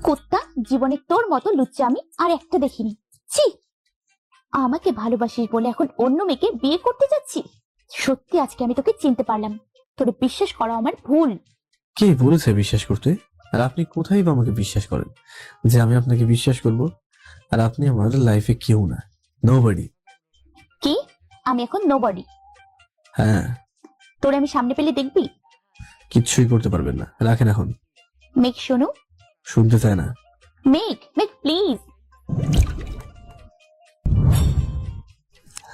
কুত্তা, জীবনে তোর মতো লুচ্চা আমি আর একটা দেখিনি। ছি, আমাকে ভালোবাসিস বলে এখন অন্য মেয়েকে বিয়ে করতে যাচ্ছি। সত্যি আজকে আমি তোকে চিনতে পারলাম। তোরে বিশ্বাস করা আমার ভুল। কে বলেছে বিশ্বাস করতে? আর আপনি কোথায় বা আমাকে বিশ্বাস করেন যে আমি আপনাকে বিশ্বাস করব? আর আপনি আমার লাইফে কেউ না, নোবডি। কি? আমি এখন নোবডি? হ্যাঁ। তোরে আমি সামনে পেলে দেখবি? কিচ্ছুই করতে পারবেন না, রাখেন এখন। মেঘ শোনো। শুনতে চায় না। মেঘ, মেঘ প্লিজ।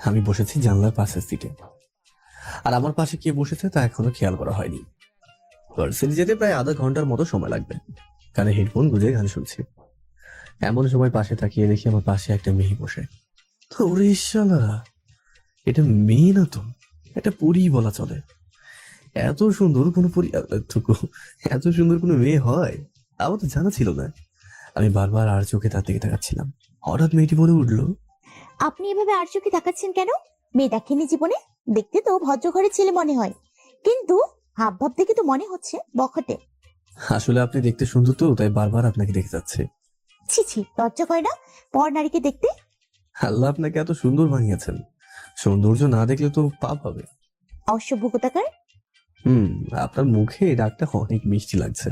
আমি বসেছি জানলার পাশের সিটে, আর আমার পাশে কে বসেছে তা এখনো খেয়াল করা হয়নি। ভার্সিটি যেতে প্রায় আধা ঘন্টার মতো সময় লাগবে। কানে হেডফোন গুঁজে গান শুনছি। এমন সময় পাশে তাকিয়ে দেখি আমার পাশে একটা মেয়ে বসে। ওরে শালা, এটা মেয়ে না তো, এটা পরী বলা চলে। এত সুন্দর কোনো পরী, এত সুন্দর কোনো মেয়ে হয় আমার তো জানা ছিল না। আমি বারবার আর চোখে তার দিকে তাকাচ্ছিলাম। হঠাৎ মেয়েটি বলে উঠলো, আপনি এভাবে আর চোখে তাকাচ্ছেন কেন? মেয়ে দেখেনি জীবনে? দেখতে তো ভদ্র ঘরের ছেলে মনে হয়, কিন্তু হাব ভাব দেখে তো মনে হচ্ছে বখাটে। আসলে আপনি দেখতে সুন্দর তো, তাই বারবার আপনাকে দেখে যাচ্ছে। ছি ছি, লজ্জা করে না পর নারীকে দেখতে? আল্লাহ আপনাকে এত সুন্দর বানিয়েছেন, সৌন্দর্য না দেখলে তো পাপ হবে। অসভ্য কোথাকার। হুম, আপনার মুখে ডাকটা অনেক মিষ্টি লাগছে।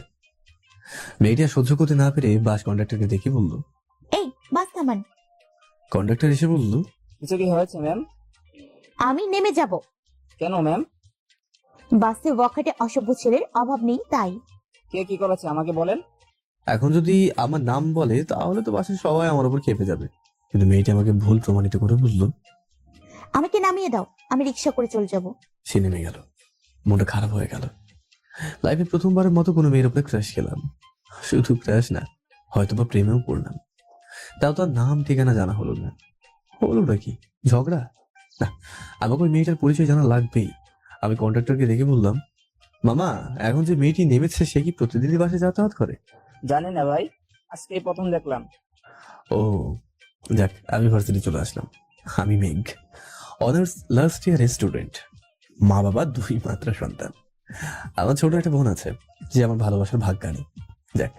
মেয়েটা সহ্য করতে না পেরে বাস কন্ডাক্টরকে দেখে বলল। এই বাস থামান। কন্ডাক্টর এসে বলল, কিছু কি হয়েছে ম্যাম? আমি নেমে যাব। কেন ম্যাম? বাসে বখাটে অসভ্য ছেলের অভাব নেই তাই। কে কি করেছে আমাকে বলেন। এখন যদি আমার নাম বলে তাহলে তো বাসের সবাই আমার উপর খেপে যাবে। কিন্তু মেয়েটা আমাকে ভুল প্রমাণিত করে বলল। আমাকে নামিয়ে দাও, আমি রিক্সা করে চলে যাব। সে নেমে গেল। মনটা খারাপ হয়ে গেল। লাইফে প্রথমবারের মতো কোনো মেয়ের উপরে ক্রাশ খেলাম। শুধু ক্রাশ না, হয়তো বা প্রেমেও পড়লাম। তাও তার নাম ঠিকানা জানা হলো না। হলো নাকি ঝগড়া? না, আমাকে ওই মেয়েটার পরিচয় জানা লাগবেই। আমি কন্ট্রাক্টরকে দেখে বললাম, মামা, এখন যে মেয়েটি নেমেছে সে কি প্রতিদিনই বাসে যাতায়াত করে? জানি না ভাই, আজকে প্রথম দেখলাম। ও যাক, আমি ভার্সিটি চলে আসলাম। আমি মেঘ, অনার্স লাস্ট ইয়ারের স্টুডেন্ট। মা বাবা দুই মাত্র সন্তান। আমার ছোট একটা বোন আছে যে আমার ভালোবাসার ভাগ্যানি। দেখ,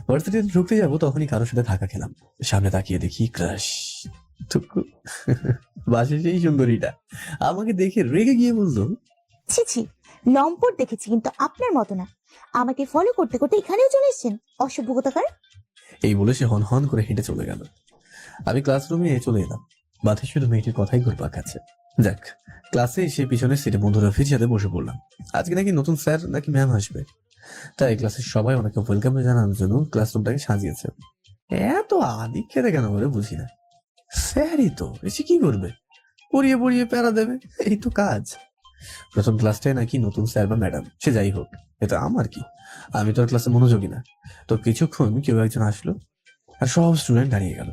ভার্সিটিতে ঢুকতে যাবো তখনই কারোর সাথে ধাক্কা খেলাম। সামনে তাকিয়ে দেখি ক্রাশ। বাসে সেই সুন্দরীটা আমাকে দেখে রেগে গিয়ে বললো, ছি ছি, লম্পট দেখেছি কিন্তু আপনার মতো না। আমাকে ফলো করতে করতে এখানেও চলে এসেছেন, অসভ্য কোথাকার। এই বলে সে হন হন করে হেঁটে চলে গেল। আমি ক্লাসরুমে চলে এলাম। মাথায় শুধু মেয়েটির কথাই ঘুরপাক খাচ্ছে। যাক, ক্লাসে এসে পিছনের সিটে বন্ধু রফির সাথে বসে পড়লাম। আজকে নাকি নতুন স্যার নাকি ম্যাম আসবে, তাই ক্লাসের সবাই ওনাকে ওয়েলকাম জানানোর জন্য ক্লাসরুমটাকে সাজিয়েছে। এত আদিক খেতে কেন করে বুঝি না। স্যারই তো, এসে কি করবে? পড়িয়ে পড়িয়ে প্যারা দেবে, এই তো কাজ। প্রথম ক্লাসটায় নাকি নতুন স্যার বা ম্যাডাম, সে যাই হোক, এটা আমার কি, আমি তো আর ক্লাসে মনোযোগী না। তো কিছুক্ষণ কেউ একজন আসলো আর সব স্টুডেন্ট দাঁড়িয়ে গেল।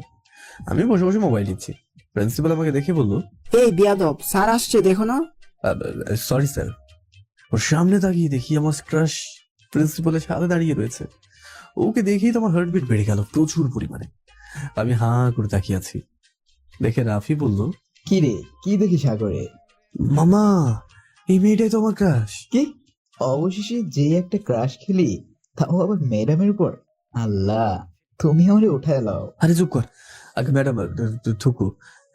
আমি বসে বসে মোবাইল টিপছি। প্রিন্সিপাল আমাকে দেখে বলল, এই বিয়াদব, স্যার আসছে দেখো না। Sorry sir. ওর সামনে তাকিয়ে দেখি আমার ক্রাশ প্রিন্সিপালের সাথে দাঁড়িয়ে রয়েছে। ওকে দেখেই তো আমার হার্টবিট বেড়ে গেল প্রচুর পরিমাণে। আমি হাঁ করে তাকিয়ে আছি। দেখে রাফি বলল, কি রে, কি দেখি সাগরে? মামা, এই মেয়েটাই তো আমার ক্রাশ। কি? অবশেষে যে একটা ক্রাশ খেলি, তাও আবার ম্যাডামের উপর। আল্লাহ, তুমি আমারে উঠায় লাও। আরে চুপ কর, আগে ম্যাডাম থুকু,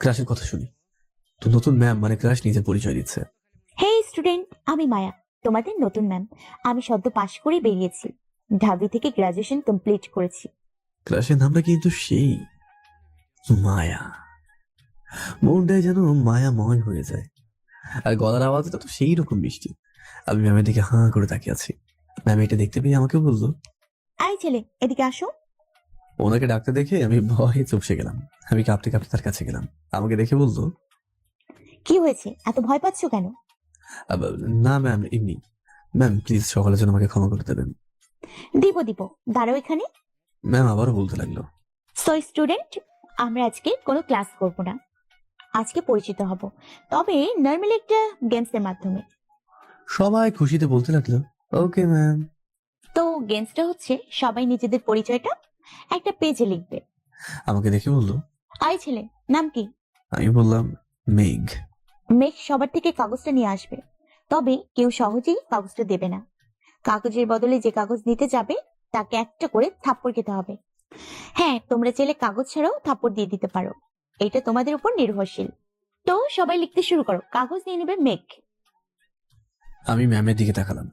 ক্রাশের কথা শুনি। তো নতুন ম্যাম মানে ক্রাশ নিজের পরিচয় দিচ্ছে। হে স্টুডেন্ট, আমি মায়া, তোমাদের নতুন ম্যাম। আমি সদ্য পাশ করে বেরিয়েছি, ঢাবি থেকে গ্রাজুয়েশন কমপ্লিট করেছি। ক্রাশের নামটা কিন্তু সেই মায়া। মনটাই যেন মায়াময় হয়ে যায়। আর গলার আওয়াজটা তো সেই রকম মিষ্টি। আমি ম্যামের দিকে হাঁ করে তাকিয়ে আছি। ম্যাম এটা দেখতে পেয়ে আমাকে বললো, আই ছেলে, এদিকে আসো। ওনাকে ডাকতে দেখে আমি ভয়ে চুপসে গেলাম। আমি কাঁপতে কাঁপতে তার কাছে গেলাম। আমাকে দেখে বললো, কি হয়েছে, এত ভয় পাচ্ছ কেন? না ম্যাম, এমনি। ম্যাম প্লিজ সকালের জন্য আমাকে ক্ষমা করে দেবেন। দিব দিব, দাঁড়াও এখানে। ম্যাম আবারও বলতে লাগলো, সো স্টুডেন্ট, আমরা আজকে কোনো ক্লাস করব না। আজকে পরিচিত হব, তবে নর্মালি একটা গেমস এর মাধ্যমে। সবাই খুশিতে বলতে লাগলো, ওকে ম্যাম। তো গেমসটা হচ্ছে সবাই নিজেদের পরিচয়টা একটা পেজে লিখবে। আমাকে দেখে বললো, আই ছেলে, নাম কি? আমি বললাম মেঘ। মেঘ সবার থেকে কাগজটা নিয়ে আসবে, তবে কেউ সহজেই কাগজটা দেবে না। কাগজের বদলে যে কাগজ নিতে যাবে তাকে একটা করে থাপ্পড় খেতে হবে। হ্যাঁ, তোমরা চাইলে কাগজ ছাড়াও থাপ্পড় দিয়ে দিতে পারো, এটা তোমাদের উপর নির্ভরশীল। তো সবাই লিখতে শুরু করো, কাগজ নিয়ে নেবে মেঘ। আমি ম্যামের দিকে তাকালাম।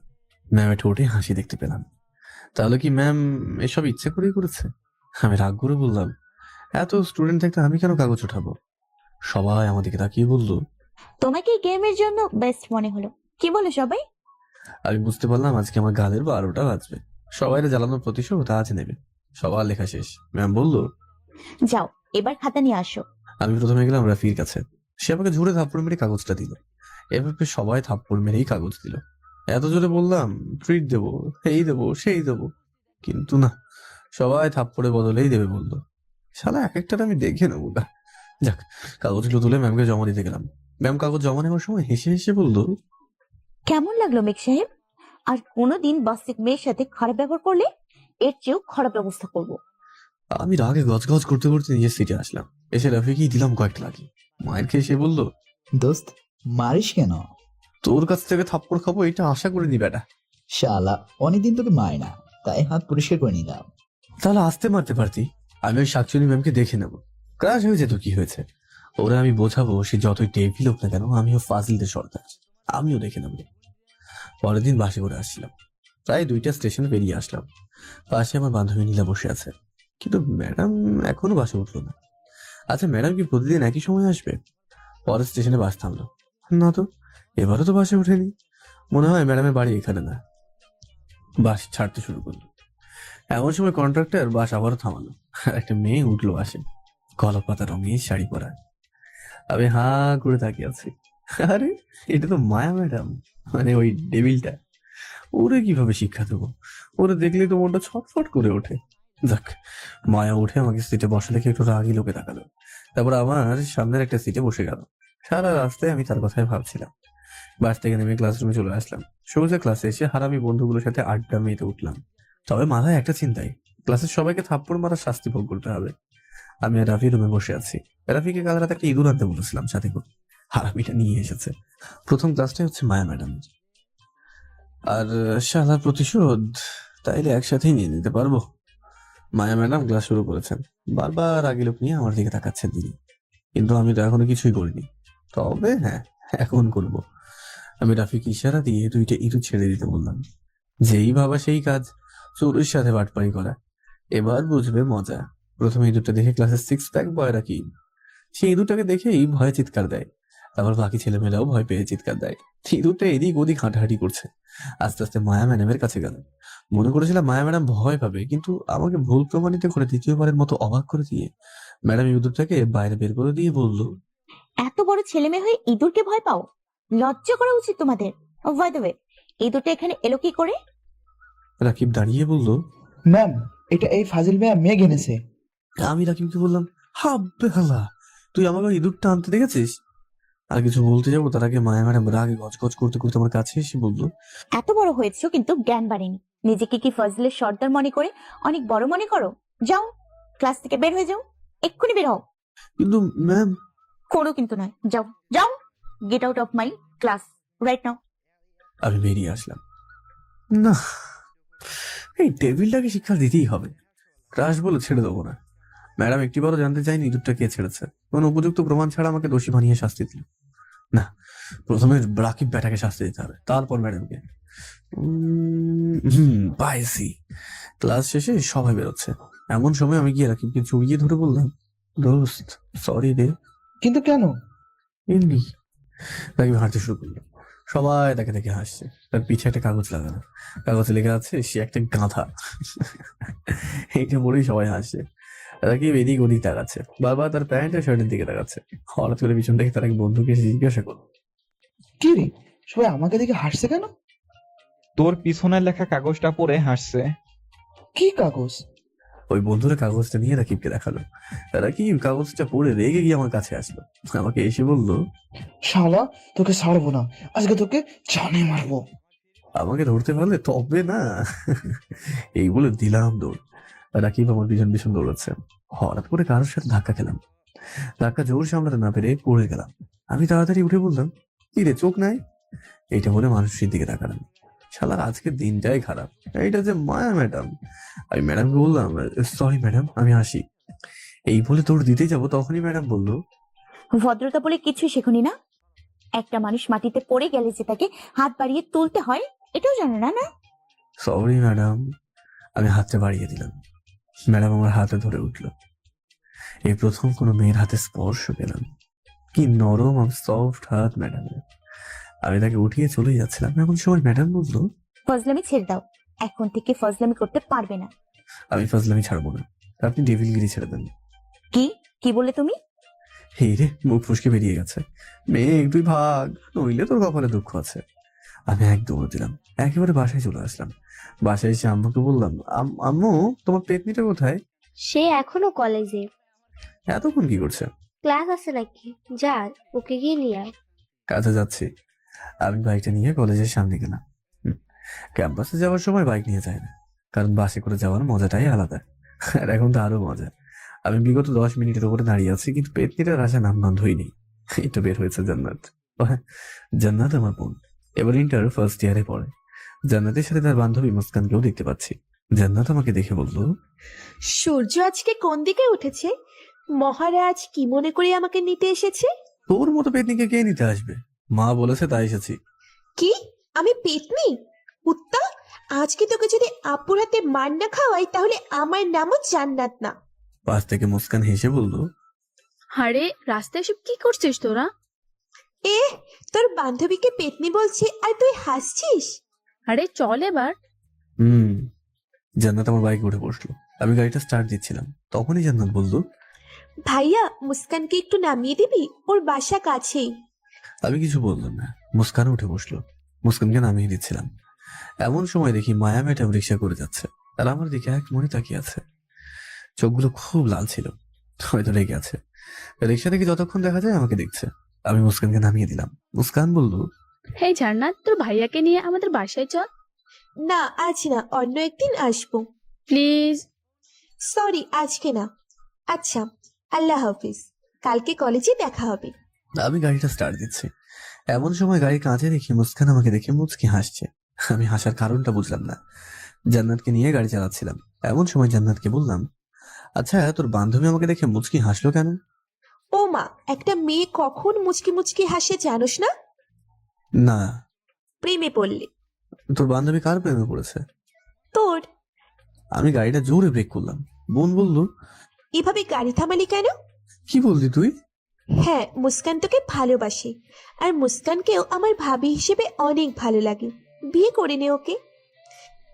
ম্যামের ঠোঁটে হাসি দেখতে পেলাম। তাহলে কি ম্যাম এসব ইচ্ছে করেই করেছে? আমি রাগ করে বললাম, এত স্টুডেন্ট থাকতে আমি কেন কাগজ ওঠাবো? সবাই আমার দিকে তাকিয়ে বলল। তোমাকে গেমের জন্য বেস্ট মনে হলো, কি বলো সবাই? আমি বুঝতে পারলাম আজকে আমার গালের 12টা বাজবে। সবাই জ্বালানোর প্রতিশোধ আজ নেবে। সবার লেখা শেষ। ম্যাম বলল, যাও, এবার খাতা নিয়ে আসো। আমি প্রথমে গেলাম রাফির কাছে। সে আমাকে জোরে থাপ্পড় মেরে কাগজটা দিল। এভাবে সবাই থাপ্পড় মেরেই কাগজ দিল। এত জোরে বললাম ট্রিট দেবো, এই দেবো, সেই দেবো, কিন্তু না, সবাই থাপ্পড়ের বদলেই দেবে বললো। শালা এক একটার আমি দেখে নেবো গা। যাক, কাগজগুলো তুলে ম্যামকে জমা দিতে গেলাম। ম্যাম কাগজ জমা নেওয়ার সময় হেসে হেসে বললো, কেমন লাগলো মেঘ সাহেব? আর কোনোদিন বাস্তিক মেয়ের সাথে খারাপ ব্যবহার করলে এর চেয়েও খারাপ ব্যবস্থা করব। আমি রাগে গজগজ করতে করতে নিজের সিটে আসলাম। এসে রাফিকেই দিলাম কয়েকটা লাগি। মায়ের খেয়ে সে বললো, দোস্ত মারিস কেন? তোর কাছ থেকে থাপ্পড় খাবো এটা আশা করে নি বেটা। শালা অনেকদিন তোকে মারি না, তাই হাত পরিষ্কার করে নিলাম। তাহলে আসতে মারতে পারতি। আমি ওই শাকচুনি ম্যামকে দেখে নেবো। ক্রাশ হয়ে যেত, কি হয়েছে? ওরা আমি বোঝাবো সে যতই টেবিল হোক না কেন, আমিও ফাজিলদের সর্দার। আমিও দেখে নেবো। পরের দিন বাসে করে আসছিলাম। প্রায় 2টা স্টেশন পেরিয়ে আসলাম। পাশে আমার বান্ধবী নীলা বসে আছে, কিন্তু ম্যাডাম এখনো বাসে উঠলো না। আচ্ছা, ম্যাডাম কি প্রতিদিন একই সময় আসবে? পরের স্টেশনে বাস থামলো। না তো, এবারও তো বাসে ওঠেনি। মনে হয় ম্যাডামের বাড়ি এখানে না। বাস ছাড়তে শুরু করলো। এমন সময় কন্ট্রাক্টর বাস আবারও থামালো। আর একটা মেয়ে উঠলো বাসে, কলা পাতা রঙের শাড়ি পরা। আমি হা করে তাকিয়ে আছি। আরে, এটা তো মায়া ম্যাডাম, মানে ওই ডেভিলটা। ওরে কিভাবে শিক্ষা দেবো? ওরে দেখলে তো মনটা ছটফট করে ওঠে। যাক, মায়া উঠে আমাকে সিটে বসা দেখে একটু রাগি লোকে তাকালো। তারপর আমার সামনের একটা সিটে বসে গেল। সারা রাস্তায় আমি তার কথাই ভাবছিলাম। বাস থেকে নেমে ক্লাসরুমে চলে আসলাম। সোজা ক্লাসে এসে হারামি বন্ধুগুলোর সাথে আড্ডা মেতে উঠলাম। তবে মাথায় একটা চিন্তাই, ক্লাসের সবাইকে থাপ্পড় মারা শাস্তি ভোগ করতে হবে। আমি আর রাফি রুমে বসে আছি। রাফিকে কাল রাতে একটা ইঁদুর আনতে বলেছিলাম সাথে করে। হারামিটা নিয়ে এসেছে। প্রথম ক্লাসটাই হচ্ছে মায়া ম্যাডাম। আর শালার প্রতিশোধ তাইলে একসাথেই নিয়ে নিতে পারবো। মায়া ম্যাডাম ক্লাস শুরু করেছেন। বারবার আগে লোক নিয়ে আমার দিকে তাকাচ্ছেন তিনি, কিন্তু আমি তো এখনো কিছুই করিনি। তবে হ্যাঁ, এখন করব। আমি রাফিকে ইশারা দিয়ে 2টা ইঁদুর ছেড়ে দিতে বললাম। যেই ভাবা সেই কাজ, চোরের সাথে বাটপারি করা। এবার বুঝবে মজা। প্রথমে ইঁদুরটা দেখে ক্লাসের 6 প্যাক বয়রা কি, সেই ইঁদুরটাকে দেখেই ভয়ে চিৎকার দেয়। আবার বাকি ছেলেমেয়েরাও ভয় পেয়ে চিৎকার দেয়। ইঁদুরটা এদিক ওদিক হাঁটাহাঁটি করছে। আস্তে আস্তে মায়া ম্যাডামের কাছে গেল। মনে করেছিলাম মায়া ম্যাডাম ভয় পাবে, কিন্তু আমাকে ভুল প্রমাণিত করে দ্বিতীয়বারের মতো অবাক করে দিয়ে ম্যাডাম ইঁদুরটাকে বাইরে বের করে দিয়ে বলল, এত বড় ছেলে মেয়ে হয়ে ইঁদুরকে ভয় পাও? লজ্জা করা উচিত তোমাদের। বাই দ্য ওয়ে, ইঁদুরটা এখানে এলো কি করে? রাকিব দাঁড়িয়ে বলল, ম্যাম, এটা এই ফাজিল ম্যাম মেঘ এনেছে। আমি রাকিবকে বললাম, হাব্বে হালা, তুই আমাকে ওই ইঁদুরটা আনতে দেখেছিস? আর কিছু বলতে যাবো তার আগে মায়া ম্যাডাম রাগে গজগজ করতে করতে আমার কাছে এসে বলল, এত বড় হয়েছো কিন্তু জ্ঞান বাড়েনি। নিজেকে কি ফজলের সর্দার মনে করে অনেক বড় মনে করো? যাও, ক্লাস থেকে বের হয়ে যাও, এক্ষুনি বের হও। কিন্তু ম্যাম। কোনো কিন্তু নয়, যাও যাও, get out of my class right now. আমি বেরিয়ে আসলাম। না, এই টেবিলটাকে শিক্ষা দিতেই হবে। ক্রাশ বলে ছেড়ে দেবো না। ম্যাডাম একটিবারও জানতে চাইনি ইঁদুরটা কে ছেড়েছে। কোন উপযুক্ত প্রমাণ ছাড়া আমাকে দোষী বানিয়ে শাস্তি দিল। না, প্রথমে রাকিব ব্যাটাকে শাস্তি দিতে হবে, তারপর ম্যাডামকে। পাইছি। ক্লাস শেষে সবাই বেরোচ্ছে। এমন সময় আমি গিয়ে রাকিবকে জড়িয়ে ধরে বললাম, দোস্ত সরি রে। কিন্তু কেন? এমনি। রাকিব হাঁটতে শুরু করলো। সবাই তাকে দেখে হাসছে। তার পিছে একটা কাগজ লাগানো, কাগজে লেখা আছে সে একটা গাধা। এইটা বলেই সবাই হাসছে। রাকিব এদিক ওদিক তাকাচ্ছে, বারবার তার প্যান্ট আর শার্টের দিকে তাকাচ্ছে। হঠাৎ করে পিছন থেকে তার এক বন্ধুকে এসে জিজ্ঞাসা করলো, কি রে, সবাই আমাকে দেখে হাসছে কেন? তোর পিছনে লেখা কাগজটা পড়ে হাসছে। কি কাগজ? ওই বন্ধুরা কাগজটা নিয়ে রাকিবকে দেখালো। রাকিব কাগজটা পড়ে রেগে গিয়ে আমার কাছে আসলো। আমাকে এসে বলল, শালা, তোকে ছাড়বো না, আজকে তোকে জানে মারবো। আমাকে ধরতে পারলে তবে না। এই বলে দিলাম দৌড়। রাকিব আমার পিছন পিছন দৌড়াচ্ছে। হঠাৎ করে কারোর সাথে ধাক্কা খেলাম। ধাক্কা জোর সামলাতে না পেরে পড়ে গেলাম। আমি তাড়াতাড়ি উঠে বললাম, কি রে, চোখ নাই? এইটা বলে মানুষের দিকে তাকালাম। শালার আজকে দিনটাই খারাপ। এইটা যে মায়া ম্যাডাম। আমি ম্যাডামকে বললাম, সরি ম্যাডাম আমি আসি। এই বলে তোর দিতে যাব, তখনই ম্যাডাম বললো, ভদ্রতা বলে কিছুই শেখনি না? একটা মানুষ মাটিতে পড়ে গেলে যে তাকে হাত বাড়িয়ে তুলতে হয় এটাও জানো না? না সরি ম্যাডাম। আমি হাতটা বাড়িয়ে দিলাম। ম্যাডাম আমার হাতে ধরে উঠলো। এই প্রথম কোনো মেয়ের হাতে স্পর্শ পেলাম। কি নরম আর সফট হাত ম্যাডামের। আমি তাকে উঠিয়ে চলে যাচ্ছিলাম, এমন সময় ম্যাডাম বললো, ফজলামি ছেড়ে দাও, এখন থেকে ফজলামি করতে পারবে না। আমি ফাজলামি ছাড়বো না, আপনি ডেভিলগিরি ছেড়ে দেন। কি কি বললে তুমি? এই রে, মুখ ফুসকে বেরিয়ে গেছে। মেয়ে তুই ভাগ, নইলে তোর কপালে দুঃখ আছে। আমি এক দৌড় দিলাম, একেবারে বাসায় চলে আসলাম। বাসায় এসে আম্মুকে বললাম, আম্মু তোমার পেতনিটা কোথায়? সে এখনো কলেজে। এতক্ষণ কি করছে? ক্লাস আছে নাকি? যা, ওকে গিয়ে নিয়ে আয়। কাজে যাচ্ছি। আমি বাইকটা নিয়ে কলেজের সামনে গেলাম। ক্যাম্পাসে যাওয়ার সময় বাইক নিয়ে যায় না, কারণ বাসে করে যাওয়ার মজাটাই আলাদা। আর এখন তো আরো মজা। আমি বিগত 10 মিনিটের উপরে দাঁড়িয়ে আছি, কিন্তু পেতনিটার আসা নাম গন্ধই নেই। এটা বের হয়েছে জান্নাত। ও হ্যাঁ, জান্নাত আমার বোন, এবার ইন্টার ফার্স্ট ইয়ারে পড়ে। জান্নাতের সাথে তার বান্ধবী মুস্কানকেও দেখতে পাচ্ছি। জান্নাত আমাকে দেখে বলল, সূর্য আজকে কোন দিকে উঠেছে? মহারাজ কি মনে করে আমাকে নিতে এসেছে? তোর মতো পেতনিকে কে নিতে আসবে? মা বলেছে তাই এসেছি। কি? আমি পেতনি? কুত্তা, আজকে তোকে যদি আপুর হাতে মার না খাওয়াই তাহলে আমার নামও জান্নাত না। পাশ থেকে মুস্কান হেসে বলল, আরে রাস্তায় এসব কি করছিস তোরা? এ, তোর বান্ধবীকে পেতনি বলছে আর তুই হাসছিস? আরে চল এবার। হুম। জান্নাত আমার বাইকে উঠে বসলো। আমি গাড়িটা স্টার্ট দিচ্ছিলাম, তখনই জান্নাত বলল, ভাইয়া, মুস্কানকে একটু নামিয়ে দিবি? ওর বাসা কাছেই। আমি কিছু বললাম না। মুস্কান উঠে বসলো। মুস্কানকে নামিয়ে দিচ্ছিলাম, এমন সময় দেখি মায়া ম্যাডাম রিক্সা করে যাচ্ছে। আর আমার দিকে এক মনে তাকিয়ে আছে। চোখগুলো খুব লাল ছিল, হয়তো রেগে আছে। রিক্সা থেকে যতক্ষণ দেখা যায় আমাকে দেখছে। আমি মুস্কানকে নামিয়ে দিলাম। মুস্কান বলল, হেই ঝাড়নাথ, তোর ভাইয়াকে নিয়ে আমাদের বাসায় চল না, আজ না, অন্য একদিন আসবো। প্লিজ। সরি, আজকে না। আচ্ছা, আল্লাহ হাফিজ, কালকে কলেজে দেখা হবে। আমি গাড়িটা স্টার্ট দিচ্ছি, এমন সময় গাড়ির কাঁচে দেখি মুস্কান আমাকে দেখে মুচকি হাসছে। আমি হাসার কারণটা বুঝলাম না। জান্নাতকে নিয়ে গাড়ি চালাচ্ছিলাম, এমন সময় জান্নাতকে বললাম, আচ্ছা তোর বান্ধবী আমাকে দেখে মুচকি হাসলো কেন? ও মা, একটা মেয়ে কখন মুচকি মুচকি হাসে জানোস না? না। প্রেমে পড়লে। তোর বান্ধবী কার প্রেমে পড়েছে? তোর। আমি গাড়িটা জোরে ব্রেক করলাম। বোন বলল, এভাবে গাড়ি থামালি কেন? কি বললি তুই? হ্যাঁ, মুস্কান তোকে ভালোবাসে, আর মুস্কানকেও আমার ভাবি হিসেবে অনেক ভালো লাগে। বিয়ে করে নে ওকে।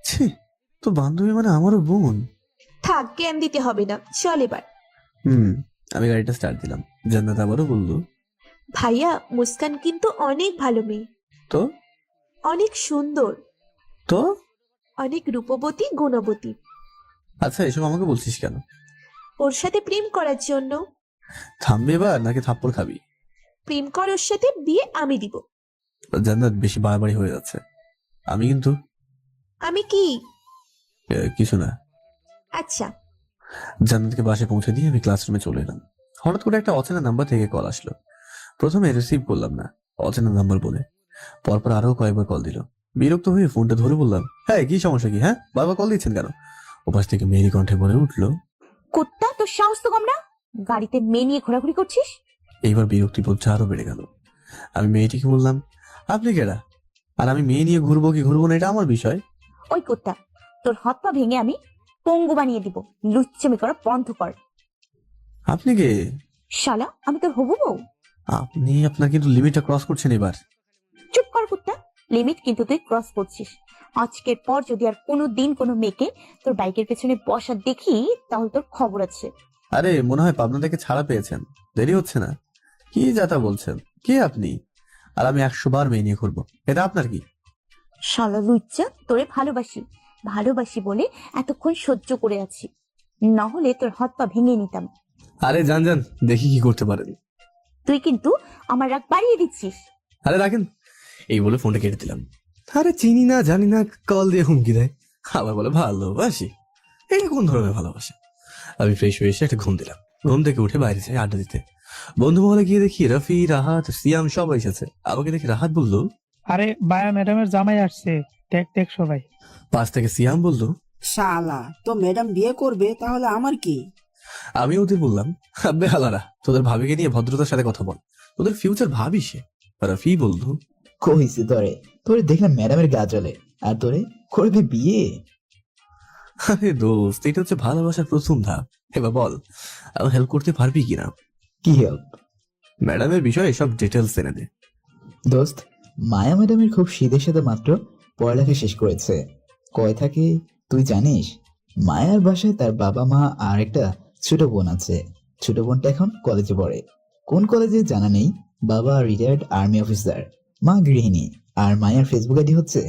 ছি, তোর বান্ধবী মানে আমারও বোন। থাক, জ্ঞান দিতে হবে না, চল এবার। আমি গাড়িটা স্টার্ট দিলাম। জান্নাত আবারও বলল, ভাইয়া, মুস্কান কিন্তু অনেক ভালো মেয়ে। তো? অনেক সুন্দর, তো? অনেক রূপবতী, গুণবতী। আচ্ছা এসব আমাকে বলছিস কেন? ওর সাথে প্রেম করার জন্য। থামবি এবার নাকি থাপ্পড় খাবি? প্রেম কর ওর সাথে, বিয়ে আমি দিব। জান্নাত বেশি বাড়াবাড়ি হয়ে যাচ্ছে। আমি কিন্তু আমি কি? কিছু না। আচ্ছা। জান্নাতকে বাসে পৌঁছে দিয়ে আমি ক্লাসরুমে চলে এলাম। হঠাৎ করে একটা অচেনা নাম্বার থেকে কল আসলো। প্রথমে রিসিভ করলাম না, অচেনা নাম্বার বলে। পরপর আরো কয়েকবার কল দিল। বিরক্ত হয়ে ফোনটা ধরে বললাম, হ্যাঁ কি সমস্যা কি? হ্যাঁ বারবার কল দিচ্ছেন কেন? ওপাশ থেকে মেয়েরি কণ্ঠে বলে উঠলো, কুত্তা, তোর সাহস তো কম না? গাড়িতে মেয়ে নিয়ে ঘোরাঘুরি করছিস? এইবার বিরক্তিবোধটা আরো বেড়ে গেল। আমি মেয়েটিকে বললাম, আপনি কেডা? আর আমি মেয়ে নিয়ে ঘুরবো কি ঘুরবো না এটা আমার বিষয়। ওই কুত্তা, তোর হাত পা ভেঙে আমি পঙ্গু বানিয়ে দিব। লুচ্চামি করা বন্ধ কর। আপনি কে? শালা, আমি তোর হবু বউ। আপনি আপনার কিন্তু লিমিটটা ক্রস করছেন এবার। চুপ কর কুত্তা, লিমিট কিন্তু তুই ক্রস করছিস। আজকের পর যদি আর কোনো দিন কোনো মেয়েকে তোর বাইকের পেছনে বসা দেখি তাহলে তোর খবর আছে। আরে মনে হয় পাবনা থেকে ছাড়া পেয়েছেন, দেরি হচ্ছে না? কি যাতা বলছেন? কে আপনি? আর আমি 100 বার মেয়ে নিয়ে ঘুরবো, এটা আপনার কি? শালা লুচ্চা, তোরে ভালোবাসি, ভালোবাসি বলে এতক্ষণ সহ্য করে আছি, না হলে তোর হাত পা ভেঙে নিতাম। আরে যান যান, দেখি কি করতে পারেন। তুই কিন্তু আমার রাগ বাড়িয়ে দিচ্ছিস। আরে রাখেন, এই বলে ফোনটা কেটে দিলাম। আরে চিনি না জানি না কল দিয়ে হুমকি দেয়, আবার বলে ভালোবাসি। এটা কোন ধরনের ভালোবাসা? আমি ফ্রেশ হয়ে এসে একটা ঘুম দিলাম। ঘুম থেকে উঠে বাইরে যাই আড্ডা দিতে। বন্ধু মহলে গিয়ে দেখি রফি, রাহাত, সিয়াম সবাই এসেছে। আমাকে দেখি রাহাত বলল, আরে বায়া ম্যাডামের জামাই আসছে, টেক সবাই। পাশ থেকে সিয়াম বলল, শালা তো ম্যাডাম বিয়ে করবে তাহলে আমার কি? আমি ওদের বললাম, আব্বে হালারা, তোদের ভাবিকে নিয়ে ভদ্রতার সাথে কথা বল, তোদের ফিউচার ভাবি সে। রাফি বলল, কইছি তোরে দেখলাম ম্যাডামের গা জ্বলে, আর তোরে করবে বিয়ে? আরে দোস্ত, এটা হচ্ছে ভালোবাসার প্রথম ধাপ। এবার বল, আমি হেল্প করতে পারবি কিনা? কি হেল্প? ম্যাডামের বিষয়ে সব ডিটেলস এনে দে। দোস্ত, মায়া ম্যাডামের খুব শীতের সাথে মাত্র পড়ালেখা শেষ করেছে। কয় থাকে তুই জানিস? মায়ার বাসায় তার বাবা মা আর একটা ছোট বোন আছে। ছোট বোনটা এখন কলেজে পড়ে। কোন কলেজে জানা নেই। বাবা রিটায়ার্ড আর্মি অফিসার, মা গৃহিণী। আর মায়ার ফেসবুক আইডি হচ্ছে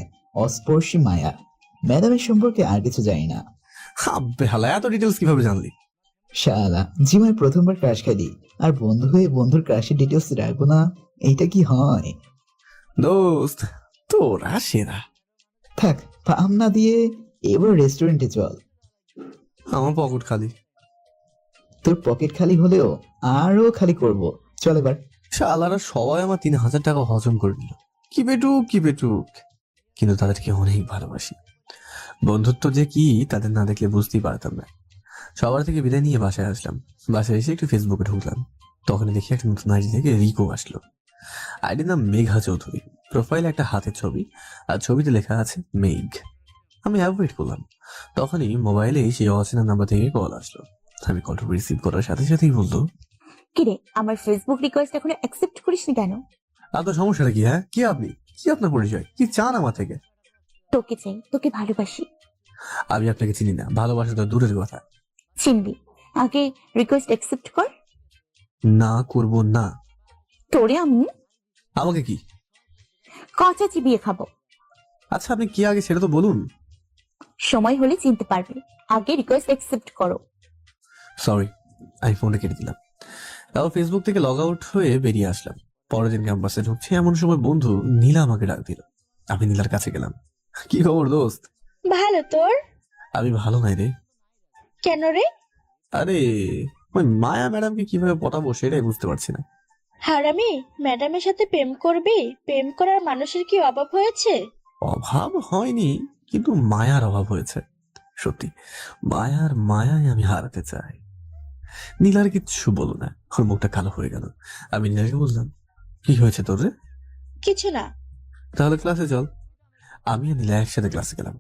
অস্পর্শী মায়া। ম্যাডামের সম্পর্কে আর কিছু জানি না। আব্বে হালা, এত ডিটেলস কিভাবে জানলি? শালা, জীবনে প্রথমবার ক্রাশ খাইলি, আর বন্ধু হয়ে বন্ধুর ক্রাশের ডিটেলস রাখবো না? এইটা কি হয়? দোস্ত, তোরা সেরা। থাক, পাম না দিয়ে এবার রেস্টুরেন্টে চল। আমার পকেট খালি। তোর পকেট খালি হলেও আরো খালি করব। চল এবার। শালারা সবাই আমার 3,000 টাকা হজম করে নিল। কি পেটুক, কিন্তু তাদেরকে অনেক ভালোবাসি। বন্ধুত্ব যে কি তাদের না দেখলে বুঝতেই পারতাম না। সবার থেকে বিদায় নিয়ে বাসায় আসলাম। বাসায় এসে একটু ফেসবুকে ঢুকলাম। তখনই দেখি একটা নতুন আইডি থেকে রিকো আসলো। আইডির নাম মেঘা চৌধুরী। প্রোফাইলে একটা হাতের ছবি, আর ছবিতে লেখা আছে মেঘ। আমি অ্যাভয়েড করলাম। তখনই মোবাইলে সেই অচেনা নাম্বার থেকে কল আসলো। আমি কলটা রিসিভ করার সাথে সাথেই বললো, কিরে, আমার ফেসবুক রিকোয়েস্ট এখনো অ্যাকসেপ্ট করিসনি কেন? আপনার সমস্যাটা কি? হ্যাঁ, কি আপনি? কি আপনার পরিচয়? কি চান আমার থেকে? তোকে চাই, তোকে ভালোবাসি। আমি আপনাকে চিনি না, ভালোবাসা তো দূরের কথা। চিনবি, আগে রিকোয়েস্ট অ্যাকসেপ্ট কর। না করব না। তোরে আমি আমাকে কি? কচা চিবিয়ে খাবো। আচ্ছা, আপনি কি আগে সেটা তো বলুন। সময় হলে চিনতে পারবে, আগে রিকোয়েস্ট অ্যাকসেপ্ট করো। সরি, আমি ফোনটা কেটে দিলাম। তারপর ফেসবুক থেকে লগ আউট হয়ে বেরিয়ে আসলাম। পরের দিন ক্যাম্পাসে ঢুকছি, এমন সময় বন্ধু নীলা আমাকে ডাক দিল। আমি নীলার কাছে গেলাম। কি খবর দোস্ত? ভালো তোর? আমি ভালো নাই রে। কেন রে? আরে, ওই মায়া ম্যাডামকে কিভাবে পটাবো সেটাই বুঝতে পারছি না। হারামি, ম্যাডামের সাথে প্রেম করবি? প্রেম করার মানুষের কি অভাব হয়েছে? অভাব হয়নি, কিন্তু মায়ার অভাব হয়েছে। সত্যি, মায়ায় আমি হারাতে চাই। নীলার কিচ্ছু বলো না, ওর মুখটা কালো হয়ে গেল। আমি নীলাকে বললাম, কি হয়েছে তোর রে? কিছু না। তাহলে ক্লাসে চল। আমি আর নীলা একসাথে ক্লাসে গেলাম।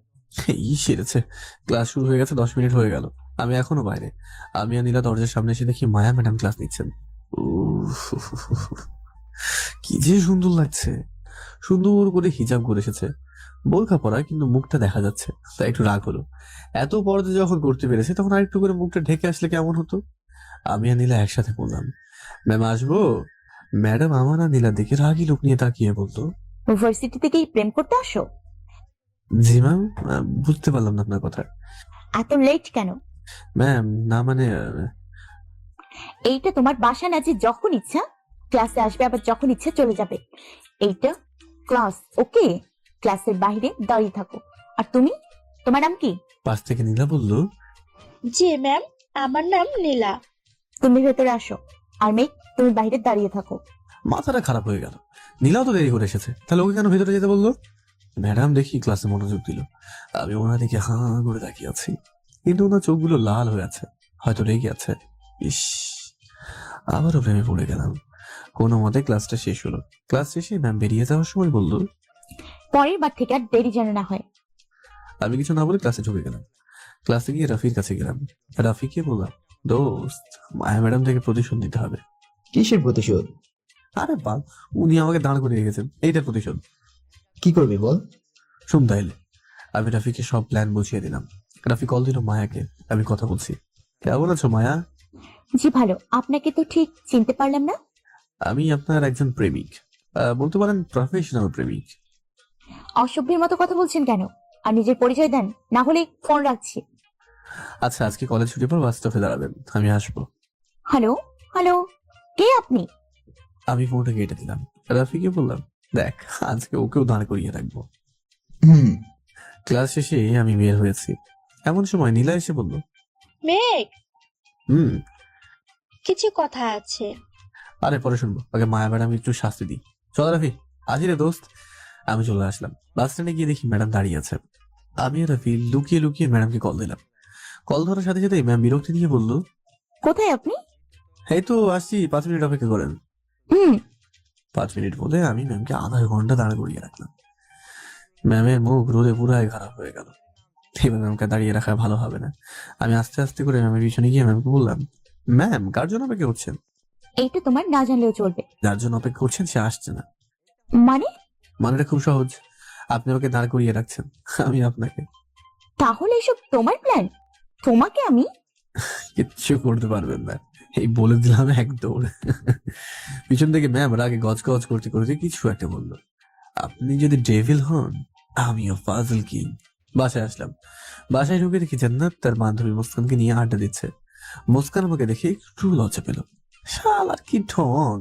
সেরেছে, ক্লাস শুরু হয়ে গেছে, 10 মিনিট হয়ে গেল। আমি এখনো বাইরে। আমি আর নীলা দরজার সামনে এসে দেখি মায়া ম্যাডাম ক্লাস নিচ্ছেন। উফ, কি যে সুন্দর লাগছে। সুন্দর করে হিজাব করে এসেছে, বোরকা পরা, কিন্তু মুখটা দেখা যাচ্ছে। তাই একটু রাগ হলো। এত পর্দা যখন করতে পেরেছে, তখন আরেকটু করে মুখটা ঢেকে আসলে কেমন হতো। আমি আর নীলা একসাথে বললাম, ম্যাম আসবো? ম্যাডাম আমার আর নীলার দিকে রাগি লোক নিয়ে তাকিয়ে বলতো, ইউনিভার্সিটি থেকেই প্রেম করতে আসো? জি ম্যাম। বুঝতে পারলাম না আপনার কথা। এত লেট কেন? ম্যাম, না মানে এইটা তোমার বাসা না যে যখন ইচ্ছা ক্লাসে আসবে, আবার যখন ইচ্ছা চলে যাবে। এইটা ক্লাস, ওকে? ক্লাসের বাইরে দাঁড়িয়ে থাকো। আর তুমি, তোমার নাম কি? পাশ থেকে নীলা বলল, জি ম্যাম, আমার নাম নীলা। তুমি ভেতরে আসো, আর মেঘ তুমি বাইরে দাঁড়িয়ে থাকো। মাথাটা খারাপ হয়ে গেল। নীলাও তো দেরি করে এসেছে, তাহলে ওকে কেন ভেতরে যেতে বললো? ম্যাডাম দেখি ক্লাসে মনোযোগ দিল। আমি ওনার দিকে হাঁ করে তাকিয়ে আছি, কিন্তু ওনার চোখগুলো লাল হয়ে আছে, হয়তো রেগে আছে। ইস, আবারও প্রেমে পড়ে গেলাম। কোনো মতে ক্লাসটা শেষ হলো। ক্লাস শেষে ম্যাম বেরিয়ে যাওয়ার সময় বলল, পরের বার থেকে আর দেরি যেন না হয়। আমি কিছু না বলে ক্লাসে ঢুকে গেলাম। ক্লাসে গিয়ে রাফির কাছে গেলাম। রাফিকে বললাম, দোস্ত, মায়া ম্যাডাম থেকে প্রতিশোধ নিতে হবে। কিসের প্রতিশোধ? আরে বাল, উনি আমাকে দাঁড় করিয়ে রেখেছেন, এইটার প্রতিশোধ। কি করবি বল? শুন তাইলে। আমি রাফিকে সব প্ল্যান বুঝিয়ে দিলাম। রাফি কল দিল মায়াকে। আমি কথা বলছি, কেমন আছো মায়া? জি ভালো, আপনাকে তো ঠিক চিনতে পারলাম না। আমি আপনার একজন প্রেমিক, বলতে পারেন প্রফেশনাল প্রেমিক। অসভ্যের মতো কথা বলছেন কেন? আর নিজের পরিচয় দেন, না হলে ফোন রাখছি। আচ্ছা, আজকে কলেজ ছুটির পর বাস স্টপে দাঁড়াবেন, আমি আসবো। হ্যালো হ্যালো, কে আপনি? আমি ফোনটা কেটে দিলাম। রাফিকে বললাম, দেখ, আজকে ওকেও দাঁড় করিয়ে রাখবো। হুম। ক্লাস শেষে আমি বের হয়েছি, এমন সময় নীলা এসে বলল, মেঘ, হুম। কিছু কথা আছে। আরে পরে শুনবো, আগে মায়া ম্যাডাম একটু শাস্তি দিই। চল রাফি, আজি রে দোস্ত। আমি চলে আসলাম। বাস স্ট্যান্ডে গিয়ে দেখি ম্যাডাম দাঁড়িয়ে আছে। আমি আর রাফি লুকিয়ে লুকিয়ে ম্যাডামকে কল দিলাম। কল ধরার সাথে সাথে ম্যাম বিরক্তি নিয়ে বলল, কোথায় আপনি? এই তো আসছি, 5 মিনিট অপেক্ষা করেন। হুম। 5 মিনিট বলে আমি ম্যামকে আধা ঘন্টা দাঁড় করিয়ে রাখলাম। ম্যামের মুখ রোদে পুরাই খারাপ হয়ে গেল। এবার ম্যামকে দাঁড়িয়ে রাখা ভালো হবে না। আমি আস্তে আস্তে করে ম্যামের পিছনে গিয়ে ম্যামকে বললাম, ম্যাম কার জন্য অপেক্ষা করছেন? এইটা তোমার না জানলেও চলবে। যার জন্য অপেক্ষা করছেন সে আসছে না। মানে? মানেটা খুব সহজ, আপনি আমাকে দাঁড় করিয়ে রাখছেন, আমি আপনাকে। তাহলে এসব তোমার প্ল্যান? তোমাকে আমি কিচ্ছু করতে পারবেন না, এই বলে দিলাম এক দৌড়। পিছন থেকে ম্যাম রাগে গজ গজ করতে করতে কিছু একটা বললো। আপনি যদি ডেভিল হন, আমিও ফাজল কিং। বাসায় আসলাম। বাসায় ঢুকে দেখি জান্নাত তার বান্ধবী মুস্কানকে নিয়ে আড্ডা দিচ্ছে। মুস্কান আমাকে দেখে একটু লজ্জা পেল। শালার কি ঢং!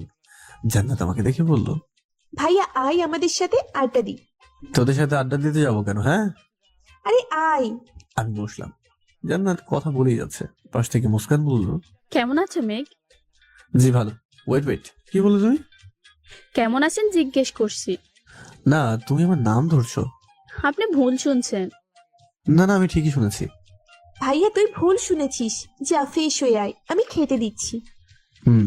জান্নাত আমাকে দেখে বলল, ভাইয়া আয় আমাদের সাথে আড্ডা দি। তোদের সাথে আড্ডা দিতে যাবো কেন? হ্যাঁ, আরে আয়। আমি বসলাম। জান্নাত কথা বলেই যাচ্ছে। পাশ থেকে মুস্কান বলল, কেমন আছো মেঘ? জি ভালো। ওয়েট ওয়েট, কি বললো তুমি? কেমন আছেন জিজ্ঞেস করছি। না, তুমি আমার নাম ধরছো। আপনি ভুল শুনছেন। না না, আমি ঠিকই শুনেছি। ভাইয়া তুই ভুল শুনেছিস, যা ফ্রেশ হয়ে আয়, আমি খেতে দিচ্ছি। হুম,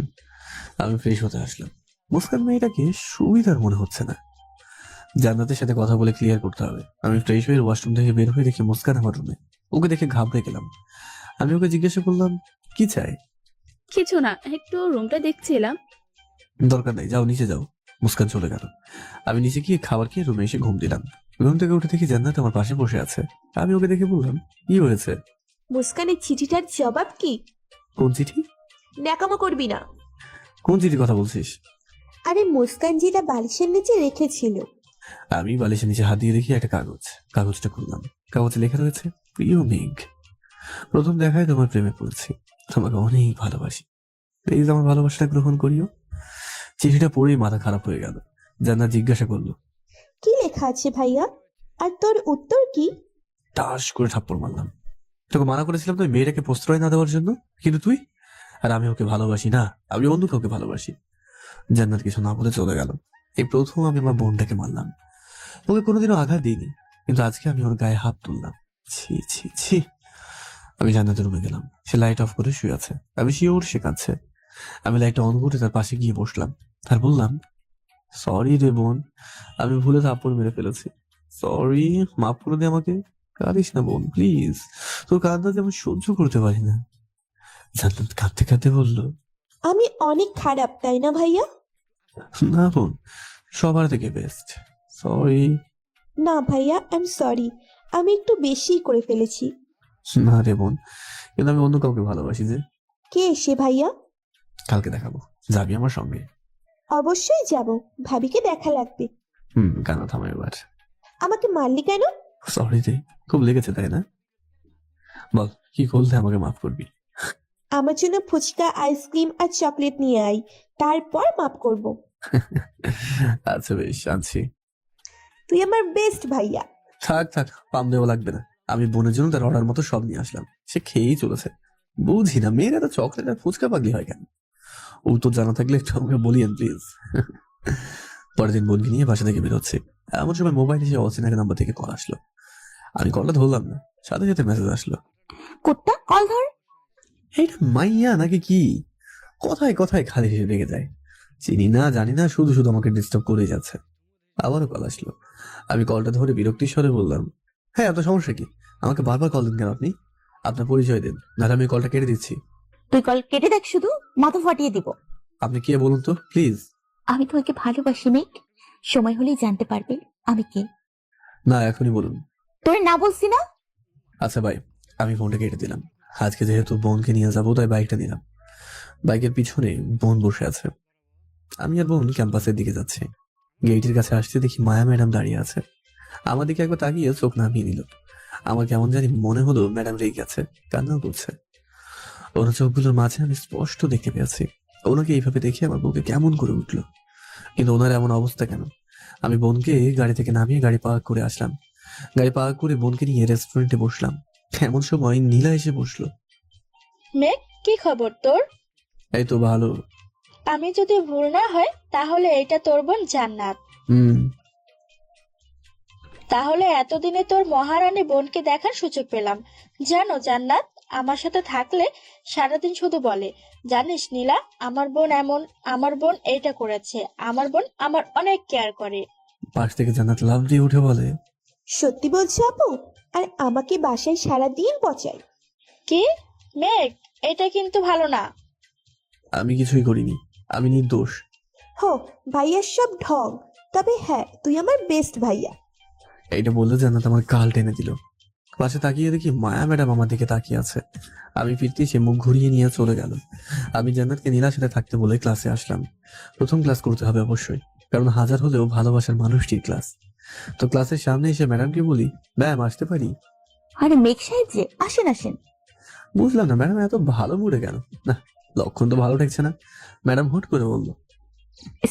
আমি ফ্রেশ হতে আসলাম। মুস্কান মেয়েটাকে সুবিধার মনে হচ্ছে না। জান্নাতের সাথে কথা বলে ক্লিয়ার করতে হবে। আমি ফ্রেশ হয়ে ওয়াশরুম থেকে বের হয়ে দেখি মুস্কান আমার রুমে। ওকে দেখে ঘাবড়ে গেলাম। আমি ওকে জিজ্ঞাসা করলাম, কি চাই? কিছু না, একটু রুমটা দেখছিলাম। দরকার নেই, যাও নিচে যাও। মুস্কান চলে গেল। আমি নিচে গিয়ে খাবার খেয়ে রুমে এসে ঘুম দিলাম। রুম থেকে উঠে দেখি জান্নাত আমার পাশে বসে আছে। আমি ওকে দেখে বললাম, কি হয়েছে? মুস্কানের চিঠিটার জবাব কি? কোন চিঠি? ন্যাকামো করবি না। কোন চিঠির কথা বলছিস? আরে মুস্কান যেটা বালিশের নিচে রেখেছিল। আমি বালিশের নিচে হাত দিয়ে দেখি একটা কাগজ। কাগজটা খুললাম। কাগজে লেখা রয়েছে, প্রিয় মেঘ, প্রথম দেখায় তোমার প্রেমে পড়েছি। তোমাকে অনেক ভালোবাসি। প্লিজ আমার ভালোবাসাটা গ্রহণ করিও। চিঠিটা পড়েই মাথা খারাপ হয়ে গেল। জান্নাত জিজ্ঞাসা করলো, কি লেখা আছে ভাইয়া? আর তোর উত্তর কি? টাস করে থাপ্পড় মারলাম। তোকে মানা করেছিলাম তুই মেয়েটাকে প্রশ্রয় না দেওয়ার জন্য, কিন্তু তুই। আর আমি ওকে ভালোবাসি না, আমি অন্য কাউকে ভালোবাসি। জান্নাত কিছু না বলে চলে গেল। এই প্রথম আমি আমার বোনটাকে মারলাম। ওকে কোনোদিনও আঘাত দিইনি, কিন্তু আজকে আমি ওর গায়ে হাত তুললাম। ছি ছি ছি। আমি জান্নাতের রুমে গেলাম। সে লাইট অফ করে শুয়ে আছে। আমি শিওর সে কাঁদছে। আমি লাইটটা অন করে তার পাশে গিয়ে বসলাম। আর বললাম, সরি রে বোন, আমি ভুলে থাপ্পড় মেরে ফেলেছি। সরি, মাফ করে দে আমাকে। কাঁদিস না বোন, প্লিজ। তোর কান্না যে আমি সহ্য করতে পারি না। জান্নাত কাঁদতে কাঁদতে বলল, আমি অনেক খারাপ তাই না ভাইয়া? না বোন, সবার থেকে বেস্ট। সরি। না ভাইয়া, আই এম সরি, আমি একটু বেশি করে ফেলেছি। না রে বোন, কিন্তু আমি অন্য কাউকে ভালোবাসি যে। কে সে ভাইয়া? কালকে দেখাবো, যাবি আমার সঙ্গে? অবশ্যই যাব, ভাবিকে দেখা লাগবে। কান্না থামা এবার। আমাকে মারলি কেন? সরি রে, খুব লেগেছে তাই না? বল, কি করলে আমাকে মাফ করবি? আমার জন্য ফুচকা, আইসক্রিম আর চকলেট নিয়ে আয়, তারপর মাপ করব। আচ্ছা বেশ, আনছি। তুই আমার বেস্ট ভাইয়া। থাক থাক, পাম দেওয়া লাগবে না। আমি বোনের জন্য তার অর্ডার মতো সব নিয়ে আসলাম। সে খেয়েই চলেছে। বুঝি না মেয়েরা তো চকলেট আর ফুচকা পাগলি হয় কেন। ও তো জানা থাকলে একটু আমাকে বলিয়েন প্লিজ। পরের দিন বোনকে নিয়ে বাসা থেকে বেরোচ্ছে। এমন সময় মোবাইল এসে অচেনা নাম্বার থেকে কল আসলো। আমি কলটা ধরলাম না, সাথে সাথে মেসেজ আসলো, কুত্তা কল ধর। এইটা মাইয়া নাকি কি? কথায় কথায় খালি হেসে রেগে যায়। চিনি না জানি না, শুধু শুধু আমাকে ডিস্টার্ব করে যাচ্ছে। আবারও কল আসলো। আমি কলটা ধরে বিরক্তির স্বরে বললাম, হ্যাঁ এত সমস্যা কি? আমাকে বারবার কল দিন কেন আপনি? আপনার পরিচয় দিন, নাহলে আমি কলটা কেটে দিচ্ছি। তুই কল কেটে দেখ, শুধু মাথা ফাটিয়ে দিব। আপনি কে বলুন তো প্লিজ? আমি তোমাকে ভালোবাসি মেঘ, সময় হলেই জানতে পারবে আমি কে। না, এখনই বলুন। তোরে না বলছি না? আচ্ছা ভাই, আমি ফোনটা কেটে দিলাম। আজকে যেহেতু বোনকে নিয়ে যাবো তাই বাইকটা নিলাম। বাইকের পিছনে বোন বসে আছে। আমি আর বোন ক্যাম্পাসের দিকে যাচ্ছি। গেটের কাছে আসতে দেখি মায়া ম্যাডাম দাঁড়িয়ে আছে। আমার দিকে একবার তাকিয়ে চোখ নামিয়ে নিল। আমার কেমন জানি মনে হলো ম্যাডাম রেগে গেছে, কান্নাও করছে। ওনার চোখগুলোর মাঝে আমি স্পষ্ট দেখতে পেয়েছি। ওনাকে এইভাবে দেখে আমার বুকে কেমন করে উঠলো। কিন্তু ওনার এমন অবস্থা কেন? আমি বোনকে গাড়ি থেকে নামিয়ে গাড়ি পার্ক করে আসলাম। গাড়ি পার্ক করে বোনকে নিয়ে রেস্টুরেন্টে বসলাম। এমন সময় নীলা এসে বসলো। মেঘ, কি খবর তোর? এই তো ভালো। আমি যদি ভুল না হয় তাহলে এটা তোর বোন জান্নাত। হুম। তাহলে এতদিনে তোর মহারানী বোনকে দেখার সুযোগ পেলাম। জানো জান্নাত, আমার সাথে থাকলে সারাদিন শুধু বলে, জানিস নীলা, আমার বোন এমন, আমার বোন এইটা করেছে, আমার বোন আমার অনেক কেয়ার করে। পাশ থেকে জান্নাত লাফ দিয়ে উঠে বলে, সত্যি বলছো আপু? আর আমাকে বাসায় সারাদিন পচায়। কি? মেঘ, এটা কিন্তু ভালো না। আমি কিছুই করিনি, আমি নির্দোষ। হো, ভাইয়ার সব ঢং। তবে হ্যাঁ, তুই আমার বেস্ট ভাইয়া। এইটা বললে জান্নাত আমার গাল টেনে দিল। পাশে তাকিয়ে দেখি মায়া ম্যাডাম আমার দিকে তাকিয়ে আছে। আমি ফিরতে সে মুখ ঘুরিয়ে নিয়ে চলে গেল। আমি জান্নাতকে নীলার সাথে থাকতে বলে ক্লাসে আসলাম। প্রথম ক্লাস করতে হবে অবশ্যই, কারণ হাজার হলেও ভালোবাসার মানুষটির ক্লাস। তো ক্লাসের সামনে এসে ম্যাডামকে বলি, ম্যাম আসতে পারি? আরে মেঘ সাহেব যে, আসেন আসেন। বুঝলাম না ম্যাডাম এত ভালো মুডে কেন। না, লক্ষণ তো ভালো ঠেকছে না। ম্যাডাম হুট করে বলল,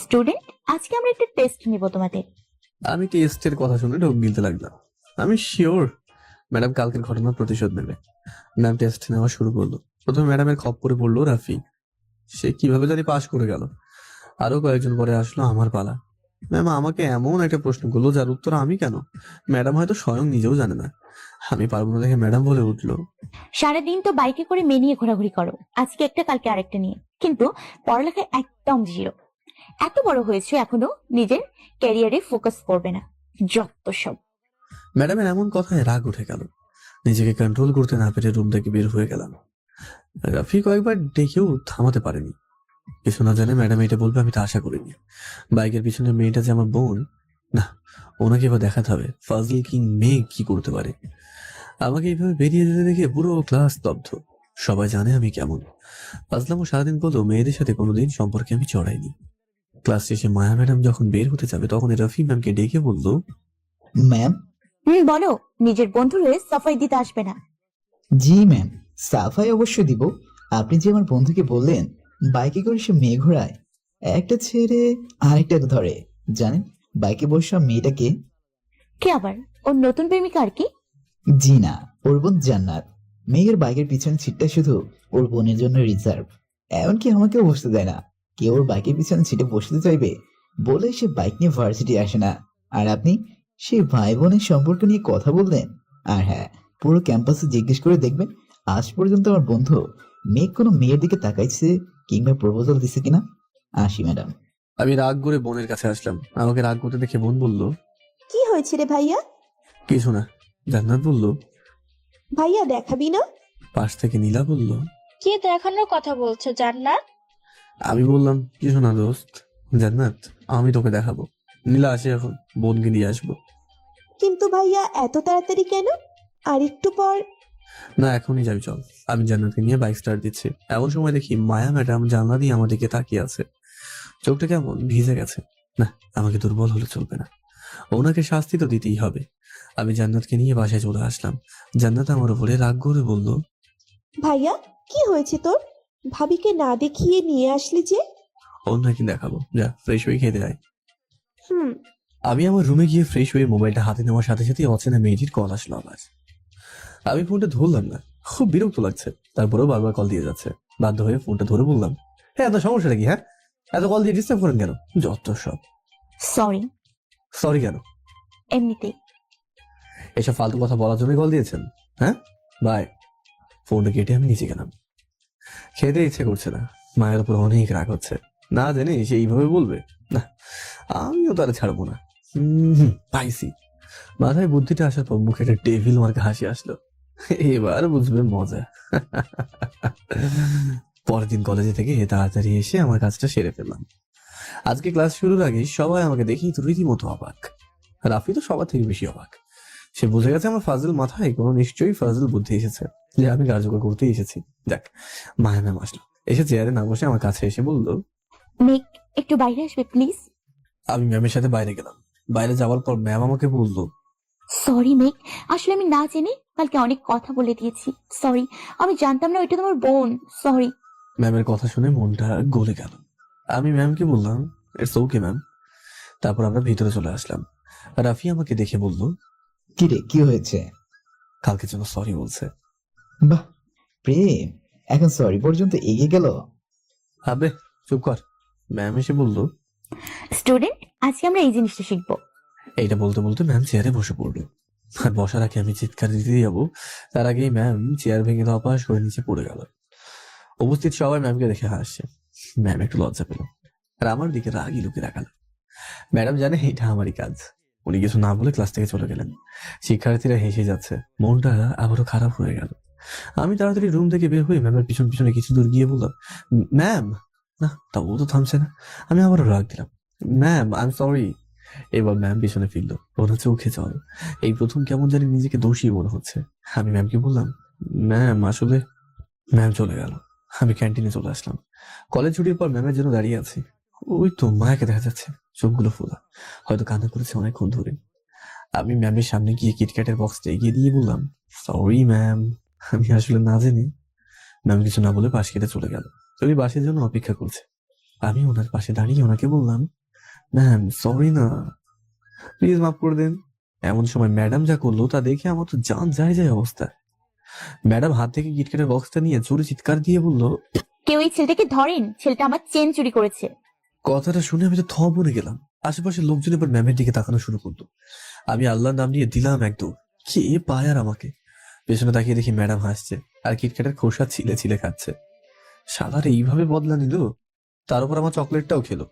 স্টুডেন্ট, আজকে আমরা একটা টেস্ট নিব তোমাদের। আমি টেস্টের কথা শুনে ঢোক গিলতে লাগলাম। আমি শিওর ম্যাডাম কালকের ঘটনার প্রতিশোধ নেবে। ম্যাম টেস্ট নেওয়া শুরু করলো। প্রথমে ম্যাডামের খপ্পরে পড়লো রাফি। সে কিভাবে জানি পাশ করে গেল। আরো কয়েকজন পরে আসলো আমার পালা। ম্যাম আমাকে এমন একটা প্রশ্ন করলো যার উত্তর আমি কেন, ম্যাডাম হয়তো স্বয়ং নিজেও জানে না। আমি পারবো না দেখে ম্যাডাম বলে উঠলো, সারাদিন তো বাইকে করে মেয়ে নিয়ে ঘোরাঘুরি করো, আজকে একটা কালকে আরেকটা নিয়ে, কিন্তু পড়ালেখায় একদম জিরো। এত বড় হয়েছে এখনো নিজের ক্যারিয়ারে ফোকাস করবে না, যত সব। ম্যাডামের এমন কথায় রাগ উঠে গেল। নিজেকে কন্ট্রোল করতে না পেরে রুম থেকে বের হয়ে গেলাম। রাফি কয়েকবার ডেকেও থামাতে পারেনি। কিছু না জানে ম্যাডাম এটা বলবে আমি তা আশা করিনি। বাইকের পিছনে মেয়েটা যে আমার বোন, না, ওনাকে এবার দেখাতে হবে ফাজল কিং মেয়ে কি করতে পারে। আমাকে এইভাবে বেরিয়ে যেতে দেখে পুরো ক্লাস স্তব্ধ। সবাই জানে আমি কেমন। ফাজলামও সারাদিন করলেও মেয়েদের সাথে কোনোদিন সম্পর্কে আমি চড়াইনি। ক্লাস শেষে মায়া ম্যাডাম যখন বের হতে যাবে তখন রফি ম্যামকে ডেকে বলল, ম্যাম। বলো, নিজের বন্ধুর হয়ে সাফাই দিতে আসবে না। জি ম্যাম, সাফাই অবশ্যই দিব। আপনি যে আমার বন্ধুকে বললেন বাইকে করে সে মেয়ে ঘোরায়, একটা ছেড়ে আরেকটা ধরে, জানেন বাইকে বসা মেয়েটাকে? কে আবার? ওর নতুন প্রেমিকা আর কি? জি না, ওর বোন জান্নাত। মেয়ের বাইকের পিছনে সিটটা শুধু ওর বোনের জন্য রিজার্ভ। এমনকি আমাকেও বসতে দেয় না। কেউ ওর বাইকের পিছনে সিটে বসতে চাইবে বলে সে বাইক নিয়ে ভার্সিটি আসে না। আর আপনি সেই ভাই বোনের সম্পর্ক নিয়ে কথা বললেন। আর হ্যাঁ, পুরো ক্যাম্পাসে জিজ্ঞেস করে দেখবেন আজ পর্যন্ত আমার বন্ধু মেয়ে কোনো মেয়ের দিকে তাকাইছে কিংবা প্রপোজাল দিছে কিনা। আসি ম্যাডাম। আমি রাগ করে বোনের কাছে আসলাম। আমাকে রাগ করতে দেখে বোন বলল, কি হয়েছে রে ভাইয়া? কিছু না। জান্নাত বলল, ভাইয়া দেখাবি না? পাশ থেকে নীলা বলল, কি দেখানোর কথা বলছো জান্নাত? আমি বললাম, কিছু না দোস্ত। জান্নাত, আমি তোকে দেখাবো। নীলা আসে এখন, বোনকে নিয়ে আসবো। কিন্তু ভাইয়া এত তাড়াতাড়ি কেন? আর একটু পর। না, এখনই যাবি, চল। আমি জান্নাতকে নিয়ে বাইক স্টার্ট দিচ্ছি। এমন সময় দেখি মায়া ম্যাডাম জানলা দিয়ে আমার দিকে তাকিয়ে আছে। চোখটা কেমন ভিজে গেছে। না, আমাকে দুর্বল হলে চলবে না, ওনাকে শাস্তি তো দিতেই হবে। আমি জান্নাতকে নিয়ে বাসায় চলে আসলাম। জান্নাত আমার উপরে রাগ করে বলল, ভাইয়া কি হয়েছে তোর? ভাবিকে না দেখিয়ে নিয়ে আসলি যে? অন্য একদিন দেখাবো, যা ফ্রেশ হয়ে খেতে যাই। হুম। আমি আমার রুমে গিয়ে ফ্রেশ হয়ে মোবাইলটা হাতে নেওয়ার সাথে সাথে অচেনা মেয়েটির কল আসলো আমার। আমি ফোনটা ধরলাম না, খুব বিরক্ত লাগছে। তারপরেও বারবার কল দিয়ে যাচ্ছে। বাধ্য হয়ে ফোনটা ধরে বললাম, হ্যাঁ এত সমস্যাটা কি? হ্যাঁ, এত কল দিয়ে ডিস্টার্ব করেন কেন? যত সব। সরি। সরি কেন? এমনিতেই। এসব ফালতু কথা বলার জন্য কল দিয়েছেন? হ্যাঁ, বাই। ফোনটা কেটে আমি নিচে গেলাম। খেতে ইচ্ছে করছে না। মায়ের উপর অনেক রাগ হচ্ছে। না জেনে সে এইভাবে বলবে, না আমিও তারা ছাড়বো না। পাইছি। মাথায় বুদ্ধিটা আসার পর মুখে একটা টেবিল মার্কা হাসি আসলো। এবার বুঝবে মজা। পরের দিন কলেজে থেকে তাড়াতাড়ি এসে আমার কাজটা সেরে ফেললাম। আজকে ক্লাস শুরুর আগে সবাই আমাকে দেখেই তো রীতিমতো অবাক। রাফি তো সবার থেকে বেশি অবাক। সে বুঝে গেছে আমার ফাজল মাথায় কোনো নিশ্চয়ই ফাজল বুদ্ধি এসেছে, যে আমি কার্যকর করতেই এসেছি। দেখ, মায়া ম্যাম আসলো। এসে চেয়ারে না বসে আমার কাছে এসে বলল, মেঘ, একটু বাইরে আসবে প্লিজ। আমি ম্যামের সাথে বাইরে গেলাম। বাইরে যাওয়ার পর ম্যাম আমাকে বলল, সরি মেঘ, আসলে আমি না জেনে কালকে অনেক কথা বলে দিয়েছি। সরি, আমি জানতাম না ওইটা তোমার বোন। সরি। ম্যামের কথা শুনে মনটা গলে গেল। আমি ম্যামকে বললাম, ইটস ওকে ম্যাম। তারপর আমরা ভিতরে চলে আসলাম। রাফি আমাকে দেখে বলল, কি রে, কি হয়েছে? কালকে জন্য সরি বলছে। বাহ, প্রেম এখন সরি পর্যন্ত এগিয়ে গেল। আবে চুপ কর। ম্যাম এসে বলল, স্টুডেন্ট, আজকে আমরা এই জিনিসটা শিখবো। এইটা বলতে বলতে ম্যাম চেয়ারে বসে পড়লো। আর বসার আগে আমি চিৎকার দিতে যাবো, তার আগেই ম্যাম চেয়ার ভেঙে ধপাস করে নিচে পড়ে গেল। উপস্থিত সবাই ম্যামকে দেখে হাসছে। ম্যাম একটু লজ্জা পেল আর আমার দিকে রাগি লুকে রাখাল। ম্যাডাম জানে এটা আমারই কাজ। উনি কিছু না বলে ক্লাস থেকে চলে গেলেন। শিক্ষার্থীরা হেসে যাচ্ছে, মনটা আবারও খারাপ হয়ে গেল। আমি তাড়াতাড়ি রুম থেকে বের হয়ে ম্যামের পিছন পিছনে কিছু দূর গিয়ে বললাম, ম্যাম। না, তাও তো থামছে না। আমি আবারও রাগ দিলাম, ম্যাম আই এম সরি। এবার ম্যাম পিছনে ফিরল, ওর চোখে জল। এই প্রথম কেমন জানি নিজেকে দোষী মনে হচ্ছে। আমি ম্যামকে বললাম, ম্যাম আসলে। ম্যাম চলে গেল। আমি ক্যান্টিনে চলে আসলাম। কলেজ ছুটির পর ম্যামের জন্য দাঁড়িয়ে আছি। ওই তো মায়াকে দেখা যাচ্ছে, চোখগুলো ফোলা, হয়তো কান্না করেছে অনেকক্ষণ ধরে। আমি ম্যামের সামনে গিয়ে কিটক্যাটের বক্সটা এগিয়ে দিয়ে বললাম, সরি ম্যাম, আমি আসলে না জেনে। ম্যাম কিছু না বলে পাশ কেটে চলে গেল। তুমি বাসের জন্য অপেক্ষা করছে। আমি ওনার পাশে দাঁড়িয়ে ওনাকে বললাম, ম্যাম সরি না, প্লিজ মাফ করে দেন। এমন সময় ম্যাডাম যা করলো তা দেখে আমার তো জান যায় যায় অবস্থা। ম্যাডাম হাত থেকে কিটক্যাটের বক্সটা নিয়ে জোরে চিৎকার দিয়ে বলল, কেউ এই ছেলেটাকে ধরেন, ছেলেটা আমার চেন চুরি করেছে। কথাটা শুনে আমি তো থ বনে গেলাম। আশেপাশের লোকজন এবার ম্যামের দিকে তাকানো শুরু করলো। আমি আল্লাহর নাম নিয়ে দিলাম একদম। কে পায় আর আমাকে? পেছনে তাকিয়ে দেখি ম্যাডাম হাসছে আর কিটক্যাটের খোসা ছিলে ছিলে খাচ্ছে। শালার এইভাবে বদলা নিল, তার উপর আমার চকলেটটাও খেলো।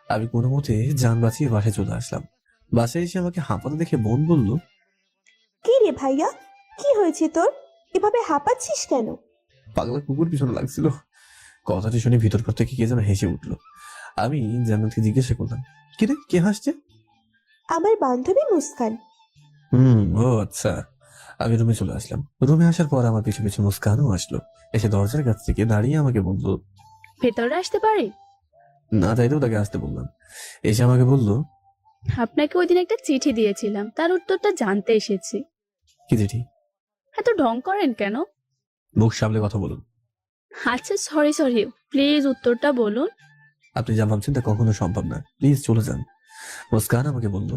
আমি কোনো মতে যান বাঁচিয়ে বাসায় চলে আসলাম। বাসায় এসে আমাকে হাঁপাতে দেখে বোন বলল, কি রে ভাইয়া, কি হয়েছে তোর? এভাবে হাঁপাচ্ছিস কেন? পাগলা কুকুর পিছনে লাগছিল। কথাটি শুনে ভিতর থেকে কে যেন হেসে উঠলো। আমি জান্নাতকে জিজ্ঞাসা করলাম, কিরে কে হাসছে? আমার বান্ধবী মুস্কান। ও আচ্ছা। আমি রুমে চলে আসলাম। রুমে আসার পর আমার পিছু পিছু মুস্কানও আসলো। এসে দরজার কাছ থেকে দাঁড়িয়ে আমাকে বলল, ভেতরে আসতে পারি? না চাইতেও তাকে আসতে বললাম। এসে আমাকে বলল, আপনাকে ওই দিন একটা চিঠি দিয়েছিলাম, তার উত্তরটা জানতে এসেছি। কি চিঠি? এত ঢং করেন কেন? মুখ সামলে কথা বলুন। আচ্ছা সরি সরি, প্লিজ উত্তরটা বলুন। আপনি যা ভাবছেন তা কখনো সম্ভব না, প্লিজ চলে যান। মুস্কান আমাকে বলল,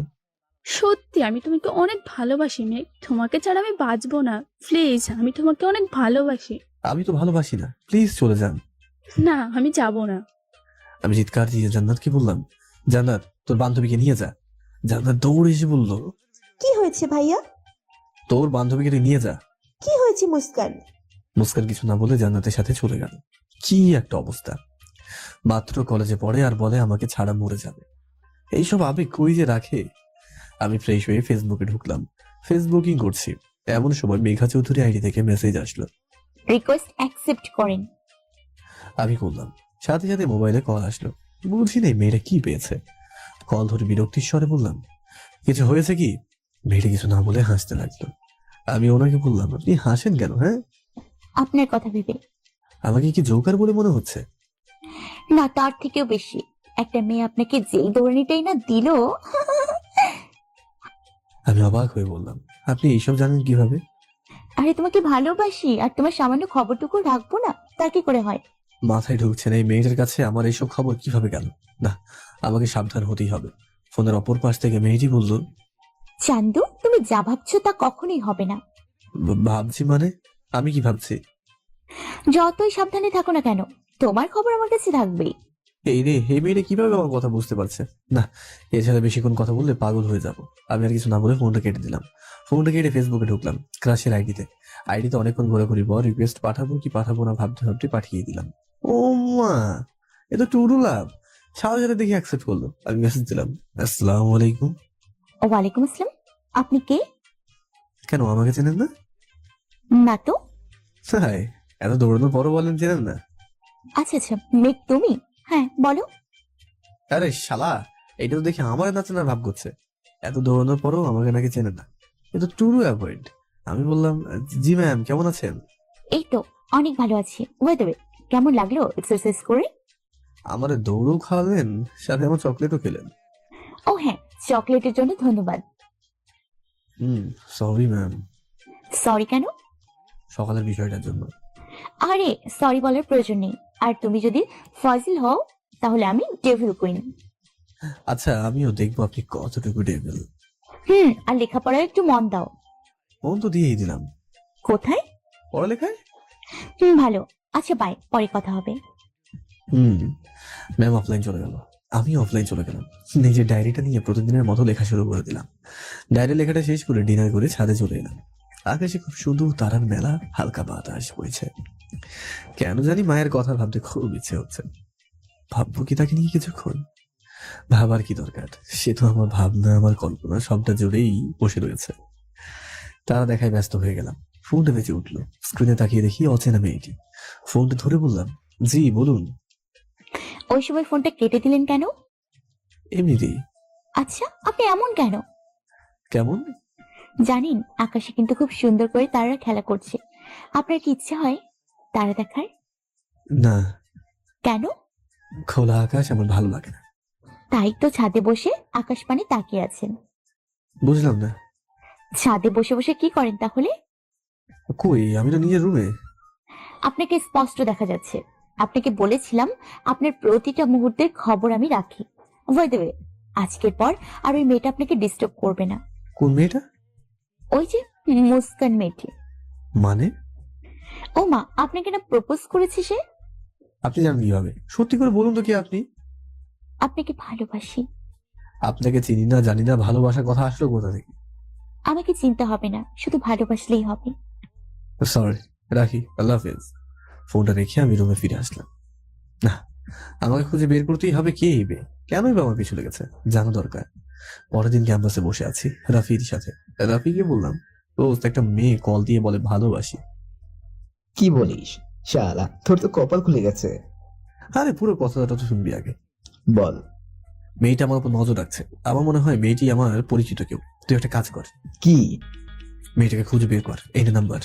সত্যি আমি তোমাকে অনেক ভালোবাসি মেঘ, তোমাকে ছাড়া আমি বাঁচবো না। প্লিজ, আমি তোমাকে অনেক ভালোবাসি। আমি তো ভালোবাসি না, প্লিজ চলে যান। না, আমি যাব না। আমি চিৎকার দিয়ে জান্নাতকে বললাম, জান্নাত তোর বান্ধবীকে নিয়ে যা। জান্নাত দৌড়ে এসে বলল, কি হয়েছে ভাইয়া? তোর বান্ধবীকে তুই নিয়ে যা। কি হয়েছে মুস্কান? মুস্কান কিছু না বলে জান্নাতের সাথে চলে গেল। কি একটা অবস্থা! মাত্র কলেজে পড়ে আর বলে আমাকে ছাড়া মরে যাবে। এইসব আবেগ কই যে রাখে। আমি ফ্রেশ হয়ে ফেসবুকে ঢুকলাম, ফেসবুকিং করছি। এমন সময় মেঘা চৌধুরী আইডি থেকে মেসেজ আসলো। রিকোয়েস্ট অ্যাকসেপ্ট করেন। আমি করলাম, সাথে সাথে মোবাইলে কল আসলো। বুঝি নেই মেয়েটা কি পেয়েছে। কল ধরে বিরক্তির স্বরে বললাম, কিছু হয়েছে কি? মেয়েটা কিছু না বলে হাসতে লাগলো। আমি ওনাকে বললাম, আপনি হাসেন কেন? হ্যাঁ, আপনার কথা ভেবে। আমাকে কি জোকার বলে মনে হচ্ছে? না, তার থেকেও বেশি। একটা মেয়ে আপনাকে যেই দৌড়ানিটাই না দিল। আমি অবাক হয়ে বললাম, আপনি এইসব জানেন কিভাবে? আরে তোমাকে ভালোবাসি, আর তোমার সামান্য খবরটুকু রাখবো না, তা কি করে হয়? মাথায় ঢুকছে না এই মেয়েটার কাছে আমার এইসব খবর কিভাবে গেল। না, আমাকে সাবধান হতেই হবে। ফোনের অপর পাশ থেকে মেয়েটি বলল, চান্দু, তুমি যা ভাবছো তা কখনোই হবে না। ভাবছি মানে? আমি কি ভাবছি? যতই সাবধানে থাকো না কেন, তোমার খবর আমার কাছে থাকবেই। এই রে, এই মেয়েটা কিভাবে আমার কথা বুঝতে পারছে? না, এছাড়া বেশিক্ষণ কথা বললে পাগল হয়ে যাব। আমি আর কিছু না বলে ফোনটা কেটে দিলাম। ফোনটা কেটে ফেসবুকে ঢুকলাম, ক্রাশের আইডিতে অনেকক্ষণ ঘোরাঘুরি পর রিকোয়েস্ট পাঠাবো কি পাঠাবো না ভাবতে ভাবতে পাঠিয়ে দিলাম। ও মা, এ তো টুরু লাভ। সারা সাথে দেখি অ্যাকসেপ্ট করলো। আমি মেসেজ দিলাম, আসসালামু আলাইকুম। ওয়ালাইকুম আসসালাম। আপনি কে? কেন আমাকে চেনেন না? না তো। হাই, এত দৌড়ানোর পরও বলেন চেনেন না? আচ্ছা আচ্ছা, মেঘ তুমি? হ্যাঁ বলো। আরে শালা, এটা তো দেখে আমার নাচনার ভাব করছে। এত দৌড়ানোর পরও আমাকে নাকি চেনেন না, এ তো টুরু অ্যাভয়েড। আমি বললাম, জি ম্যাম, কেমন আছেন? এই তো অনেক ভালো আছি। ওয়েদার কেমন লাগলো এক্সারসাইজ করে? আমার দৌড়ও খাওয়ালেন, সাথে আমার চকলেটও খেলেন। ও হ্যাঁ, চকলেটের জন্য ধন্যবাদ। Sorry ma'am. সরি কেন? সকালের বিষয়টার জন্য। আরে সরি বলার প্রয়োজন নেই। আর তুমি যদি ফাজিল হও তাহলে আমি ডেভিল কুইন। আচ্ছা, আমিও দেখবো আপনি কতটুকু ডেভিল। আর লেখাপড়ায় একটু মন দাও। মন তো দিয়েই দিলাম। কোথায়? পড়ালেখায়। ভালো। আচ্ছা বাই, পরে কথা হবে। ম্যাম অফলাইন চলে গেল। আমি অফলাইন চলে গেলাম। নিজের ডায়েরিটা নিয়ে প্রতিদিনের মতো লেখা শুরু করে দিলাম। ডায়েরি লেখাটা শেষ করে ডিনার করে ছাদে চলে এলাম। আকাশে খুব সুন্দর তারার মেলা, হালকা বাতাস বইছে। কেন জানি মায়ের কথা ভাবতে খুব ইচ্ছে হচ্ছে। ভাববো কি তাকে নিয়ে কিছুক্ষণ? ভাবার কি দরকার, সে তো আমার ভাবনা, আমার কল্পনা সবটা জুড়েই বসে রয়েছে। তারা দেখায় ব্যস্ত হয়ে গেলাম। ফোনটা বেজে উঠলো। স্ক্রিনে তাকিয়ে দেখি অচেনা মেয়েটি। ফোনটা ধরে বললাম, জি বলুন। ওই সময় ফোনটা কেটে দিলেন কেন? এমনিতেই। আচ্ছা, আপনি এমন কেন? কেমন? জানেন আকাশে কিন্তু খুব সুন্দর করে তারারা খেলা করছে। আপনার কি ইচ্ছে হয় তারা দেখার? না, কেন? খোলা আকাশ আমার ভালো লাগে না। তাই তো ছাদে বসে আকাশ পানে তাকিয়ে আছেন। বুঝলাম না। ছাদে বসে বসে কি করেন তাহলে? কই, আমি তো নিজের রুমে। আপনাকে স্পষ্ট দেখা যাচ্ছে। আপনাকে বলেছিলাম আপনার প্রতিটা মুহূর্তের খবর আমি রাখি। বাই দ্য ওয়ে, আজকের পর আর ওই মেয়েটা আপনাকে ডিস্টার্ব করবে না। কোন মেয়েটা? ওই যে মুস্কান মেয়েটি। মানে? ও মা, আপনাকে না প্রপোজ করেছে সে। আপনি জানেন কিভাবে? সত্যি করে বলুন তো, কি আপনি? আপনাকে ভালোবাসি। আপনাকে চিনি না, জানি না, ভালোবাসার কথা আসলো কোথা থেকে? আমাকে চিন্তা হবে না, শুধু ভালোবাসলেই হবে। সরি, রাখি, আল্লাহ হাফেজ। ফোনটা রেখে আমি রুমে ফিরে আসলাম। না, আমাকে খুঁজে বের করতেই হবে কে এই মেয়ে, কেনই বা আমার পিছু লেগেছে, জানা দরকার। পরের দিন ক্যাম্পাসে বসে আছি রাফির সাথে। রাফিকে বললাম, দোস্ত একটা মেয়ে কল দিয়ে বলে ভালোবাসি। কি বলিস? শালা, তোর তো কপাল খুলে গেছে। আরে পুরো কথাটা তো শুনবি আগে। বল। মেয়েটা আমার উপর নজর রাখছে। আমার মনে হয় মেয়েটি আমার পরিচিত কেউ। তুই একটা কাজ কর, কি? মেয়েটাকে খুঁজে বের কর, এই নে নাম্বার।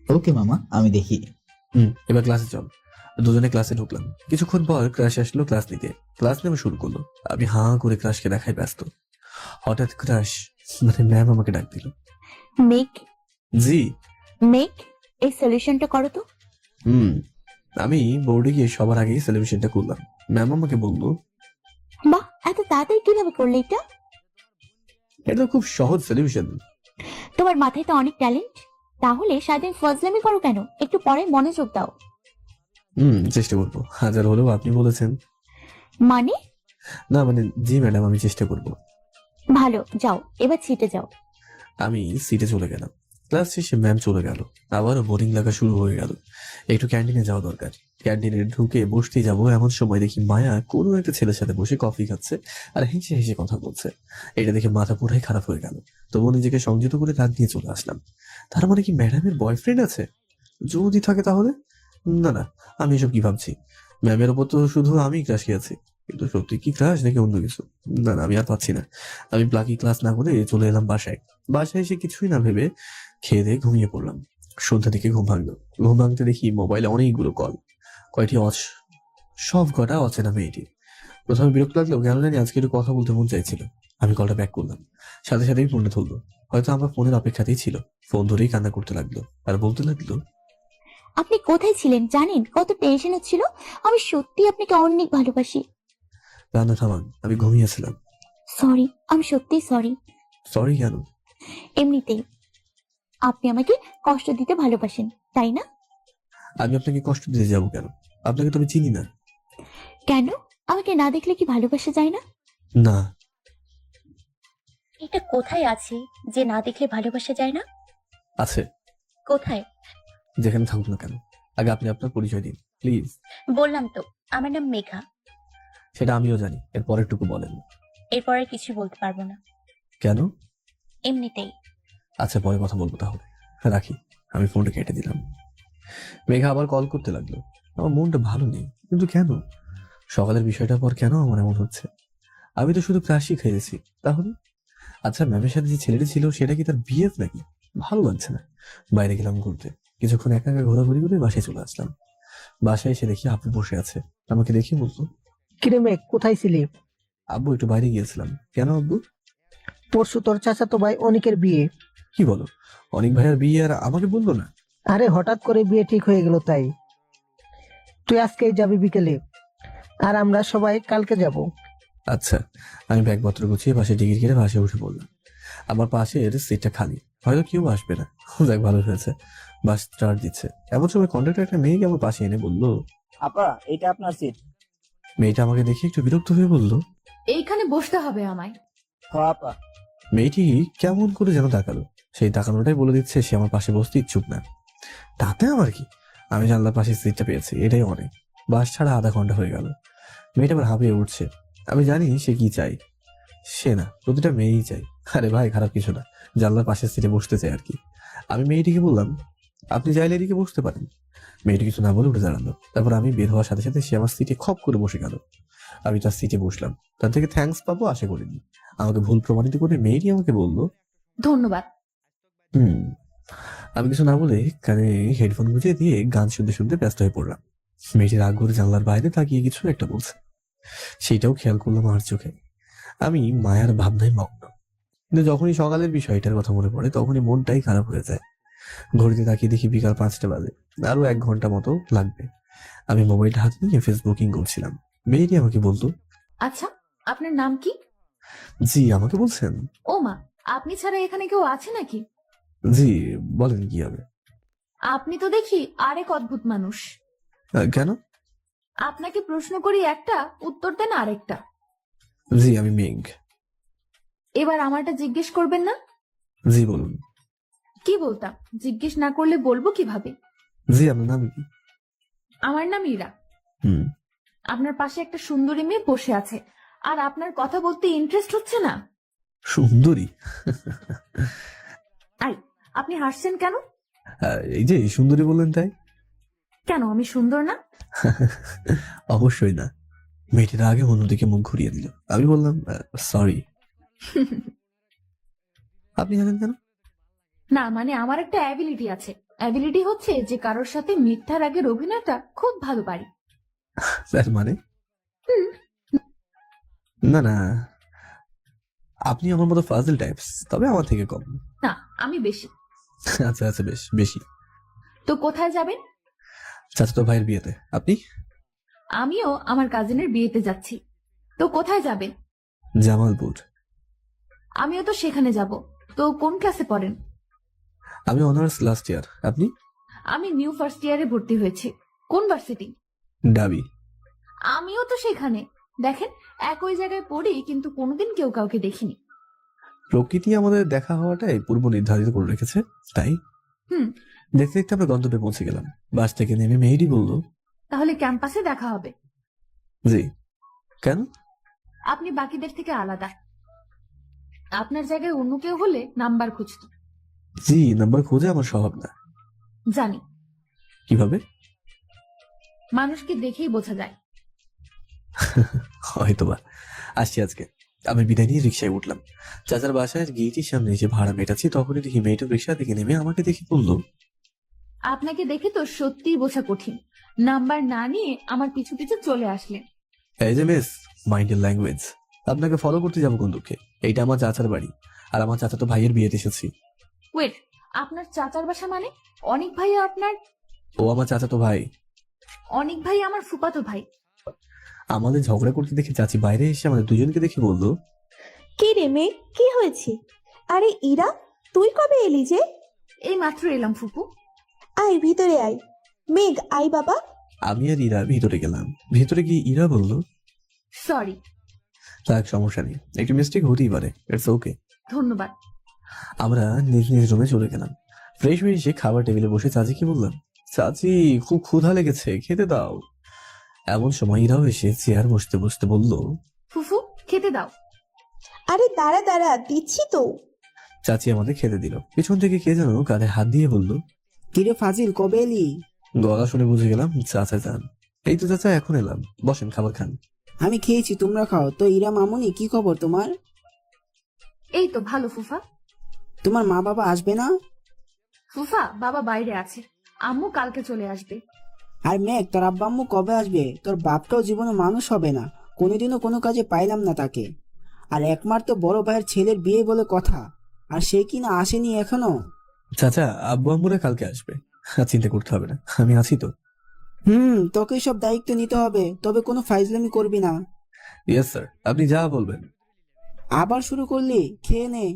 ওকে মামা, আমি দেখি। এবার ক্লাসে চল। দুজনে ক্লাসে ঢুকলাম। কিছুক্ষণ পর ক্রাশ আসলো ক্লাস নিতে। ক্লাস নেওয়া শুরু করলো। আমি হাঁ করে ক্রাশকে দেখায় ব্যস্ত। হঠাৎ ক্রাশ মানে ম্যাম আমাকে ডাক দিল। মেক জি। মেক এই সলিউশনটা করো তো। আমি বোর্ডে গিয়ে সবার আগে সলিউশনটা করলাম। ম্যাম আমাকে বললো, বাহ, এত তাড়াতাড়ি কিভাবে করলে এটা? এটা খুব সহজ সলিউশন। তোমার মাথায় তো অনেক ট্যালেন্ট। তাহলে সারাদিন ফজলামি করো কেন? একটু পরে মনোযোগ দাও। চেষ্টা করবো, হাজার হলেও আপনি বলেছেন। মানে? না মানে, জি ম্যাডাম, আমি চেষ্টা করব। ভালো, যাও এবার ছিটে যাও। আমি সিটে চলে গেলাম। ক্লাস শেষে ম্যাম চলে গেল। আবারও বোরিং লাগা শুরু হয়ে গেল। একটু ক্যান্টিনে যাওয়া দরকার। ক্যান্টিনে ঢুকে বসতেই যাবো এমন সময় দেখি মায়া কোনো একটা ছেলের সাথে বসে কফি খাচ্ছে আর হেসে হেসে কথা বলছে। এটা দেখে মাথা পুরাই খারাপ হয়ে গেল। তবুও নিজেকে সংযত করে রাগ নিয়ে চলে আসলাম। তার মানে কি ম্যাডামের বয়ফ্রেন্ড আছে? যদি থাকে তাহলে? না না, আমি এসব কি ভাবছি? ম্যামের ওপর তো শুধু আমি ক্রাশ খেয়েছি, কিন্তু সত্যি কি ক্রাশ নাকি অন্য কিছু? না না, আমি আর পাচ্ছি না। আমি প্লাকি ক্লাস না করে চলে এলাম বাসায়। বাসায় এসে কিছুই না ভেবে খেয়ে দিয়ে ঘুমিয়ে পড়লাম। সন্ধ্যা থেকে ঘুম ভাঙলো। ঘুম ভাঙতে দেখি মোবাইলে অনেকগুলো কল। কয়টি সব কটা অচেনা মেয়েটি। প্রথমে বিরক্ত লাগলেও কেন জানি আজকে একটু কথা বলতে মন চাইছিল। আমি কলটা ব্যাক করলাম। সাথে সাথেই ফোনটা ধরলো। হয়তো আমার ফোনের অপেক্ষাতেই ছিল। ফোন ধরেই কান্না করতে লাগলো আর বলতে লাগলো, আপনি কোথায় ছিলেন জানেন? কত টেনশন হচ্ছিল। আমি সত্যি আপনাকে অনেক ভালোবাসি। রান্না থামান, আমি ঘুমিয়েছিলাম। সরি, আমি সত্যি সরি। সরি কেন? এমনিতেই আপনি আমাকে কষ্ট দিতে ভালোবাসেন, তাই না? আমি আপনাকে কষ্ট দিতে যাবো কেন? আপনাকে তো আমি চিনি না। কেন? আমাকে না দেখলে কি ভালোবাসা যায় না? না। এটা কোথায় আছে যে না দেখলে ভালোবাসা যায় না? আছে। কোথায়? যেখানে থাকুক না কেন। আগে আপনি আপনার পরিচয় দিন প্লিজ। বললাম তো, আমার নাম মেঘা। সেটা আমিও জানি, এর পরেরটুকু বলেন। এরপর আর কিছু বলতে পারবো না। কেন? এমনিতেই। আচ্ছা, পরে কথা বলবো তাহলে, রাখি। আমি ফোনটা কেটে দিলাম। মেঘা আবার কল করতে লাগলো। আমার মনটা ভালো নেই, কিন্তু কেন? সকালের বিষয়টার পর কেন আমার এমন হচ্ছে? আমি তো শুধু ক্রাশই খেয়েছি তাহলে। আচ্ছা, ম্যামের সাথে যে ছেলেটি ছিল সেটা কি তার বিএফ নাকি? ভালো লাগছে না। বাইরে গেলাম ঘুরতে। কিছুক্ষণ একা একা ঘোরাঘুরি করে বাসায় চলে আসলাম। বাসায় এসে দেখি আব্বু বসে আছে। আমাকে দেখি বলতো, কিরে মেঘ, কোথায় ছিলি? আব্বু একটু বাইরে গিয়েছিলাম। কেন আব্বু? পরশু তোর চাচাতো ভাই অনিকের বিয়ে। কি বলো? অনেক ভাইয়ার বিয়ে আর আমাকে বললো না? আরে হঠাৎ করে বিয়ে ঠিক হয়ে গেল তাই। তুই আজকেই যাবি বিকেলে, আর আমরা সবাই কালকে যাব। আচ্ছা, আমি ব্যাগপত্র গুছিয়ে বাসে টিকিট কেটে বাসে উঠে পড়লাম। আমার পাশের সিটটা খালি, হয়তো কেউ আসবে না। যাক, ভালো হয়েছে। বাস স্টার্ট দিচ্ছে এমন সময় কন্ডাক্টর একটা মেয়েকে আমার পাশে এনে বললো, আপা, এটা আপনার সিট। মেয়েটা আমাকে দেখে একটু বিরক্ত হয়ে বলল, এইখানে বসতে হবে আমায়। হ আপা। মেয়েটি কেমন করে যেন তাকালো। সেই তাকানোটাই বলে দিচ্ছে সে আমার পাশে বসতে ইচ্ছুক না। তাতে আমার কি, আমি জানলার পাশে সিটটা পেয়েছি, এটাই অনেক। বাস ছাড়া আধা ঘন্টা হয়ে গেল। মেয়েটা আবার হাঁপিয়ে উঠছে। আমি জানি সে কি চাই। সে না, প্রতিটা মেয়েই চাই। আরে ভাই, খারাপ কিছু না, জানলার পাশের সিটে বসতে চাই আর কি। আমি মেয়েটিকে বললাম, আপনি চাইলে এদিকে বসতে পারেন। মেয়েটি কিছু না বলে উঠে দাঁড়ালো। তারপর আমি বের হওয়ার সাথে সাথে সে আমার সিটে খপ করে বসে গেল। আমি তার সিটে বসলাম। তার থেকে থ্যাঙ্কস পাবো আশা করিনি। আমাকে ভুল প্রমাণিত করে মেয়েটি আমাকে বলল, ধন্যবাদ। আমি কিছু না বলে কানে হেডফোন গুঁজে দিয়ে গান শুনতে শুনতে ব্যস্ত হয়ে পড়লাম। মেয়েটি রাগ করে জানলার বাইরে তাকিয়ে কিছু একটা বলছে, সেটাও খেয়াল করলাম আমার চোখে। আমি মায়ার ভাবনায় মগ্ন। কিন্তু যখনই সকালের বিষয়টার কথা মনে পড়ে তখনই মনটাই খারাপ হয়ে যায়। ঘড়িতে তাকিয়ে দেখি বিকাল 5টা বাজে, আরো 1 ঘন্টা মতো লাগবে। আমি মোবাইলটা হাতে নিয়ে ফেসবুকিং করছিলাম। মেয়েটি আমাকে বলতো, আচ্ছা, আপনার নাম কি? জি আমাকে বলছেন? ও মা, আপনি ছাড়া এখানে কেউ আছে নাকি? জি বলেন, কি হবে? আপনি তো দেখি আরেক অদ্ভুত মানুষ। কেন? আপনাকে প্রশ্ন করি একটা, উত্তর দেন আরেকটা। জি আমি মেঘ। এবার আমারটা জিজ্ঞেস করবেন না? জি বলুন। কি বলতাম, জিজ্ঞেস না করলে বলবো কিভাবে? জি আপনার নাম কি? আমার নাম ইরা। হুম। আপনার পাশে একটা সুন্দরী মেয়ে বসে আছে, আর আপনার কথা বলতে ইন্টারেস্ট হচ্ছে না? সুন্দরী? আই, আপনি হাসছেন কেন? এই যে সুন্দরী বললেন তাই? কেন আমি সুন্দর না? অবশ্যই না। মেয়েটির আগে অন্যদিকে মুখ ঘুরিয়ে দিল। আমি বললাম, সরি। আপনি জানেন কেন? না মানে আমার একটা অ্যাবিলিটি আছে। অ্যাবিলিটি হচ্ছে যে কারোর সাথে মিথ্যার আগের অভিনয়টা খুব ভালো পারি। স্যার মানে? না না, আপনি আমার মতো ফাজিল টাইপস, তবে আমার থেকে কম। না, আমি বেশি। আচ্ছা আচ্ছা, বেশ বেশি। তো কোথায় যাবেন? চাচাতো ভাইয়ের বিয়েতে। আপনি? আমিও আমার কাজিনের বিয়েতে যাচ্ছি। তো কোথায় যাবেন? জামালপুর। আমিও তো সেখানে যাব। তো কোন ক্লাসে পড়েন? আমি অনার্স লাস্ট ইয়ার। আপনি? আমি নিউ ফার্স্ট ইয়ারে ভর্তি হয়েছি। কোন ভার্সিটি? ডাবি। আমিও তো সেখানে। দেখেন, একই জায়গায় পড়ি কিন্তু কোনোদিন কেউ কাউকে দেখিনি। প্রকৃতি আমাদের দেখা হওয়াটাই পূর্ব নির্ধারিত করে রেখেছে, তাই। হুম। দেখতে দেখতে আমরা গন্তব্যে পৌঁছে গেলাম। বাস থেকে নেমে মেহেদি বলল, তাহলে ক্যাম্পাসে দেখা হবে। জি। কেন? আপনি বাকিদের থেকে আলাদা। আপনার জায়গায় অন্য কেউ হলে নাম্বার খুঁজতো। জি, নাম্বার খোঁজে আমার স্বভাব না। জানি। কিভাবে? মানুষকে দেখেই বোঝা যায়। হয়তোবা। আসছি আজকে। আমি বিদায় নিয়ে রিক্সায় উঠলাম। চাচার বাসায় গেটের সামনে এসে ভাড়া মেটাচ্ছি, তখনই দেখি মেয়েটা রিক্সা থেকে নেমে আমাকে দেখে বলল, আপনাকে দেখে তো সত্যিই বোঝা কঠিন। নাম্বার না নিয়ে আমার পিছু পিছু চলে আসলেন। এই যে মিস, মাইন্ড এর ল্যাঙ্গুয়েজ। আপনাকে ফলো করতে যাবো কোন দুঃখে? এইটা আমার চাচার বাড়ি, আর আমার চাচাতো ভাইয়ের বিয়েতে এসেছি। ওয়েট, আপনার চাচার বাসা মানে? অনেক ভাইয়া আপনার? ও আমার চাচাতো ভাই। অনেক ভাই আমার ফুপাতো ভাই। আমাদের ঝগড়া করতে দেখে চাচি বাইরে এসে আমাদের দুজনকে দেখে বলল, কি রে মেঘ, কি হয়েছে? আরে ইরা, তুই কবে এলি যে? এই মাত্র এলাম ফুপু। আয় ভিতরে আয়। মেঘ আয় বাবা। আমি আর ইরা ভিতরে গেলাম। ভিতরে গিয়ে ইরা বলল, সরি। থাক, সমস্যা নেই, একটু মিস্টেক হতেই পারে, ইটস ওকে। ধন্যবাদ। আমরা নিজ নিজ রুমে চলে গেলাম। ফ্রেশ হয়ে এসে খাবার টেবিলে বসে চাচিকে বললাম, চাচি খুব ক্ষুধা লেগেছে, খেতে দাও। এমন সময় ইরাও এসে চেয়ার বসতে বসতে বলল, ফুফু খেতে দাও। আরে দাঁড়া দাঁড়া, দিচ্ছি তো। চাচি আমাদের খেতে দিল। পিছন থেকে কে যেন কাঁধে হাত দিয়ে বলল, কিরে ফাজিল, কবে এলি? গলা শুনে বুঝে গেলাম চাচা যান। এই তো চাচা, এখন এলাম, বসেন খাবার খান। আমি খেয়েছি, তোমরা খাও। তো ইরা মামুনি, কি খবর তোমার? এই তো ভালো ফুফা। তোমার মা বাবা আসবে না? ফুফা, বাবা বাইরে আছে, আম্মু কালকে চলে আসবে। আর মেঘ, তোর আব্বা আম্মু কবে আসবে? তোর বাপটাও জীবনে মানুষ হবে না, কোনোদিনও কোনো কাজে পাইলাম না তাকে। আর একমাত্র বড় ভাইয়ের ছেলের বিয়ে বলে কথা, আর সে কিনা আসেনি এখনো। চাচা, আব্বু আম্মুরা কালকে আসবে, চিন্তা করতে হবে না, আমি আছি তো। তোকে সব দায়িত্ব নিতে হবে, তবে কোনো ফাইজলামি করবি না। ইয়েস স্যার, আপনি যা বলবেন। আবার শুরু করলি? খেয়ে নে।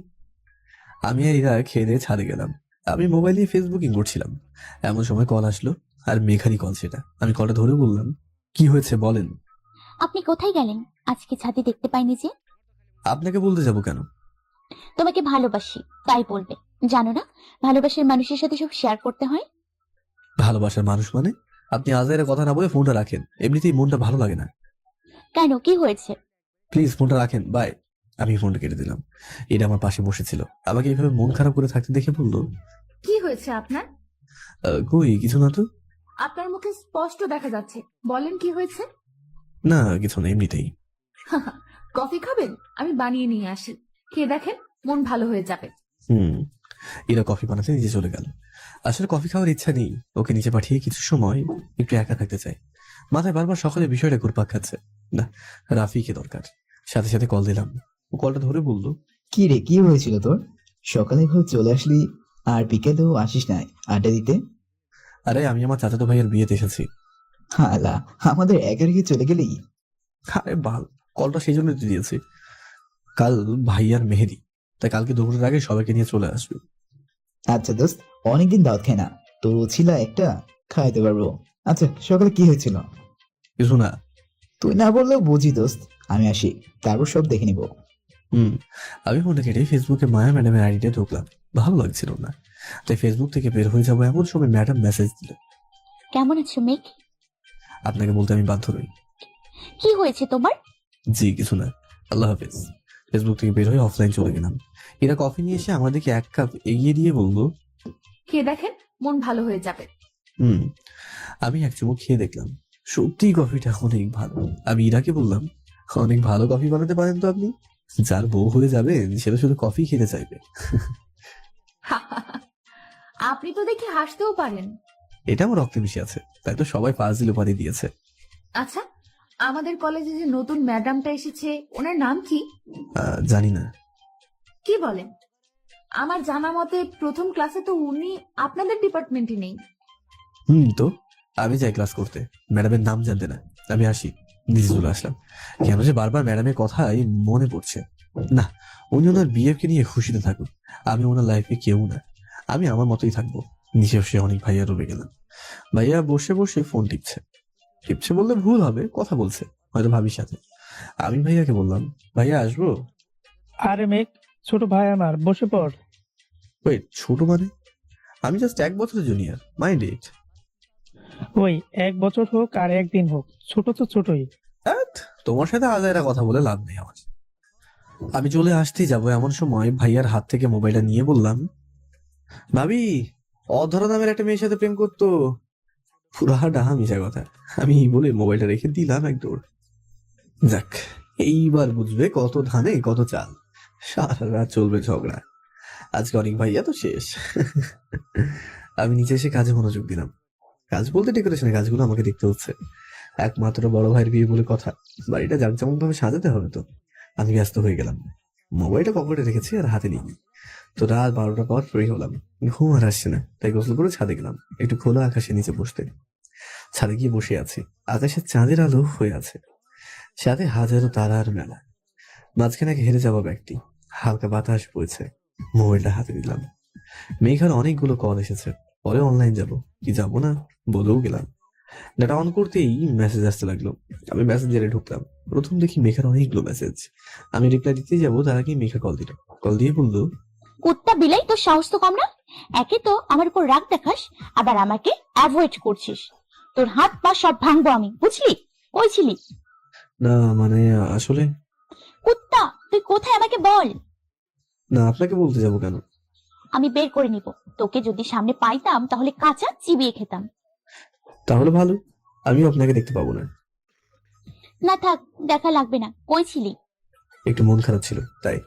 আমি আর ইরা খেয়ে দিয়ে ছাদে গেলাম। আমি মোবাইল নিয়ে ফেসবুকিং করছিলাম। এমন সময় কল আসলো, আর মেঘারি কল সেটা। আমি কলটা ধরে বললাম, কি হয়েছে বলেন। আপনি কোথায় গেলেন? আজকে ছাদে দেখতে পাইনি যে। আপনাকে বলতে যাব কেন? তোমাকে ভালোবাসি তাই বলবে। জানো না, ভালোবাসার মানুষের সাথে সব শেয়ার করতে হয়। ভালোবাসার মানুষ মানে? আপনি আজাইরা কথা না বলে ফোনটা রাখেন, এমনিতেই মনটা ভালো লাগে না। কেন, কি হয়েছে? প্লিজ ফোনটা রাখেন, বাই। আমি ফোনটা কেটে দিলাম। এটা আমার পাশে বসেছিল, আমাকে এইভাবে মন খারাপ করে থাকতে দেখে বললো, কি হয়েছে আপনার? কই কিছু না তো। আপনার মুখে স্পষ্ট দেখা যাচ্ছে, বলেন কি হয়েছে? না কিছু না, এমনিতেই। কফি খাবেন? আমি বানিয়ে নিয়ে আসি, খেয়ে দেখেন, মন ভালো হয়ে যাবে। এরা কফি বানাতে নিচে চলে গেল। আসলে কফি খাওয়ার ইচ্ছা নেই, ওকে নিচে পাঠিয়ে কিছু সময় একটু একা থাকতে চাই। মাথায় বারবার সকালে বিষয়টা ঘুরপাক খাচ্ছে। না, রাফিকে দরকার। সাথে সাথে কল দিলাম, ও কলটা ধরে বললো, কি রে, কি হয়েছিল তোর? সকালে ভাবে চলে আসলি, আর বিকেলেও আসিস না আড্ডা দিতে? আরে আমি আমার চাচাতো ভাইয়ের বিয়েতে এসেছি। হালা, আমাদের একে রেখে চলে গেলি? আরে বাল, কলটা সেই জন্য দিয়েছি। কাল ভাইয়ার মেহেদি, তাই কালকে দুপুরের আগে সবাইকে নিয়ে চলে আসবে। আচ্ছা দোস্ত, অনেকদিন দাওয়াত খাই না, তো ছিল একটা খাইতে পারবো। আচ্ছা সকালে কি হয়েছিল? কিছু না। তুই না বললেও বুঝি দোস্ত, আমি আসি, তারপর সব দেখে নিবো। আমি ফোনটা কেটে ফেসবুকে মায়া ম্যাডামের আইডিতে ঢুকলাম। ভালো লাগছিল না, তাই ফেসবুক থেকে বের হয়ে যাবো এমন সময় ম্যাডাম মেসেজ দিল, কেমন আছো মেঘ? আপনাকে বলতে আমি বাধ্য নই। কি হয়েছে তোমার? জি কিছু না, আল্লাহ হাফেজ। ফেসবুক থেকে বের হয়ে অফলাইন চলে গেলাম। এরা কফি নিয়ে এসে আমাদেরকে এক কাপ এগিয়ে দিয়ে বললো, খেয়ে দেখেন, মন ভালো হয়ে যাবে। আমি এক চুমুক খেয়ে দেখলাম, সত্যি কফিটা অনেক ভালো। আমি ইরাকে বললাম, অনেক ভালো কফি বানাতে পারেন তো আপনি। যার বউ হয়ে যাবেন সেটা শুধু কফি খেতে চাইবে। আপনি তো দেখি হাসতেও পারেন। এটা আমার রক্তে মিশে আছে, তাই তো সবাই ফাজিল উপাধি দিয়েছে। আচ্ছা, আমাদের কলেজে যে নতুন ম্যাডামটা এসেছে, ওনার নাম কি? জানি না। কি বলেন? আমার জানা মতে প্রথম ক্লাসে তো উনি আপনাদের ডিপার্টমেন্টে নেই। তো আমি যাই ক্লাস করতে, ম্যাডামের নাম জানতে না। আমি আসি, নিজে চলে আসলাম। কেন যে বারবার ম্যাডামের কথাই মনে পড়ছে। না, উনি ওনার বিয়েকে নিয়ে খুশিতে থাকুন, আমি ওনার লাইফে কেউ না। আমি আমার মতোই থাকবো। নিচে সে অনেক ভাইয়া রবে গেলাম। ভাইয়া বসে বসে ফোন টিপছে। টিপছে বললে ভুল হবে, কথা বলছে হয়তো ভাবির সাথে। আমি ভাইয়াকে বললাম, ভাইয়া আসবো? আরে মেঘ, ছোট ভাই আমার, বসে পড়। ওই ছোট মানে? আমি জাস্ট 1 বছরের জুনিয়র, মাইন্ড ইট। ওই 1 বছর হোক আর 1 দিন হোক, ছোট তো ছোটই। তোমার সাথে আজাইরা কথা বলে লাভ নেই আমার। আমি চলে আসতেই যাবো এমন সময় ভাইয়ার হাত থেকে মোবাইলটা নিয়ে বললাম, ভাবি অধরা নামের একটা মেয়ের সাথে প্রেম করতো। পুরা ডাহা মিশা কথা। আমি বলে মোবাইলটা রেখে দিলাম এক দৌড়। যাক, এইবার বুঝবে কত ধানে কত চাল। সারা রাত চলবে ঝগড়া। আজকে অনেক ভাইয়া তো শেষ। আমি নিচে এসে কাজে মনোযোগ দিলাম। কাজ বলতে ডেকোরেশনের কাজগুলো আমাকে দেখতে হচ্ছে। একমাত্র বড় ভাইয়ের বিয়ে বলে কথা, বাড়িটা জাঁকজমক ভাবে সাজাতে হবে তো। আমি ব্যস্ত হয়ে গেলাম, মোবাইলটা পকেটে রেখেছি আর হাতে নিই। তো রাত 12টার পর ফ্রি হলাম, ঘুম আর আসছে না, তাই গোসল করে ছাদে গেলাম একটু খোলা আকাশের নিচে বসতে। ছাদে গিয়ে বসে আছি, আকাশে চাঁদের আলো হয়ে আছে, সাথে হাজারো তারার মেলা। মাঝখানে হেরে যাওয়া ব্যক্তি, হালকা বাতাস বইছে। মোবাইলটা হাতে দিলাম। মেঘার অনেকগুলো কল এসেছে, পরে অনলাইন যাব কি যাব না বলেও গেলাম। ডাটা অন করতেই মেসেজ আসতে লাগলো। আমি মেসেঞ্জারে ঢুকলাম, প্রথম দেখি মেঘার অনেকগুলো মেসেজ। আমি রিপ্লাই দিতে যাবো, তার আগে মেঘা কল দিল। কল দিয়ে বললো, কুত্তা বিলাই, তোর সাহস তো কম না। একে তো আমার উপর রাগ দেখাস, আবার আমাকে অ্যাভয়েড করছিস। তোর হাত পা সব ভাঙবো আমি, বুঝলি? কই ছিলি? না মানে আসলে। কুত্তা, তুই কোথায় আমাকে বল। না, আপনাকে বলতে যাবো কেন? আমি বের করে নিব। তোকে যদি সামনে পাইতাম তাহলে কাঁচা চিবিয়ে খেতাম। তাহলে ভালো, আমিও আপনাকে দেখতে পাবো না। না থাক, দেখা লাগবে না। কই ছিলি? একটু মন খারাপ ছিল তাই।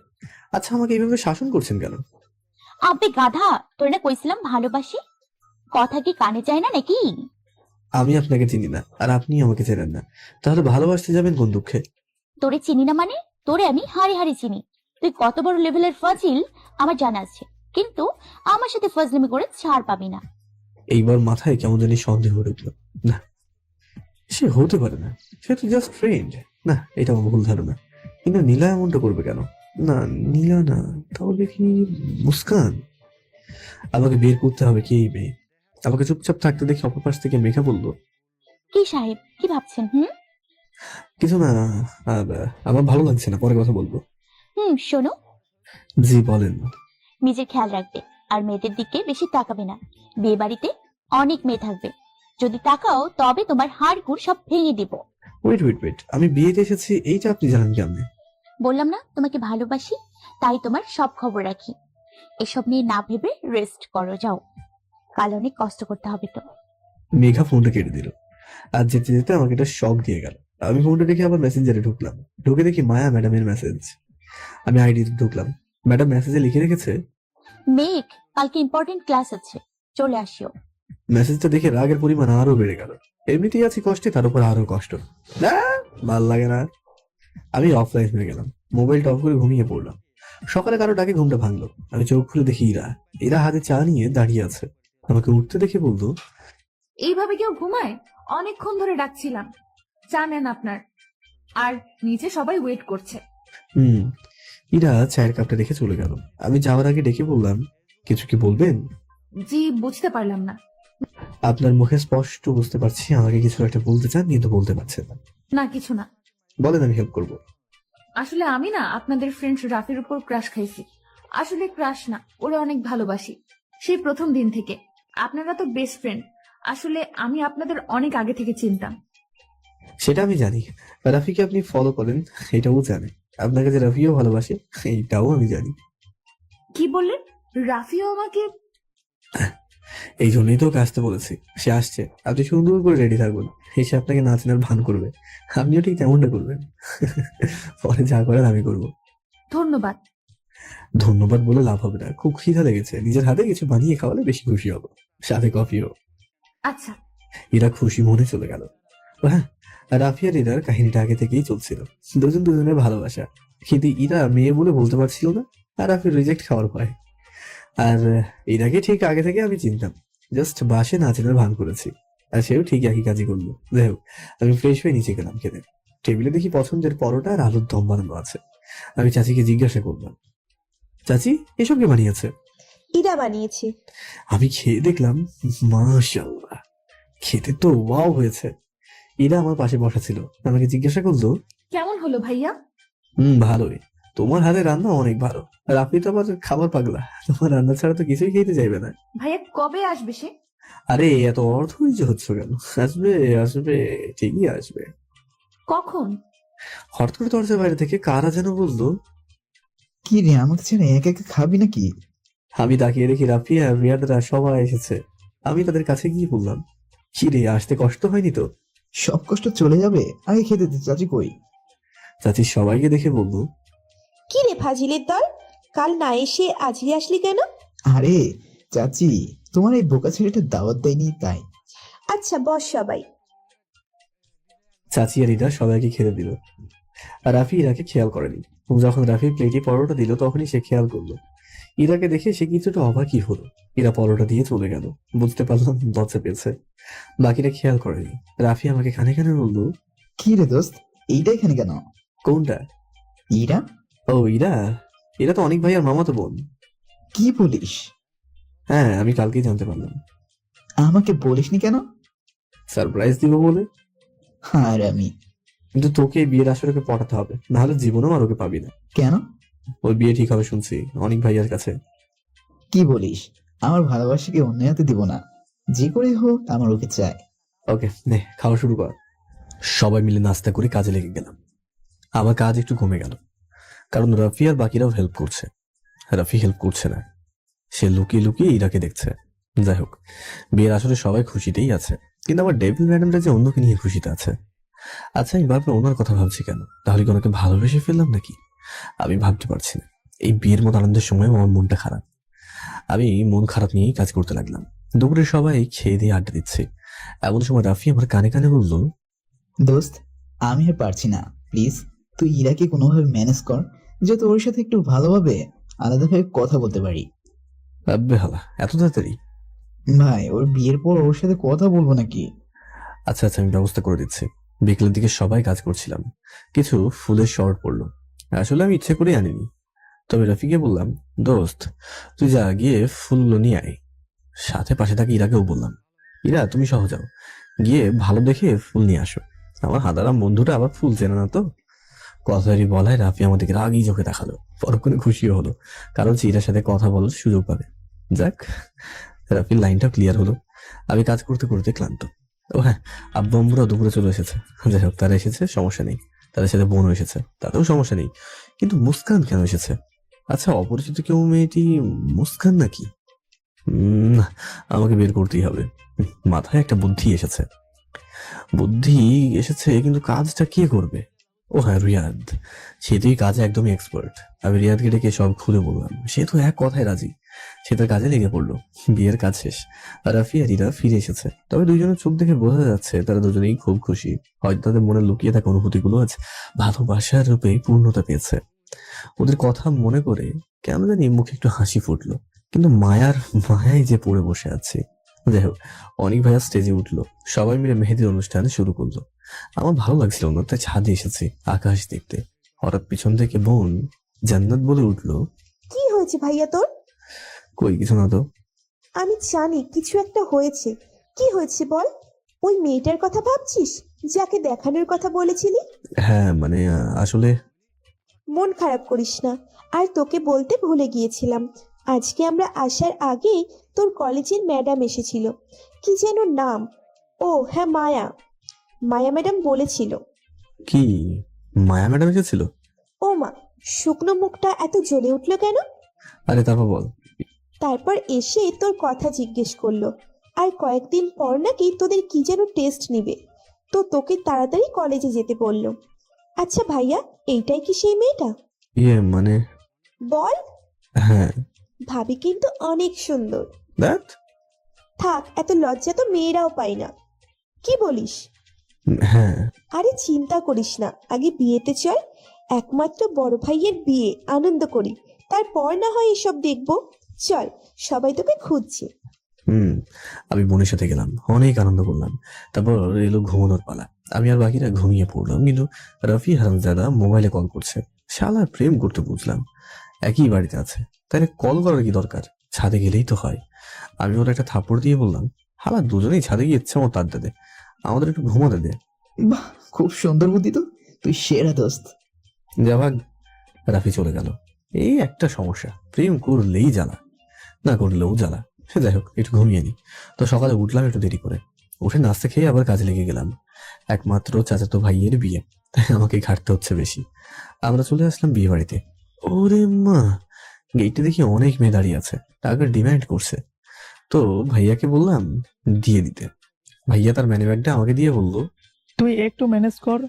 আচ্ছা, আমাকে এইভাবে শাসন করছেন কেন? আবে গাধা, তোর না কইছিলাম ভালোবাসি। কথা কি কানে যায় না নাকি? আমি আপনাকে চিনি না, আর আপনি আমাকে চেনেন না, তাহলে ভালোবাসতে যাবেন কোন দুঃখে? তোরে চিনি না মানে? তোরে আমি হাড়ি হাড়ি চিনি। তুই কত বড় লেভেলের ফাজিল আমার জানা আছে, কিন্তু আমার সাথে ফাজলামি করে ছাড় পাবি না। এইবার মাথায় কেমন জানি সন্দেহ ঢুকলো। না, সে হতে পারে না, সে তো জাস্ট ফ্রেন্ড। না, এটা আমার ভুল ধারণা। কিন্তু নীলা এমনটা করবে কেন? না, নীলা না, তাহলে কি মুস্কান? আমাকে বের করতে হবে কি এই মেয়ে। আমাকে চুপচাপ থাকতে দেখে অপর পাশ থেকে মেঘা বলল, কি সাহেব, কি ভাবছেন? কিছু না। আহ, আমার ভালো লাগছে না, পরে কথা বলবো। শোনো, জি বলেন। নিজের খেয়াল রাখবে আর মেয়েদের দিকে বেশি তাকাবে না। বিয়ে বাড়িতে অনেক মেয়ে থাকবে, যদি তাকাও তবে তোমার হাড় গুড় সব ভেঙে দিব। ওয়েট, আমি বিয়েতে এসেছি এইটা আপনি জানেন কেমনে? বললাম না তোমাকে ভালোবাসি, তাই তোমার সব খবর রাখি। এসব নিয়ে না ভেবে রেস্ট করো, যাও, কাল অনেক কষ্ট করতে হবে তো। মেঘা ফোনটা কেটে দিল। আর যেতে যেতে আমাকে একটা শক দিয়ে গেল। আমি ফোনটা দেখে আবার মেসেঞ্জারে ঢুকলাম। ঢুকে দেখি মায়া ম্যাডামের মেসেজ। আমি আইডিতে ঢুকলাম। ম্যাডাম মেসেজে লিখে রেখেছে, মেঘ, কালকে ইম্পর্টেন্ট ক্লাস আছে, চলে আসিও। মেসেজটা দেখে রাগের পরিমাণ আরো বেড়ে গেল। এমনিতেই আছি কষ্টে, তার উপর আরো কষ্ট। না, ভাল লাগে না। আমি অফলাইন হয়ে গেলাম, মোবাইলটা অফ করে ঘুমিয়ে পড়লাম। সকালে কারো ডাকে ঘুমটা ভাঙলো। আমি চোখ খুলে দেখি এরা হাতে চা নিয়ে দাঁড়িয়ে আছে। আমাকে উঠতে দেখে বলতো, এইভাবে কেউ ঘুমায়? অনেকক্ষণ ধরে ডাকছিলাম, চা নেন আপনার। আর নিচে সবাই ওয়েট করছে। ইরা চায়ের কাপটা রেখে চলে গেল। আমি যাওয়ার আগে ডেকে বললাম, কিছু কি বলবেন? জি, বুঝতে পারলাম না। আপনার মুখে স্পষ্ট বুঝতে পারছি আমাকে কিছু একটা বলতে চান, কিন্তু বলতে পারছেন না। না, কিছু না। বলেন, আমি হেল্প করবো। আসলে আমি না আপনাদের ফ্রেন্ড রাফির উপর ক্রাশ খাইছি। আসলে ক্রাশ না, ওরে অনেক ভালোবাসি, সেই প্রথম দিন থেকে। আপনারা তো বেস্ট ফ্রেন্ড। আসলে আমি আপনাদের অনেক আগে থেকে চিনতাম। সেটা আমি জানি। রাফিকে আপনি ফলো করেন, এটাও জানে। আপনাকে যে রাফিও ভালোবাসে, এইটাও আমি জানি। কি বললেন? রাফিও আমাকে? এই জন্যই তো ওকে আসতে বলেছি। সে আসছে, আপনি সুন্দর করে রেডি থাকবেন। এসে আপনাকে নাচনের ভান করবে, আপনিও ঠিক তেমনটা করবেন। পরে যা করার আমি করবো। ধন্যবাদ। ধন্যবাদ বলে লাভ হবে না, খুব খিদা লেগেছে। নিজের হাতে কিছু বানিয়ে খাওয়ালে বেশি খুশি হবো, সাথে কফিও। আচ্ছা। এরা খুশি মনে চলে গেল। হ্যাঁ, রাফি আর ইরার কাহিনীটা আগে থেকেই চলছিল। দুজন দুজনের ভালোবাসা, কিন্তু ইরা মেয়ে বলে বলতে পারছিল না, আর রাফির রিজেক্ট খাওয়ার ভয়। আর ইরাকে ঠিক আগে থেকে আমি চিনতাম, জাস্ট বাসে নাচেনের ভান করেছি। আর সেও ঠিক একই কাজই করলো। যাই হোক, আমি ফ্রেশ হয়ে নিচে গেলাম খেতে। টেবিলে দেখি পছন্দের পরোটা আর আলুর দম বানানো আছে। আমি চাচিকে জিজ্ঞাসা করলাম, চাচি এসব কে বানিয়েছে? ইরা বানিয়েছি। আমি খেয়ে দেখলাম, মাশাআল্লাহ, খেতে তো ওয়াও হয়েছে। ইরা আমার পাশে বসা ছিল, আমাকে জিজ্ঞাসা করলো, কেমন হলো ভাইয়া? ভালোই। তোমার হাতে রান্না অনেক ভালো। রাফি তো আবার খাবার পাগলা, তোমার রান্না ছাড়া তো কিছুই খেতে চাইবে না। ভাইয়া কবে আসবে সে? আরে এত অর্থহীন হচ্ছে কেন? আসবে আসবে, ঠিকই আসবে। কখন? হঠাৎ করে দরজার বাইরে থেকে কারা যেন বললো, কি রে, আমাকে ছেড়ে একা একা খাবি নাকি? আমি তাকিয়ে দেখি রাফি আর রিয়াদরা সবাই এসেছে। আমি তাদের কাছে গিয়ে বললাম, কি রে, আসতে কষ্ট হয়নি তো? সব কষ্ট চলে যাবে, আগে খেতে দে। চাচি কই? চাচি সবাইকে দেখে বললো, কি রে ফাজিলের দল, কাল না এসে আজকে আসলি কেন? আরে চাচি, তোমার এই বোকা ছেলেটা দাওয়াত দেয়নি তাই। আচ্ছা বস সবাই। চাচি আর ইরা সবাইকে খেতে দিল। আর রাফি ইরাকে খেয়াল করেনি। যখন রাফি প্লেটে পরোটা দিল তখনই সে খেয়াল করলো। ইরাকে দেখে সে কিছুটা অবাকই হলো। ইরা পরোটা দিয়ে চলে গেল। বুঝতে পারলাম লজ্জা পেয়েছে। বাকিরা খেয়াল করেনি। রাফি আমাকে কানে কানে বললো, কি রে দোস্ত, এইটা এখানে কেন? কোনটা? ইরা? ও ইরা, এরা তো অনেক ভাইয়ার মামাতো বোন। কি বলিস? হ্যাঁ, আমি কালকেই জানতে পারলাম। আমাকে বলিসনি কেন? সারপ্রাইজ দিব বলে। আর আমি কিন্তু তোকে এই বিয়ের আসরে ওকে পটাতে হবে, নাহলে জীবনেও আর ওকে পাবি না। কেন? ওর বিয়ে ঠিক হবে শুনছি অনেক ভাইয়ার কাছে। কি বলিস? আমার ভালোবাসাকে অন্য হাতে দিব না, যে করে হোক আমার ওকে চাই। ওকে নে, খাওয়া শুরু কর। সবাই মিলে নাস্তা করে কাজে লেগে গেলাম। আমার কাজ একটু কমে গেল, কারণ রাফি আর বাকিরাও হেল্প করছে। রাফি হেল্প করছে না, সে লুকিয়ে লুকিয়ে ইরাকে দেখছে। যাই হোক, বিয়ের আসলে সবাই খুশিতেই আছে, কিন্তু আমার ডেভিল ম্যাডামটা যে অন্যকে নিয়ে খুশিতে আছে। আচ্ছা, আমি বারবার ওনার কথা ভাবছি কেন? তাহলে কি ওনাকে ভালোবেসে ফেললাম নাকি? আমি ভাবতে পারছি না। এই বিয়ের মতো আনন্দের সময় আমার মনটা খারাপ। আমি মন খারাপ নিয়েই কাজ করতে লাগলাম। দুপুরে সবাই খেয়ে দিয়ে আড্ডা দিচ্ছে। এমন সময় রাফি আমার কানে কানে বলল, দোস্ত, আমি আর পারছি না, প্লিজ তুই ইরাকে কোনোভাবে ম্যানেজ কর, যাতে ওর সাথে একটু ভালোভাবে আলাদাভাবে কথা বলতে পারি। আব্বে হালা, এত তাড়াতাড়ি? ভাই, ওর বিয়ের পর ওর সাথে কথা বলবো নাকি? আচ্ছা আচ্ছা, আমি ব্যবস্থা করে দিচ্ছি। বিকেলের দিকে সবাই কাজ করছিলাম, কিছু ফুলের শর্ট পড়লো। আসলে আমি ইচ্ছে করে আনিনি, তবে রাফিকে বললাম, দোস্ত তুই যা গিয়ে ফুলগুলো নিয়ে আয়। সাথে পাশে থাকি ইরাকেও বললাম, ইরা তুমি সহ যাও, গিয়ে ভালো দেখে ফুল নিয়ে আসো। আমার হাদারাম বন্ধুটা আবার ফুল চেনে না তো। কথারই বলায় রাফি আমাদেরকে রাগি চোখে দেখালো, পরক্ষণে খুশিও হলো, কারণ চিরার সাথে কথা বলার সুযোগ পাবে। যাক, রাফির লাইনটা ক্লিয়ার হলো। আমি কাজ করতে করতে ক্লান্ত। ও হ্যাঁ, আব্বু আম্মুরা দুপুরে চলে এসেছে। যাই হোক, তারা এসেছে, সমস্যা নেই। তাদের সাথে বোনও এসেছে, তাতেও সমস্যা নেই। কিন্তু মুস্কান কেন এসেছে? আচ্ছা, অপরিচিত কেউ মেয়েটি মুস্কান নাকি? না, আমাকে বের করতেই হবে। মাথায় একটা বুদ্ধি এসেছে। কিন্তু কাজটা কে করবে? ও হ্যাঁ, রিয়াদ। সে তো এই কাজে একদমই এক্সপার্ট। আমি রিয়াদকে ডেকে সব খুলে বললাম। সে তো এক কথায় রাজি। সে তার কাজে লেগে পড়লো। বিয়ের কাজ শেষ, আর রাফি আর ইরা ফিরে এসেছে। তবে দুইজনের চোখ দেখে বোঝা যাচ্ছে তারা দুজনেই খুব খুশি। হয়তো তাদের মনে লুকিয়ে থাকা অনুভূতিগুলো আজ ভালোবাসার রূপে পূর্ণতা পেয়েছে। ওদের কথা মনে করে কেন জানি মুখে একটু হাসি ফুটলো। কিন্তু মায়ায় যে পড়ে বসে আছে। যাই হোক, অনেক ভাইয়া স্টেজে উঠলো, সবাই মিলে মেহেদির অনুষ্ঠান শুরু করলো। আমার ভালো লাগছিল না, তাই ছাদে এসেছি আকাশ দেখতে। হঠাৎ পিছন থেকে বোন জান্নাত বলে উঠলো, কি হয়েছে ভাইয়া তোর? কই কিছু না তো। আমি জানি কিছু একটা হয়েছে। কি হয়েছে বল? ওই মেয়েটার কথা ভাবছিস, যাকে দেখানোর কথা বলেছিলি? হ্যাঁ মানে আসলে মন খারাপ করিস না। আর তোকে বলতে ভুলে গিয়েছিলাম, আজকে আমরা আসার আগে তোর কলেজের ম্যাডাম এসেছিল। কি যেন নাম? ও হ্যাঁ, মায়া। মায়া ম্যাডাম বলেছিল। কি, মায়া ম্যাডাম এসেছিল? ও মা, শুকনো মুখটা এত জ্বলে উঠলো কেন? আরে তারপর বল। তারপর এসে তোর কথা জিজ্ঞেস করলো, আর কয়েকদিন পর নাকি তোদের কি যেন টেস্ট নিবে, তো তোকে তাড়াতাড়ি কলেজে যেতে বললো। আচ্ছা ভাইয়া, এইটাই কি সেই মেয়েটা? মানে বল। হ্যাঁ। ভাবি কিন্তু অনেক সুন্দর। দ্যাট? থাক, এত লজ্জা তো মেয়েরাও পায় না। কি বলিস? হ্যাঁ। আরে চিন্তা করিস না, আগে বিয়েতে চল। একমাত্র বড় ভাইয়ের বিয়ে, আনন্দ করি, তারপর না হয় এসব দেখবো। চল, সবাই তোকে খুঁজছে। আমি বোনের সাথে গেলাম, অনেক আনন্দ করলাম। তারপর এলো ঘুমানোর পালা। আমি আর বাকিরা ঘুমিয়ে পড়লাম, কিন্তু রফি হারামজাদা মোবাইলে কল করছে। শালার প্রেম করতে বুঝলাম, একই বাড়িতে আছে, তাহলে কল করার কি দরকার? ছাদে গেলেই তো হয়। আমি ওর একটা থাপ্পড় দিয়ে বললাম, হালা দুজনেই ছাদে গিয়ে ইচ্ছে মতো আড্ডা দে, আমাদের একটু ঘুমাতে দে। বাহ, খুব সুন্দর বুদ্ধি তো, তুই সেরা দোস্ত। যা ভাগ। রাফি চলে গেল। এই একটা সমস্যা, প্রেম করলেই জ্বালা, না করলেও জ্বালা। সে যাই হোক, একটু ঘুমিয়ে নি। তো সকালে উঠলাম একটু দেরি করে, উঠে নাস্তা খেয়ে আবার কাজে লেগে গেলাম। একমাত্র চাচাতো ভাইয়ের বিয়ে, তাই আমাকে ঘাটতে হচ্ছে বেশি। আমরা চলে আসলাম বিয়ে বাড়িতে। ওরে মা, গেটে দেখি অনেক মেয়ে দাঁড়িয়ে আছে, টাকার ডিমান্ড করছে। তো ভাইয়াকে বললাম দিয়ে দিতে। ভাইয়া তার মানি ব্যাগটা আমাকে দিয়ে বললো, তুই একটু ম্যানেজ কর।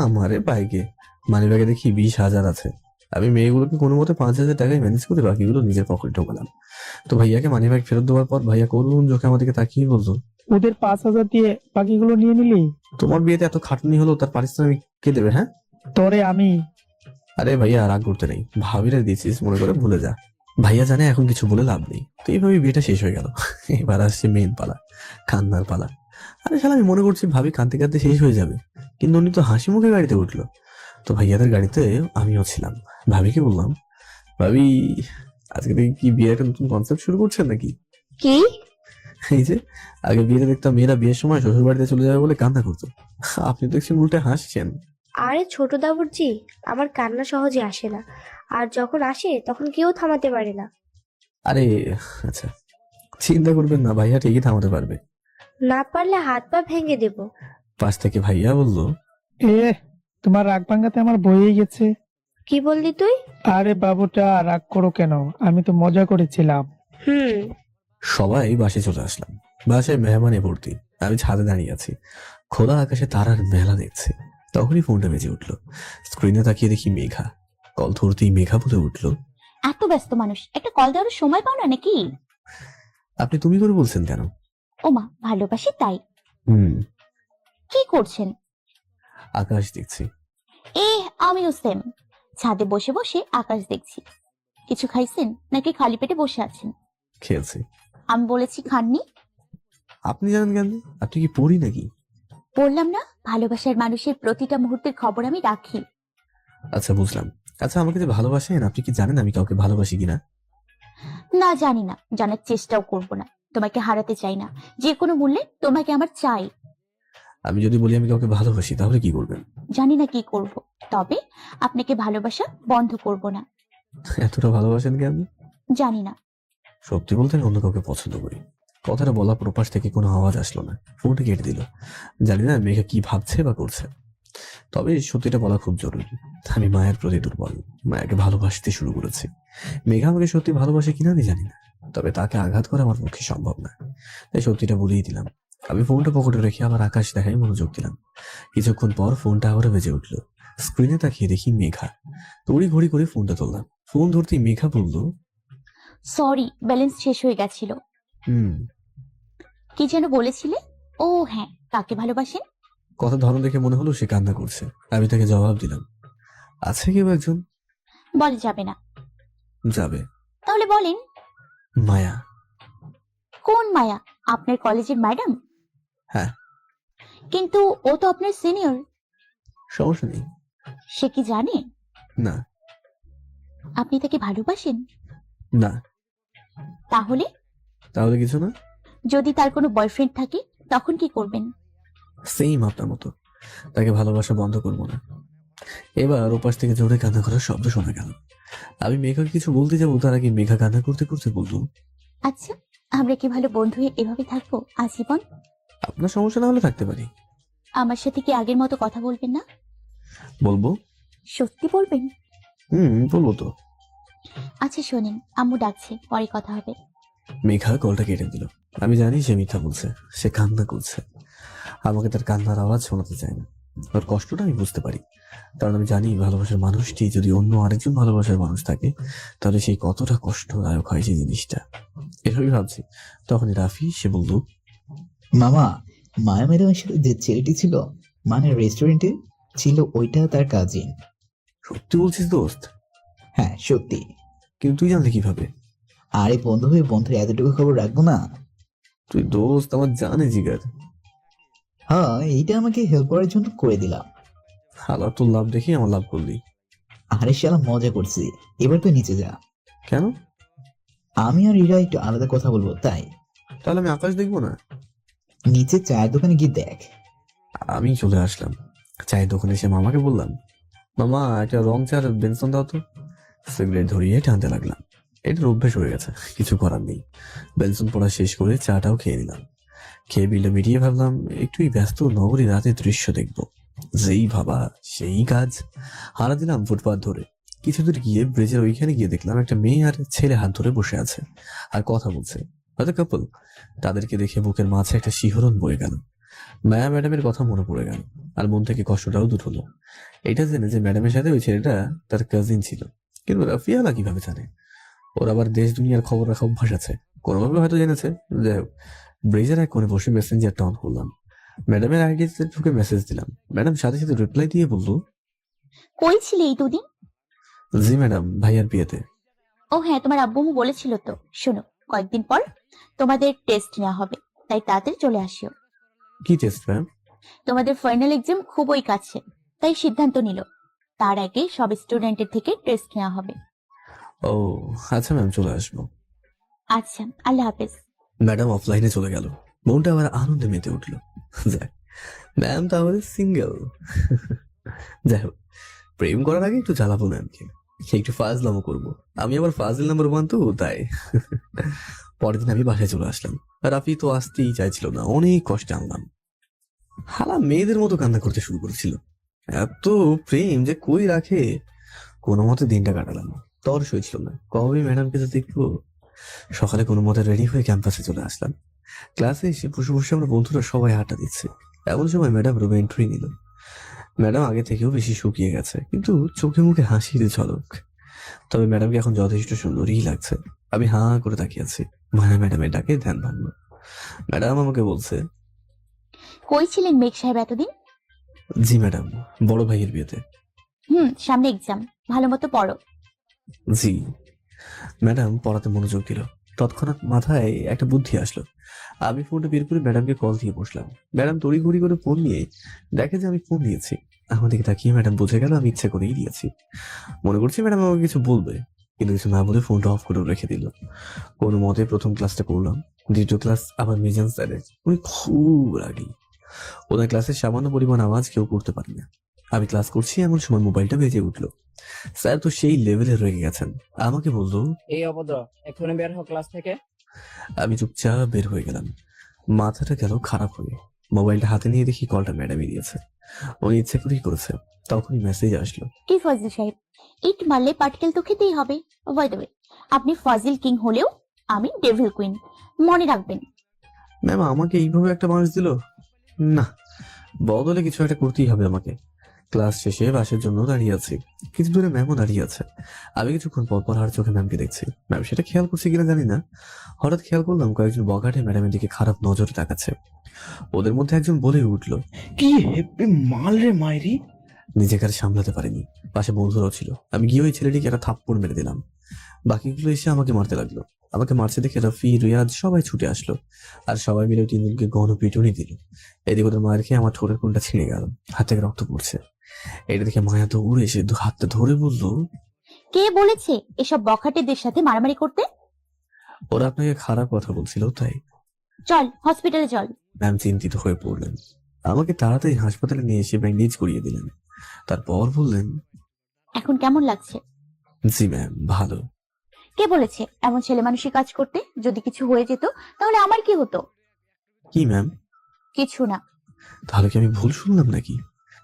আমারে বাইকে মানি ব্যাগে দেখি 20,000 আছে। আমি মেয়েগুলোকে কোনো মতে 5,000 টাকায় ম্যানেজ করে বাকিগুলো নিজের পকেটে ঢোকালাম। তো ভাইয়াকে মানি ব্যাগ ফেরত দেওয়ার পর ভাইয়া করুন চোখে আমাদেরকে তাকিয়ে বলতো, ওদের 5,000 দিয়ে বাকিগুলো নিয়ে নিলি? তোমার বিয়েতে এত খাটুনি হলো, তার পারিশ্রমিক কে দেবে? হ্যাঁ তোরে আমি। আরে ভাইয়া, রাগ করতে নেই, ভাবিরা দিয়েছিস মনে করে ভুলে যা। ভাইয়া জানে এখন কিছু বলে লাভ নেই। তো এইভাবে বিয়েটা শেষ হয়ে গেল। এবার আসছে মেন পালা, কান্নার পালা। আরে শালা, আমি মনে করছি ভাবি কাঁদতে কাঁদতে শেষ হয়ে যাবে, কিন্তু উনি তো হাসি মুখে গাড়িতে উঠলো। তো ভাইয়াদের গাড়িতে আমিও ছিলাম। ভাবিকে বললাম, ভাবি আজকে থেকে কি বিয়ের একটা নতুন কনসেপ্ট শুরু করছেন নাকি? কি? এই যে আগে বিয়েতে দেখতাম মেয়েরা বিয়ের সময় শ্বশুর বাড়িতে চলে যাবে বলে কান্না করতো, আপনি তো দেখছেন উল্টে হাসছেন। আরে ছোট দাবুরজি, আমার কান্না সহজে আসে না, আর যখন আসে তখন কেউ থামাতে পারে না। আরে আচ্ছা, চিন্তা করবেন না, ভাইয়া ঠিকই থামাতে পারবে। না পারলে হাত পা ভেঙে দেব। পাশ থেকে ভাইয়া বললো, তোমার রাগ ভাঙাতে আমার বইয়ে গেছে। কি বললি তুই? আরে বাবুটা, রাগ করো কেন, আমি তো মজা করেছিলাম। সবাই বাসে চলে আসলাম। বাসায় মেহমানে ভর্তি। আমি ছাদে দাঁড়িয়ে আছি, খোলা আকাশে তারার মেলা দেখছি। তখনই ফোনটা বেজে উঠলো। স্ক্রিনে তাকিয়ে দেখি মেঘা। কল ধরতেই মেঘা বলে উঠলো, এত ব্যস্ত মানুষ, একটা কল দেওয়ার সময় পাও না নাকি? আপনি তুমি করে বলছেন কেন? ওমা, ভালোবাসি তাই। কি করছেন? আকাশ দেখছি। আমিও সেম, ছাদে বসে বসে আকাশ দেখছি। কিছু খাইছেন নাকি খালি পেটে বসে আছেন? খেয়েছি। আমি বলেছি খাননি? আপনি জানেন কেন? আপনি কি পড়ি নাকি? বললাম না, ভালোবাসার মানুষের প্রতিটা মুহূর্তের খবর আমি রাখি। আচ্ছা বুঝলাম। আচ্ছা, আমাকে যে ভালোবাসেন, আপনি কি জানেন আমি কাউকে ভালোবাসি কিনা? না, জানি না, জানার চেষ্টাও করব না। তোমাকে হারাতে চাই না, যে কোনো মূল্যে তোমাকে আমার চাই। আমি যদি বলি আমি কাউকে ভালোবাসি তাহলে কি করবেন? জানি না কি করব, তবে আপনাকে ভালোবাসা বন্ধ করব না। এতটা ভালোবাসেন কি আপনি? জানি না। সত্যি বলতে আমি অন্য কাউকে পছন্দ করি। কথাটা বলা প্রপাশ থেকে কোনো আওয়াজ আসলো না, ফোনটা কেটে দিল। জানি না মেঘা কি ভাবছে বা করছে, তবে সত্যিটা বলা খুব জরুরি। আমি মায়ের প্রতি দুর্বল, মায়াকে ভালোবাসতে শুরু করেছি। মেঘা আমাকে সত্যি ভালোবাসে কিনা আমি জানি না, তবে তাকে আঘাত করা আমার পক্ষে সম্ভব না, তাই সত্যিটা বলেই দিলাম। আমি ফোনটা পকেটে রেখে আবার আকাশ দেখায় মনোযোগ দিলাম। কিছুক্ষণ পর ফোনটা আবারও বেজে উঠলো। স্ক্রিনে তাকিয়ে দেখি মেঘা। তড়ি ঘড়ি করে ফোনটা তুললাম। ফোন ধরতেই মেঘা বলল, সরি, ব্যালেন্স শেষ হয়ে গেছিল। হুম। কি যেন বলেছিলে? ও হ্যাঁ, কাকে ভালোবাসেন? কথা ধরন দেখে মনে হলো সে কান্না করছে। আমি তাকে জবাব দিলাম, আছে কেউ একজন? বলা যাবে না। যাবে। তাহলে বলেন। মায়া। কোন মায়া? আপনার কলেজের ম্যাডাম? হ্যাঁ। কিন্তু ও তো আপনার সিনিয়র। সমস্যা নেই। সে কি জানে? না। আপনি তাকে ভালোবাসেন? না। তাহলে? তাহলে কিছু না। যদি তার কোনো বয়ফ্রেন্ড থাকে তখন কি করবেন? সেম আপনার মতো, তাকে ভালোবাসা বন্ধ করবো না। এবার ওপাশ থেকে জোরে কান্না করার শব্দ শোনা গেল। আমি মেঘাকে কিছু বলতে যাবো, তার আগে মেঘা কান্না করতে করতে বলল, আচ্ছা, আমরা কি ভালো বন্ধু হয়ে এভাবে থাকবো আজীবন? আপনার সমস্যা না হলে থাকতে পারি। আমার সাথে কি আগের মতো কথা বলবেন না? বলবো। সত্যি বলবেন? বলবো তো। আচ্ছা শোনেন, আম্মু ডাকছে, পরে কথা হবে। মেঘা কলটা কেটে দিল। আমি জানি সে মিথ্যা বলছে, সে কান্না করছে। আমাকে তার কান্নার আওয়াজ শোনাতে চায় না। ওর কষ্টটা আমি বুঝতে পারি, কারণ আমি জানি ভালোবাসার মানুষটি যদি অন্য আরেকজন ভালোবাসার মানুষ থাকে তাহলে সেই কতটা কষ্টদায়ক হয় সেই জিনিসটা। এভাবেই ভাবছি, তখনই রাফি সে বলল, মামা, মায়া ম্যাডামের সাথে যে ছেলেটি ছিল মানে রেস্টুরেন্টে ছিল, ওইটা তার কাজিন। সত্যি বলছিস দোস্ত? হ্যাঁ সত্যি। কিন্তু তুই জানলি কিভাবে? আরে বন্ধু হয়ে বন্ধুর এতটুকু খবর রাখবো না? তুই দোস্ত আমার জানে জিগার। হ্যাঁ, এইটা আমাকে হেল্প করার জন্য করে দিলাম। হালা তোর লাভ দেখি আমার লাভ করলি। আরে শালা মজা করছি, এবার তুই নিচে যা। কেন? আমি আর ইরা একটু আলাদা কথা বলবো তাই। তাহলে আমি আকাশ দেখবো না? নিচে চায়ের দোকানে গিয়ে দেখ। আমি চলে আসলাম। চায়ের দোকানে এসে মামাকে বললাম, মামা একটা রং চার বেনসন দাও তো। সিগারেট ধরিয়ে টানতে লাগলাম। এটার অভ্যেস হয়ে গেছে, কিছু করার নেই। বেনসন পড়া শেষ করে চাটাও খেয়ে নিলাম। খেয়ে বিলটা মিটিয়ে ভাবলাম একটুই ব্যস্ত নগরী রাতে দৃশ্য দেখবো। যেই ভাবা সেই কাজ। হারা দিলাম ফুটপাথ ধরে। কিছু দূর গিয়ে ব্রিজের ওইখানে গিয়ে দেখলাম একটা মেয়ে আর ছেলে হাত ধরে বসে আছে আর কথা বলছে, হয়তো কাপল। তাদেরকে দেখে বুকের মাঝে একটা শিহরণ বয়ে গেল। মায়া ম্যাডামের কথা মনে পড়ে গেল, আর মন থেকে কষ্টটাও দূর হলো। এটা জেনে যে ম্যাডামের সাথে ওই ছেলেটা তার কাজিন ছিল। কিন্তু রাফিয়ালা কিভাবে জানে? ওর আবার দেশ দুনিয়ার খবর রাখা অভ্যাস আছে, কোনোভাবে হয়তো জেনেছে। যাই হোক, ব্রিজের এক কোণে বসে মেসেঞ্জারটা অন করলাম। ম্যাডামের আইডিতে ঢুকে মেসেজ দিলাম। ম্যাডাম সাথে সাথে রিপ্লাই দিয়ে বলল, কই ছিলে এই দুদিন? জি ম্যাডাম, ভাইয়ার বিয়েতে। ও হ্যাঁ, তোমার আব্বু বলেছিল তো। শোনো, কয়েকদিন পর তোমাদের টেস্ট নেওয়া হবে, তাই তাড়াতাড়ি চলে আসিও। কি টেস্ট ম্যাম? তোমাদের ফাইনাল এক্সাম খুবই কাছে, তাই সিদ্ধান্ত নিল তার আগে সব স্টুডেন্টের থেকে টেস্ট নেওয়া হবে। ও আচ্ছা ম্যাম, চলে আসবো। আচ্ছা, আল্লাহ হাফেজ। ম্যাডাম অফলাইনে চলে গেল। মনটা আবার আনন্দে মেতে উঠলো। যাক, ম্যাম তাহলে সিঙ্গেল। যাই হোক, প্রেম করার আগে একটু জ্বালাবো ম্যামকে, একটু ফাজলামো করবো। আমি আবার ফাজিল নাম্বার 1 তো, তাই। পরের দিন আমি বাসায় চলে আসলাম। রাফি তো আসতেই চাইছিল না, অনেক কষ্টে আনলাম। হালা মেয়েদের মতো কান্না করতে শুরু করেছিল। এত প্রেম যে কই রাখে। কোনো মতে দিনটা কাটালাম, তর সইছিল না কবে ম্যাডামকে তো দেখবো। সকালে কোনো মতে রেডি হয়ে ক্যাম্পাসে চলে আসলাম। ক্লাসে এসে বসে বসে আমরা বন্ধুরা সবাই আড্ডা দিচ্ছে। এমন সময় ম্যাডাম রুমে এন্ট্রি নিল। ম্যাডাম আগে থেকেও বেশি শুকিয়ে গেছে, কিন্তু চোখে মুখে হাসির ঝলক। তবে ম্যাডামকে এখন যথেষ্ট সুন্দরই লাগছে। আমি হাঁ করে তাকিয়ে আছি। মায়া ম্যাডামের ডাকে ধ্যান ভাঙল। ম্যাডাম আমাকে বলছে, কই ছিলেন মেঘ সাহেব এতদিন? জি ম্যাডাম, বড় ভাইয়ের বিয়েতে। সামনে এক্সাম, ভালো মতো পড়ো। জি। ম্যাডাম পড়াতে মনোযোগ দিল। তৎক্ষণাৎ মাথায় একটা বুদ্ধি আসলো। আমি ফোনটা বের করে ম্যাডামকে কল দিয়ে বসলাম। ম্যাডাম তড়িঘড়ি করে ফোন নিয়ে দেখে যে আমি ফোন দিয়েছি। আমার দিকে তাকিয়ে ম্যাডাম বুঝে গেল আমি ইচ্ছা করেই দিয়েছি। মনে করছি ম্যাডাম আমাকে কিছু বলবে, কিন্তু কিছু না বলে ফোনটা অফ করে রেখে দিল। কোনো মতে প্রথম ক্লাসটা করলাম। দ্বিতীয় ক্লাস আবার মিজান স্যারের। উনি খুব রাগী। ওদের ক্লাসে সামান্য পরিমাণ আওয়াজ কেউ করতে পারে না। আমি ক্লাস করছি এমন সময় মোবাইলটা বেজে উঠলো। স্যার তো সেই লেভেলে রেগে গেছেন। আমাকে বললো, এই অভদ্র, এক্ষুনি বের হও ক্লাস থেকে। আমি চুপচাপ বের হয়ে গেলাম। মাথাটা গেল খারাপ হয়ে। মোবাইলটা হাতে নিয়ে দেখি কলটা ম্যাডামই দিয়েছে। উনি ইচ্ছে করেই করেছে। তখনই মেসেজ আসলো। কি ফজিল সাহেব, ইট মারলে পার্টিকেল তো খেতেই হবে। বাই দ্য ওয়ে, আপনি ফাজিল কিং হলেও আমি ডেভিল কুইন, মনে রাখবেন। ম্যাম আমাকে এইভাবে একটা মানুষ দিল? না, বদলে কিছু একটা করতেই হবে আমাকে। ক্লাস শেষে বাসের জন্য দাঁড়িয়ে আছি। কিছু দূরে ম্যামও দাঁড়িয়ে আছে। আমি কিছুক্ষণ পর পর আর চোখে ম্যামকে দেখছি। ম্যাম সেটা খেয়াল করছে কিনা জানি না, হঠাৎ খেয়াল করলাম কয়েকজন বগাটে ম্যাডামের দিকে খারাপ নজরে তাকাচ্ছে। ওদের মধ্যে একজন বলে উঠলো, কি হেপি মাল রে মাইরি। নিজেকে আর সামলাতে পারিনি। পাশে বন্ধুরাও ছিল। আমি গিয়ে ওই ছেলেটিকে একটা থাপ্পড় মেরে দিলাম। বাকিগুলো এসে আমাকে মারতে লাগলো। আমাকে মারছে দেখে রফি, রিয়াজ সবাই ছুটে আসলো। আর সবাই মিলে তিনজনকে গণ পিটুনি দিল। এদিকে ওদের মায়ের খেয়ে আমার ঠোঁটের কোনটা ছিঁড়ে গেল, হাত থেকে রক্ত পড়ছে। এটা দেখে মায়া তো উড়ে এসে হাতটা ধরে বললো, কে বলেছে এসব বখাটেদের সাথে মারামারি করতে? ওরা আপনাকে খারাপ কথা বলছিল তাই। চল হসপিটালে চল। ম্যাম চিন্তিত হয়ে পড়লেন। আমাকে তাড়াতাড়ি হাসপাতালে নিয়ে এসে ব্যান্ডেজ করিয়ে দিলেন। তারপর বললেন, এখন কেমন লাগছে? জি ম্যাম, ভালো। কে বলেছে এমন ছেলে মানুষই কাজ করতে? যদি কিছু হয়ে যেত তাহলে আমার কি হতো? কি ম্যাম? কিছু না। তাহলে কি আমি ভুল শুনলাম নাকি?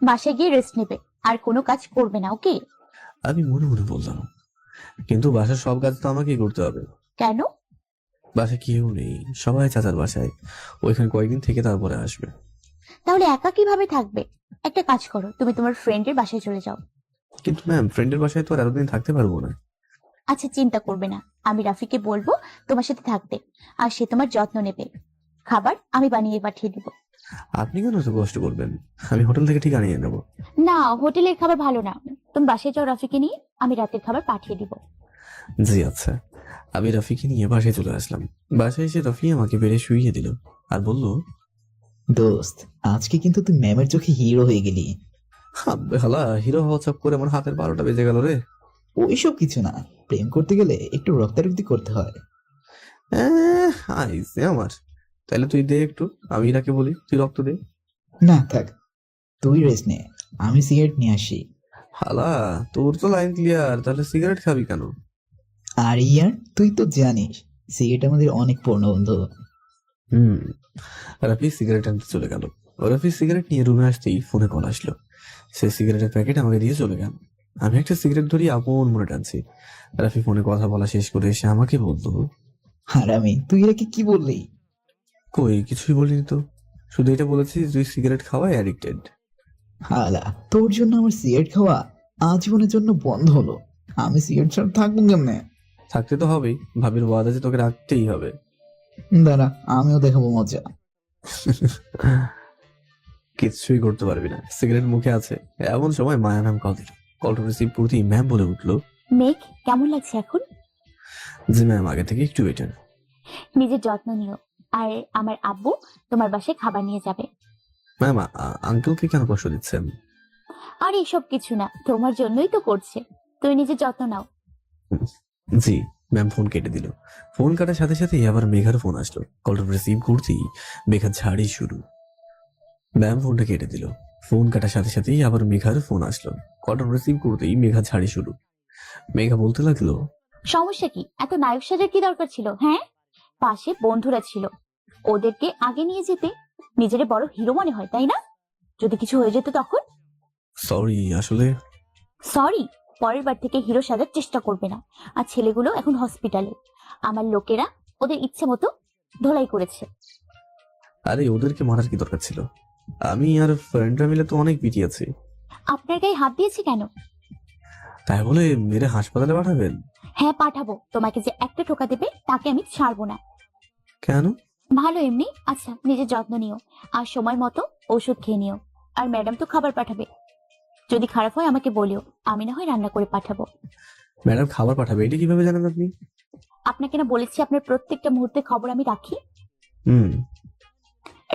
বাসায় গিয়ে রেস্ট নেবে, আর কোনো কাজ করবে না, ওকে? আমি মনে মনে বললাম, কিন্তু বাসার সব কাজ তো আমাকেই করতে হবে। কেন? বাসায় কেউ নেই, সবাই চাচার বাসায়। ওইখানে কয়েকদিন থেকে তারপরে আসবে। তাহলে একা কিভাবে থাকবে? একটা কাজ করো, তুমি তোমার ফ্রেন্ডের বাসায় চলে যাও। কিন্তু ম্যাম ফ্রেন্ডের বাসায় তো আর এতদিন থাকতে পারবো না। আচ্ছা চিন্তা করবে না, আমি রাফিকে বলবো তোমার সাথে থাকতে, আর সে তোমার যত্ন নেবে। খাবার আমি বানিয়ে পাঠিয়ে দিব। আপনি কেন এত কষ্ট করবেন? আমি হোটেল থেকে ঠিক আনিয়ে নেবো। না, হোটেলের খাবার ভালো না। তুমি বাসায় যাও রাফিকে নিয়ে, আমি রাতের খাবার পাঠিয়ে দিব। জি আচ্ছা। আমি রফিকে নিয়ে বাসায় চলে আসলাম। বাসায় এসে রফি আমাকে বেড়ে শুইয়ে দিল আর বলল, দোস্ত, আজকে কিন্তু তুই ম্যামের চোখে হিরো হয়ে গেলি। হালা হিরো হওয়া চক করে আমার হাতের 12টা বেজে গেল রে। ওইসব কিছু না, প্রেম করতে গেলে একটু রক্তারক্তি করতে হয়। আইসে আমার। তাহলে তুই দে একটু, আমি ইরাকে বলি তুই রক্ত দে। না থাক, তুই রেস্ট নে, আমি সিগারেট নিয়ে আসি। হালা তোর তো লাইন ক্লিয়ার, তাহলে সিগারেট খাবি কেন? আর ইয়ার, তুই তো জানিস সিগারেট আমাদের অনেক পুরনো বন্ধু। রাফি সিগারেট আনতে চলে গেল। রাফি সিগারেট নিয়ে রুমে আসতেই ফোনে কল আসলো। সে সিগারেটের প্যাকেট আমাকে দিয়ে চলে গেল। আমি একটা সিগারেট ধরি আপন মনে টানছি। রাফি ফোনে কথা বলা শেষ করে এসে আমাকে বলতো, আর আমি, তুই এরাকে কি বললি? কই কিছুই বলিনি তো, শুধু এটা বলেছি তুই সিগারেট খাওয়ায় অ্যাডিক্টেড। হালা, তোর জন্য আমার সিগারেট খাওয়া আজীবনের জন্য বন্ধ হলো। আমি সিগারেট ছাড়া থাকবো কেমনে? থাকতে তো হবেই, ভাবির ওয়াদা যে তোকে রাখতেই হবে। দাঁড়া, আমিও দেখাবো মজা। কিছুই করতে পারবি না, সিগারেট মুখে আছে। এমন সময় মায়া ম্যাম কল দিল। কলটা রিসিভ করতেই ম্যাম বলে উঠলো, মেঘ কেমন লাগছে এখন? জি ম্যাম, আগে থেকে একটু বেটার। নিজের যত্ন নিও, আর আমার আব্বু তোমার বাসায় খাবার নিয়ে যাবে। ম্যাম আঙ্কেলকে কেন কষ্ট দিচ্ছেন? আর এসব কিছু না, তোমার জন্যই তো করছে। তুমি নিজের যত্ন নাও। জি ম্যাম ফোন কেটে দিল। ফোন কাটার সাথে সাথেই আবার মেঘার ফোন আসলো। কলটা রিসিভ করতেই মেঘা ঝাড়ি শুরু। ম্যাম ফোনটা কেটে দিল। ফোন কাটার সাথে সাথেই আবার মেঘার ফোন আসলো। কলটা রিসিভ করতেই মেঘা ঝাড়ি শুরু। মেঘা বলতে লাগলো, সমস্যা কি? এত নায়ক সাজার কি দরকার ছিল? হ্যাঁ, পাশে বন্ধুরা ছিল, ওদেরকে আগে নিয়ে যেতে। নিজের বড় হিরো মনে হয়, তাই না? যদি কিছু হয়ে যেত তখন? সরি আসলে। সরি? পরের বার থেকে হিরো সাজার চেষ্টা করবে না। আর ছেলেগুলো এখন হসপিটালে, আমার লোকেরা ওদের ইচ্ছে মতো ধোলাই করেছে। আরে ওদেরকে মারার কি দরকার ছিল? আমি আর ফ্রেন্ডরা মিলে তো অনেক পিটিয়েছি। আপনার গায়ে হাত দিয়েছে কেন? তাই বলে মেরে হাসপাতালে পাঠাবেন? হ্যাঁ পাঠাবো। তোমাকে যে একটা ঠোকা দেবে তাকে আমি ছাড়বো না। কেন? ভালো এমনি। আচ্ছা নিজের যত্ন নিও, আর সময় মতো ওষুধ খেয়ে নিও। আর ম্যাডাম তো খাবার পাঠাবে, যদি খারাপ হয় আমাকে বলিও, আমি না হয় রান্না করে পাঠাবো। ম্যাডাম খাবার পাঠাবে, এটা কিভাবে জানেন আপনি? আপনাকে না বলেছি আপনার প্রত্যেকটা মুহূর্তে খবর আমি রাখি।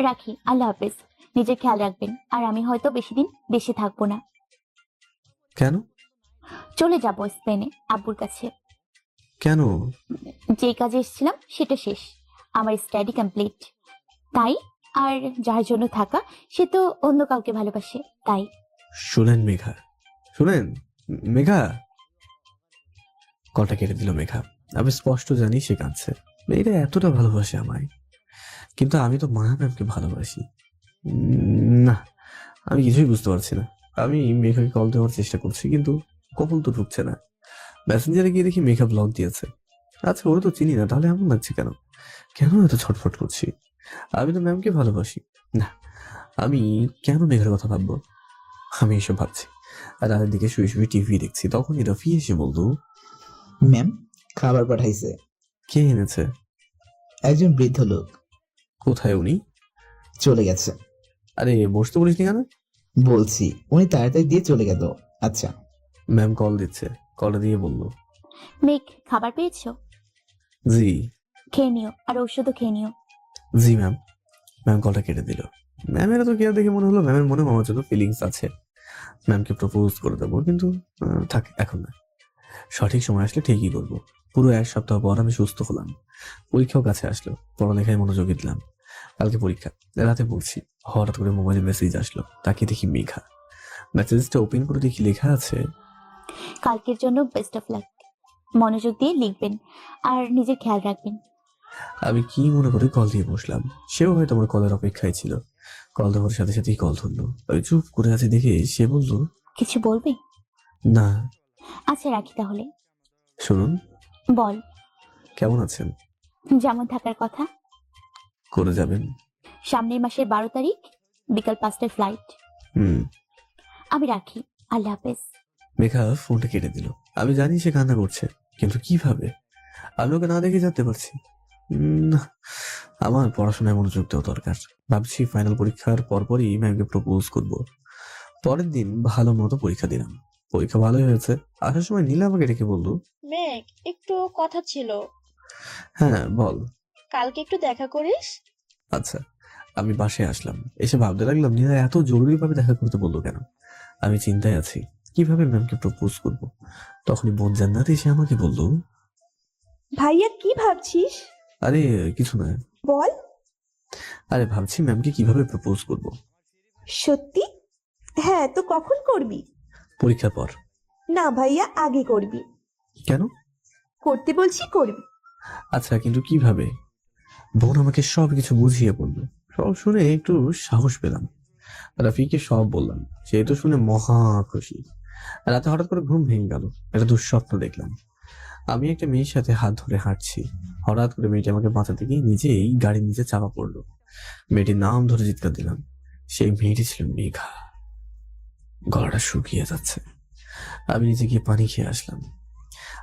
রাখি। আল্লাহ হাফেজ। নিজের খেয়াল রাখবেন। আর আমি হয়তো বেশি দিন দেশে থাকবো না। কেন? চলে যাব স্পেনে, আব্বুর কাছে। কেন? যে কাজে এসেছিলাম সেটা শেষ, আমার স্টাডি কমপ্লিট। তাই আর যার জন্য থাকা সে তো অন্য কাউকে ভালোবাসে, তাই। শুনেন মেঘা, শুনেন মেঘা। কলটা কেটে দিল মেঘা। আমি স্পষ্ট জানি সে কাঁদছে। মেয়েটা এতটা ভালোবাসে আমায়, কিন্তু আমি তো মায়া ম্যামকে ভালোবাসি। না, আমি কিছুই বুঝতে পারছি না। আমি মেঘাকে কল দেওয়ার চেষ্টা করছি, কিন্তু কল তো ঢুকছে না। মেসেঞ্জারে গিয়ে দেখি মেঘা ব্লক দিয়েছে। আচ্ছা, ওরা তো চিনি না, তাহলে এমন লাগছে কেন? কেন এত ছটফট করছি? আমি তো ম্যামকে ভালোবাসি। না, আমি কেন মেঘার কথা ভাববো? আমি এসব ভাবছি আর রাতের দিকে শুয়ে শুয়ে টিভি দেখছি। তখনই রফি এসে বলতো, ম্যাম খাবার পাঠাইছে। কে এনেছে? একজন বৃদ্ধ লোক। কোথায় উনি? চলে গেছে। আরে বসতে বলিসনি কেন? বলছি, উনি তাড়াতাড়ি দিয়ে চলে গেল। আচ্ছা। ম্যাম কল দিচ্ছে। কলটা দিয়ে বললো, মেঘ, খাবার পেয়েছো? জি। খেয়ে নিও, আর ওষুধও খেয়ে নিও। জি ম্যাম। ম্যাম কলটা কেটে দিল। ম্যামের তো কেয়ার দেখে মনে হলো ম্যামের মনে আমার জন্য ফিলিংস আছে। ম্যামকে প্রপোজ করে দেবো, কিন্তু থাক, এখন না। সঠিক সময় আসলে ঠিকই করবো। পুরো 1 সপ্তাহ পর আমি সুস্থ হলাম। পরীক্ষাও কাছে আসলো। পড়ালেখায় মনোযোগী দিলাম। কালকে পরীক্ষা, রাতে পড়ছি। হঠাৎ করে মোবাইলে মেসেজ আসলো। তাকে দেখি মেঘা। মেসেজটা ওপেন করে দেখি লেখা আছে, কালকের জন্য বেস্ট অফ লাক। মনোযোগ দিয়ে লিখবেন আর নিজের খেয়াল রাখবেন। আমি কি মনে করে কল দিয়ে বসলাম। সেও হয়তো আমার কলের অপেক্ষায় ছিল। কল দেওয়ার সাথে সাথেই কল ধরলো। আমি চুপ করে আছি দেখে সে বলল, কিছু বলবে? না। আচ্ছা, রাখি তাহলে। শুনুন। বল। কেমন আছেন? যেমন থাকার কথা। করে যাবেন? সামনের মাসের 12 তারিখ বিকাল 5টায় ফ্লাইট। আমি রাখি, আল্লাহ হাফেজ। মেঘা ফোনটা কেটে দিল। আমি জানি সে কান্না করছে, কিন্তু কিভাবে? আমি ওকে না দেখে যেতে পারছি না। আমার পড়াশোনায় মনোযোগ দেওয়া দরকার। ভাবছি ফাইনাল পরীক্ষার পরপরই ম্যামকে প্রপোজ করব। পরের দিন ভালো মতো পরীক্ষা দিলাম। পরীক্ষা ভালোই হয়েছে। আসার সময় নীলা আমাকে ডেকে বলল, মেঘ, একটু কথা ছিল। হ্যাঁ বল। কালকে একটু দেখা করিস। আচ্ছা। আমি বাসায় আসলাম। এসে ভাবতে লাগলাম নীলা এত জরুরি ভাবে দেখা করতে বললো কেন। আমি চিন্তায় আছি কিভাবে ম্যামকে প্রপোজ করব। তখনই বোন জান্নাত এসে আমাকে বলল, ভাইয়া কি ভাবছিস? আরে কিছু না। বল। আরে ভাবছি ম্যামকে কিভাবে প্রপোজ করব। সত্যি? হ্যাঁ, তো কখন করবি? পরীক্ষার পর। না ভাইয়া, আগে করবি। কেন? করতে বলছি, করবি। আচ্ছা, কিন্তু কিভাবে? বোন আমাকে সব কিছু বুঝিয়ে বলল। সব শুনে একটু সাহস পেলাম। রাফিকে সব বললাম। সে তো শুনে মহা খুশি। রাতে হঠাৎ করে ঘুম ভেঙে গেল। একটা দুঃস্বপ্ন দেখলাম। আমি একটা মেয়ের সাথে হাত ধরে হাঁটছি। হঠাৎ করে মেয়েটি আমাকে বাঁচাতে গিয়ে নিজেই গাড়ির নিচে চাপা পড়লো। মেয়েটির নাম ধরে চিৎকার দিলাম। সেই মেয়েটি ছিল মেঘা। গলাটা শুকিয়ে যাচ্ছে। আমি নিচে গিয়ে পানি খেয়ে আসলাম।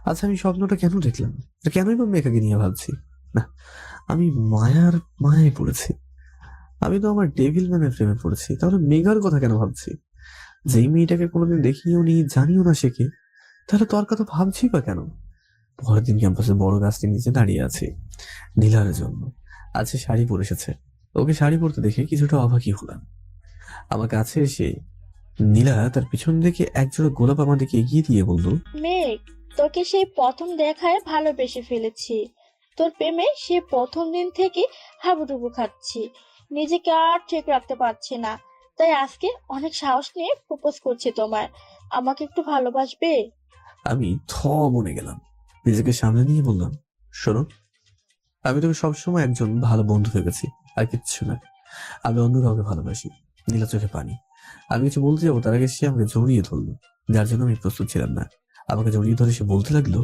আচ্ছা, আমি স্বপ্নটা কেন দেখলাম? কেনই বা মেঘাকে নিয়ে ভাবছি? না, আমি মায়ায় পড়েছি। আমি তো আমার ডেভিল ম্যানের প্রেমে পড়েছি। তাহলে মেঘার কথা কেন ভাবছি? যেই মেয়েটাকে কোনোদিন দেখিও নি, জানিও না সে কে, তাহলে তোর কথা ভাবছি বা কেন? পরের দিন ক্যাম্পাসে বড় গাছটির নিচে দাঁড়িয়ে আছি নীলার জন্য। আজকে শাড়ি পরে এসেছে। ওকে শাড়ি পরতে দেখে কিছুটা অবাকই হলাম। আমার কাছে এসে নীলা তার পিছন থেকে একজোড়া গোলাপ আমার দিকে এগিয়ে দিয়ে বলল, মেঘ, তোকে সেই প্রথম দেখায় ভালোবেসে ফেলেছি। তোর প্রেমে সে প্রথম দিন থেকে হাবুডুবু খাচ্ছি। নিজেকে আর ঠিক রাখতে পারছি না, তাই আজকে অনেক সাহস নিয়ে প্রপোজ করছি তোমায়। আমাকে একটু ভালোবাসবে? আমি মনে গেলাম। নিজেকে সামনে নিয়ে বললাম, শোনো, আমি তোকে সবসময় একজন ভালো বন্ধু ভেবেছি, আর কিচ্ছু না। আমি অন্য কাউকে ভালোবাসি। নীলা চোখে পানি। আমি কিছু বলতে যাবো তার আগে সে আমাকে জড়িয়ে ধরলো, যার জন্য আমি প্রস্তুত ছিলাম না। আমাকে জড়িয়ে ধরে সে বলতে লাগলো,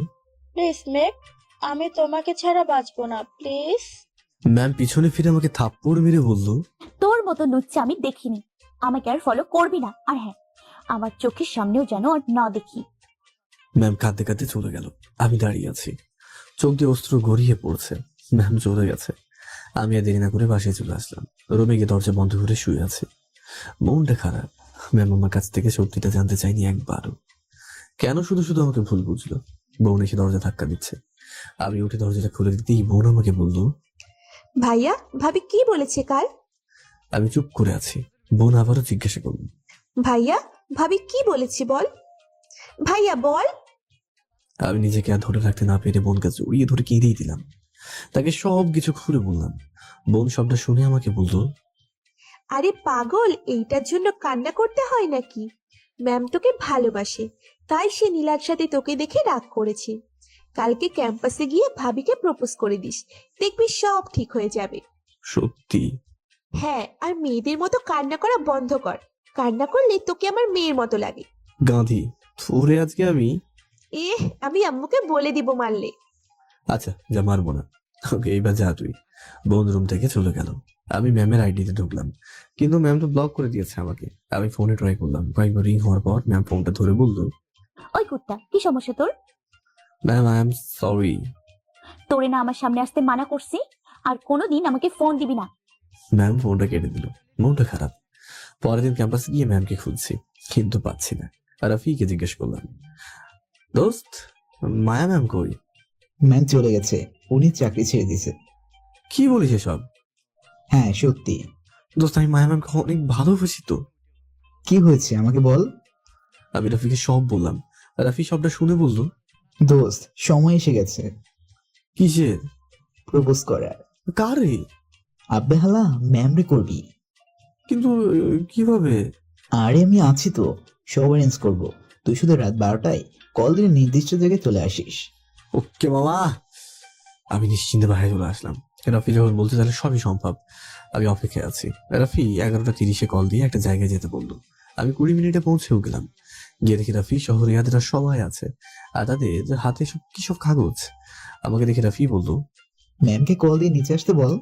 প্লিজ মেঘ, আমি তোমাকে ছাড়া বাঁচবো না, প্লিজ। ম্যাম পিছনে ফিরে আমাকে থাপ্পড় মেরে বলল, তোর মতো লুচ্চা আমি দেখিনি। আমাকে আর ফলো করবি না। আর হ্যাঁ, আমার চোখের সামনেও যেন আর না দেখি। ম্যাম কাঁদতে কাঁদতে চলে গেল। আমি দাঁড়িয়ে আছি, চোখ দিয়ে অস্ত্র গড়িয়ে পড়ছে। ম্যাম চলে গেছে। আমি আর দেরি না করে বাসায় চলে আসলাম। রুমে গিয়ে দরজা বন্ধ করে শুয়ে আছি। মনটা খারাপ। ম্যাম আমার কাছ থেকে সত্যিটা জানতে চাইনি একবারও। কেন শুধু শুধু আমাকে ভুল বুঝলো? বোন এসে দরজা ধাক্কা দিচ্ছে। আমি উঠে দরজাটা খুলে দিতেই বোন আমাকে বলল, ভাইয়া, ভাবি কি বলেছে কাল? আমি চুপ করে আছি। বোন আবারও জিজ্ঞাসা করল, ভাইয়া, ভাবি কি বলেছে বল। ভাইয়া বল। আমি নিজেকে আর ধরে রাখতে না পেরে বোনকে জড়িয়ে ধরে কেঁদেই দিলাম। তাকে সব কিছু খুলে বললাম। বোন সবটা শুনে আমাকে বলল, আরে পাগল, এইটার জন্য কান্না করতে হয় নাকি? ম্যাম তোকে ভালোবাসে, তাই সে নীলার সাথে তোকে দেখে রাগ করেছে। কালকে ক্যাম্পাসে গিয়ে ভাবিকে প্রপোজ করে দিস, দেখবি সব ঠিক হয়ে যাবে। সত্যি? হ্যাঁ, আর মেয়েদের মতো কান্না করা বন্ধ কর। কান্না করলে তোকে আমার মেয়ের মতো লাগে। গাঁধী, তোরে আজকে আমি। আমি আম্মুকে বলে দিব মারলে। আচ্ছা, যা, মারবো না। ওকে, এইবার যা তুই। বোন রুম থেকে চলে গেল। আমি ম্যামের আইডিতে ঢুকলাম, কিন্তু ম্যাম তো ব্লক করে দিয়েছে আমাকে। আমি ফোনে ট্রাই করলাম, কয়েকবার রিং হওয়ার পর ম্যাম ফোনটা ধরে বলল, ওই কুত্তা, কি সমস্যা তোর? Ma'am, I am sorry. তোরে না আমার সামনে আসতে মানা করছি, আর কোনোদিন আমাকে ফোন দিবি না। ম্যাম ফোনটা কেটে দিল। মনটা খারাপ। পরের দিন ক্যাম্পাসে গিয়ে ম্যামকে খুঁজছি, কিন্তু পাচ্ছি না। আর রাফিকে জিজ্ঞেস করলাম, দোস্ত, মায়া ম্যাম কই? ম্যাম চলে গেছে, উনি চাকরি ছেড়ে দিয়েছে। কি বলিস এসব? হ্যাঁ সত্যি। দোস্ত, আমি মায়া ম্যামকে অনেক ভালোবাসি তো। কি হয়েছে আমাকে বল। আমি রাফিকে সব বললাম। রাফি সবটা শুনে বলল, দোস্ত, সময় এসে গেছে কিসের? প্রপোজ করার। কারে? আব্বে হালা, ম্যাম রে করবি। কিন্তু কিভাবে? আরে আমি আছি তো, সব অ্যারেঞ্জ করবো। তুই শুধু রাত 12টায় কল দিলে নির্দিষ্ট জায়গায় চলে আসিস। ওকে মামা। আমি নিশ্চিন্তে বাইরে চলে আসলাম। রাফি যখন বলতে তাহলে সবই সম্ভব। আমি অপেক্ষায় আছি। রাফি 11:30 কল দিয়ে একটা জায়গায় যেতে বললো। আমি 20 মিনিটে পৌঁছেও গেলাম। গিয়ে দেখি রাফি শহরে ইয়াদেরা সবাই আছে, আর তাদের হাতে সব কাগজ। আমাকে দেখে রাফি বলল, ম্যামকে কল দিয়ে নিচে আসতে বল।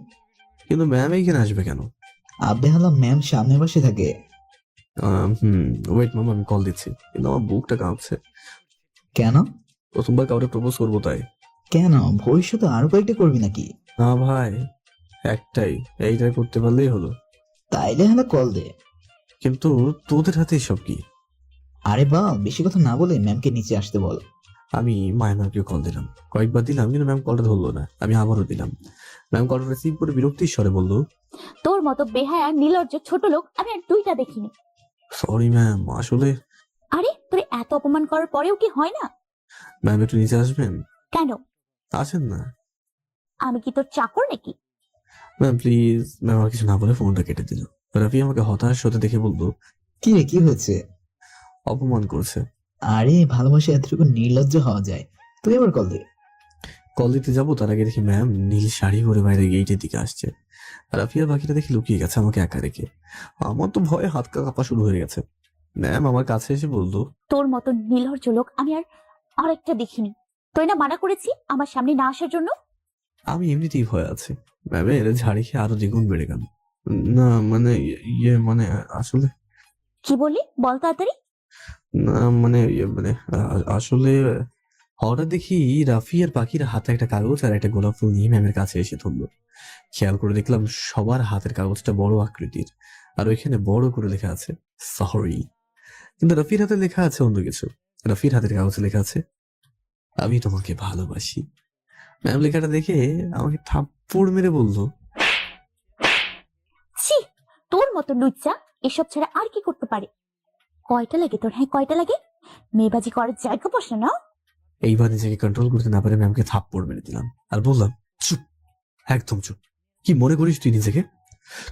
কিন্তু ম্যাম এইখানে আসবে কেন? আব্বে হালা, ম্যাম সামনে বসে থাকে। ওয়েট মামা, আমি কল দিচ্ছি। কিন্তু আমার বুকটা কাঁপছে। কেন? প্রথমবার কাউকে প্রপোজ করবো তাই। কেন, ভবিষ্যতে আরো কয়েকটা করবি নাকি? না ভাই, একটাই, এইটাই করতে পারলেই হলো। তাইলে হালা কল দে। কিন্তু তোদের হাতে সব কি? আরে বা, বেশি কথা না বলে ম্যামকে নিচে আসতে বল। আমি মায়া ম্যামকে কল দিলাম, কয়েকবার দিলাম, কিন্তু ম্যাম কলটা ধরলো না। আমি আবারও দিলাম। ম্যাম কলটা রিসিভ করে বিরক্তির স্বরে বললো, তোর মতো বেহায়া নির্লজ্জ ছোট লোক আমি আর দুইটা দেখিনি। সরি ম্যাম, আসলে। আরে, তোর এত অপমান করার পরেও কি হয় না? ম্যাম একটু নিচে আসবেন? কেন? আসেন না। আমি কি তোর চাকর নাকি? Ma'am please. ম্যাম আর কিছু না বলে ফোনটা কেটে দিল। রাফি আমাকে হতাশ হতে দেখে বললো, কি রে, কি হয়েছে? অপমান করছে। আরে ভালোবাসা এতটুকু নির্লজ্জ হওয়া যায়? তুই আবার কল দে। কল দিতে যাবো, তার আগে দেখি ম্যাম নীল শাড়ি পরে বাইরে গেটের দিকে আসছে। রাফিয়া বাকিটা দেখি লুকিয়ে গেছে আমাকে একা রেখে। আমার তো ভয়ে হাত কাঁপা শুরু হয়ে গেছে। ম্যাম আমার কাছে এসে বললো, তোর মতো নির্লজ্জ লোক আমি আর আরেকটা দেখিনি। তুই না মানা করেছি আমার সামনে না আসার জন্য? আমি এমনিতেই ভয় আছে। ম্যামের ঝাড়ি খেয়ে আরো দ্বিগুণ বেড়ে গেল। না মানে মানে আসলে। কি বললি, বল তাড়াতাড়ি। না মানে আসলে হঠাৎ দেখি রাফি আর বাকির হাতে একটা কাগজ আর একটা গোলাপ ফুল নিয়ে ম্যামের কাছে এসে ধরলো। খেয়াল করে দেখলাম সবার হাতের কাগজটা বড় আকৃতির, আর ওইখানে বড় করে লেখা আছে সরি। কিন্তু রাফির হাতে লেখা আছে অন্য কিছু। রাফির হাতের কাগজে লেখা আছে, আমি তোমাকে ভালোবাসি। ম্যাম লেখাটা দেখে আমাকে থাপ্পড় মেরে বলল, ছি, তোর মতো লুচ্চা এসব ছাড়া আর কি করতে পারে? কয়টা লাগে তোর? হ্যাঁ, কয়টা লাগে? মেয়েবাজি করার জায়গা বসে না। এইবার নিজেকে কন্ট্রোল করতে না পারে ম্যামকে থাপ্পড় মেরে দিলাম, আর বললাম, চুপ, একদম চুপ। কি মনে করিস তুই নিজেকে?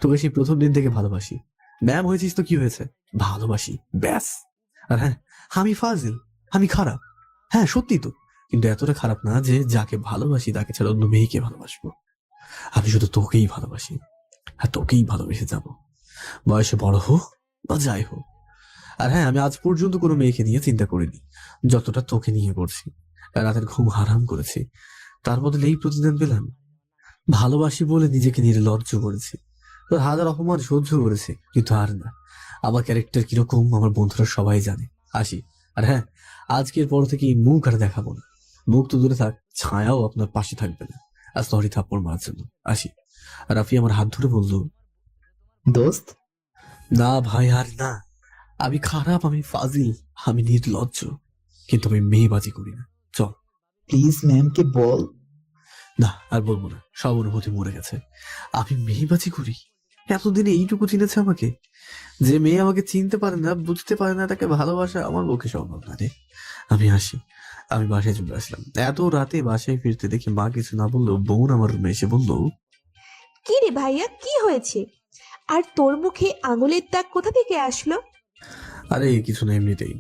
তোকে সেই প্রথম দিন থেকে ভালোবাসি। ম্যাম হয়েছিস তো কি হয়েছে, ভালোবাসি, ব্যাস। আর হ্যাঁ, আমি ফাজিল, আমি খারাপ। হ্যাঁ সত্যি তো, কিন্তু এতটা খারাপ না যে যাকে ভালোবাসি তাকে ছাড়া অন্য মেয়েকে ভালোবাসবো। আমি শুধু তোকেই ভালোবাসি, আর তোকেই ভালোবেসে যাব, বয়সে বড় হোক বা যাই হোক। আর হ্যাঁ, আমি আজ পর্যন্ত কোনো মেয়েকে নিয়ে চিন্তা করিনি যতটা তোকে নিয়ে করছি। রাতের ঘুম হারাম করেছি, তার বদলে এই প্রতিদান পেলাম। ভালোবাসি বলে নিজেকে নির্লজ্জ করেছি, তোর হাজার অপমান সহ্য করেছি, কিন্তু আর না। আমার ক্যারেক্টার কিরকম আমার বন্ধুরা সবাই জানে। আসি। আর হ্যাঁ, আজকের পর থেকে মুখ আর দেখাবো না। মুখ তো দূরে থাক, ছায়াও আপনার পাশে থাকবে না। আর সরি থাপ্পড় মারার জন্য। আসি। আর রাফি আমার হাত ধরে বলল, দোস্ত। না ভাই, আর না। আমি খারাপ, আমি ফাজিল, আমি নির্লজ্জ, কিন্তু আমি মেয়েবাজি করি না। চল। প্লিজ ম্যামকে বল। না, আর বলবো না, সব অনুভূতি মরে গেছে। আমি মেয়েবাজি করি? এতদিনে এইটুকু চিনেছে আমাকে? যে মেয়ে আমাকে চিনতে পারে না, বুঝতে পারে না, তাকে ভালোবাসা আমার পক্ষে সম্ভব না রে। আমি আসি। আমি বাসায় চলে আসলাম। এত রাতে বাসায় ফিরতে দেখি মা কিছু না বললেও বোন আমার রুমে এসে বললো, কি রে ভাইয়া, কি হয়েছে? আর তোর মুখে আঙুলের দাগ কোথা থেকে আসলো? আরে কিছু না, এমনিতেই।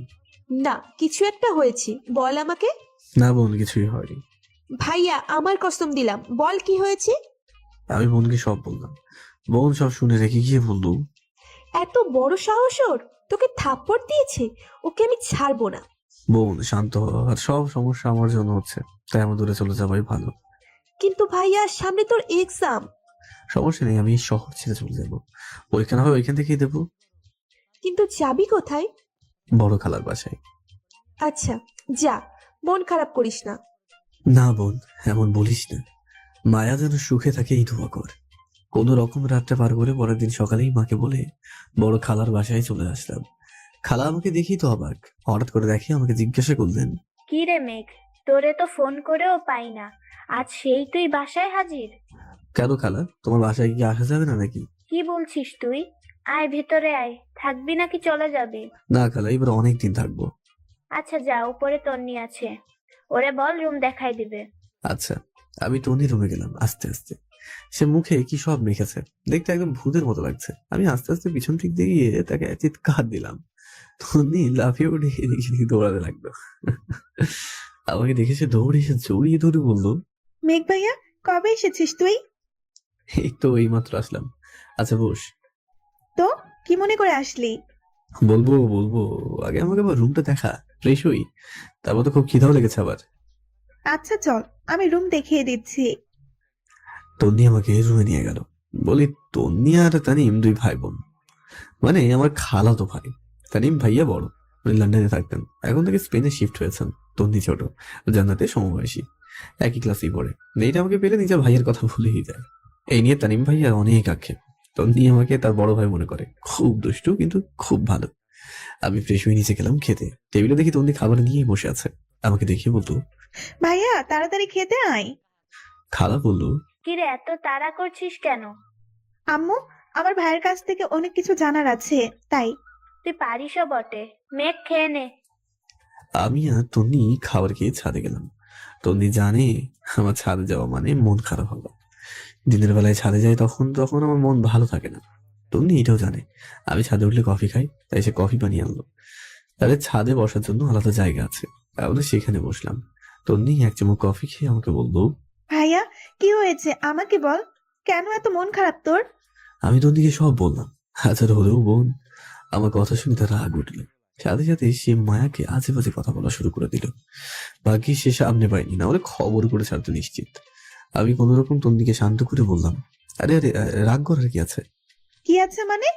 না, কিছু একটা হয়েছে, বল আমাকে। না বোন, কিছুই হয়নি। ভাইয়া, আমার কসম দিলাম, বল কি হয়েছে। আমি বোনকে সব বললাম। বোন সব শুনে রেখে গিয়ে বললো, এত বড় সাহস ওর, তোকে থাপ্পড় দিয়েছে, ওকে আমি ছাড়বো না। বোন শান্ত হ, আর সব সমস্যা আমার জন্য হচ্ছে, তাই আমার দূরে চলে যাওয়াই ভালো। কিন্তু ভাইয়া, সামনে তোর এক্সাম। সমস্যা নেই, আমি শহর ছেড়ে চলে যাবো, পরীক্ষা না হয় ওইখান থেকেই দেবো। কিন্তু যাবি কোথায়? বড় খালার বাসায়। আচ্ছা যা, মন খারাপ করিস না। না বোন, এমন বলিস না। মায়া যেন সুখে থাকে এই দোয়া কর। কোনো রকম রাতটা পার করে পরের দিন সকালেই মাকে বলে বড় খালার বাসায় চলে আসলাম। খালা আমাকে দেখি তো অবাক, হঠাৎ করে দেখি আমাকে জিজ্ঞাসা করলেন, কি রে মেঘ, তোরে তো ফোন করেও পাই না, আজ সেই তুই বাসায় হাজির? কেন খালা, তোমার বাসায় কি আসা যাবে না নাকি? কি বলছিস তুই? আয় ভেতরে আয়, থাকবি নাকি চলে যাবি? না খালা, এবার অনেক দিন থাকবো। আচ্ছা যা, উপরে তন্নি আছে, ওরে বল রুম দেখাই দিবে। আচ্ছা। আমি টনি রুমে গেলাম আস্তে আস্তে। সে মুখে কি সব মেখেছে, দেখতে একদম ভূতের মতো লাগছে। আমি আস্তে আস্তে পিছন ঠিক দিয়ে গিয়ে তাকে চিৎকার দিলাম। টনি লাফিয়ে উঠে এদিকে সেদিকে দৌড়াতে লাগলো। আমাকে দেখে সে দৌড়ে এসে জড়িয়ে ধরে বললো, মেঘ ভাইয়া, কবে এসেছিস তুই? এই তো এইমাত্র আসলাম। আচ্ছা বস। তো কি মনে করে আসলি? বলবো বলবো, আগে আমাকে আবার রুমটা দেখা, ফ্রেশ হই, তারপর তো খুব খিদাও লেগেছে আবার। আচ্ছা চল, আমি রুম দেখিয়ে দিচ্ছি। তন্নি আমাকে রুমে নিয়ে গেল। বলি, তন্নি আর তানিম দুই ভাই বোন, মানে আমার খালাতো ভাই। তানিম ভাইয়া বড়, উনি লন্ডনে থাকতেন, এখন থেকে স্পেনে শিফট হয়েছেন। তন্নি ছোট, জান্নাতে সমবয়সী, একই ক্লাসেই পড়ে। মেয়েটা আমাকে পেলে নিজের ভাইয়ের কথা ভুলেই যায়। এই নিয়ে তানিম ভাইয়া অনেক আক্ষেপ। তন্নি আমাকে তার বড় ভাই মনে করে, খুব দুষ্টু কিন্তু খুব ভালো। আমি ফ্রেশ হয়ে নিচে গেলাম খেতে। টেবিলে দেখি তন্নি খাবার নিয়েই বসে আছে। আমাকে দেখিয়ে বলতো, ভাইয়া তাড়াতাড়ি খেতে আয়। খালা বললো, কিরে এত তাড়া করছিস কেন? আম্মু, আমার ভাইয়ের কাছ থেকে অনেক কিছু জানার আছে, তাই। তুই পারিসও বটে, মেঘ খেয়ে নে। আমি আর তন্নি খাবার খেয়ে ছাদে গেলাম। তন্নি জানে আমার ছাদে যাওয়া মানে মন খারাপ হবে। দিনের বেলায় ছাদে যাই তখন তখন আমার মন ভালো থাকে না। তন্নি এটাও জানে আমি ছাদে উঠলে কফি খাই, তাই সে কফি বানিয়ে আনলো। তাদের ছাদে বসার জন্য আলাদা জায়গা আছে, তাহলে সেখানে বসলাম। তন্নি এক চামচ কফি খেয়ে আমাকে বললো, ভাইয়া কি হয়েছে আমাকে বল, কেন এত মন খারাপ তোর? আমি তন্নিকে সব বললাম। হাজার হলেও বোন, আমার কথা শুনে তার রাগ উঠল। সাথে সাথে সে মায়াকে আজে বাজে কথা বলা শুরু করে দিল। বাকি সে সামনে পায়নি, না হলে খবর করে ছাড়তে নিশ্চিত। আমি কোন রকম তন্নিকে শান্ত করে বললাম, আরে আরে রাগ করার কি আছে? কি আছে মানে?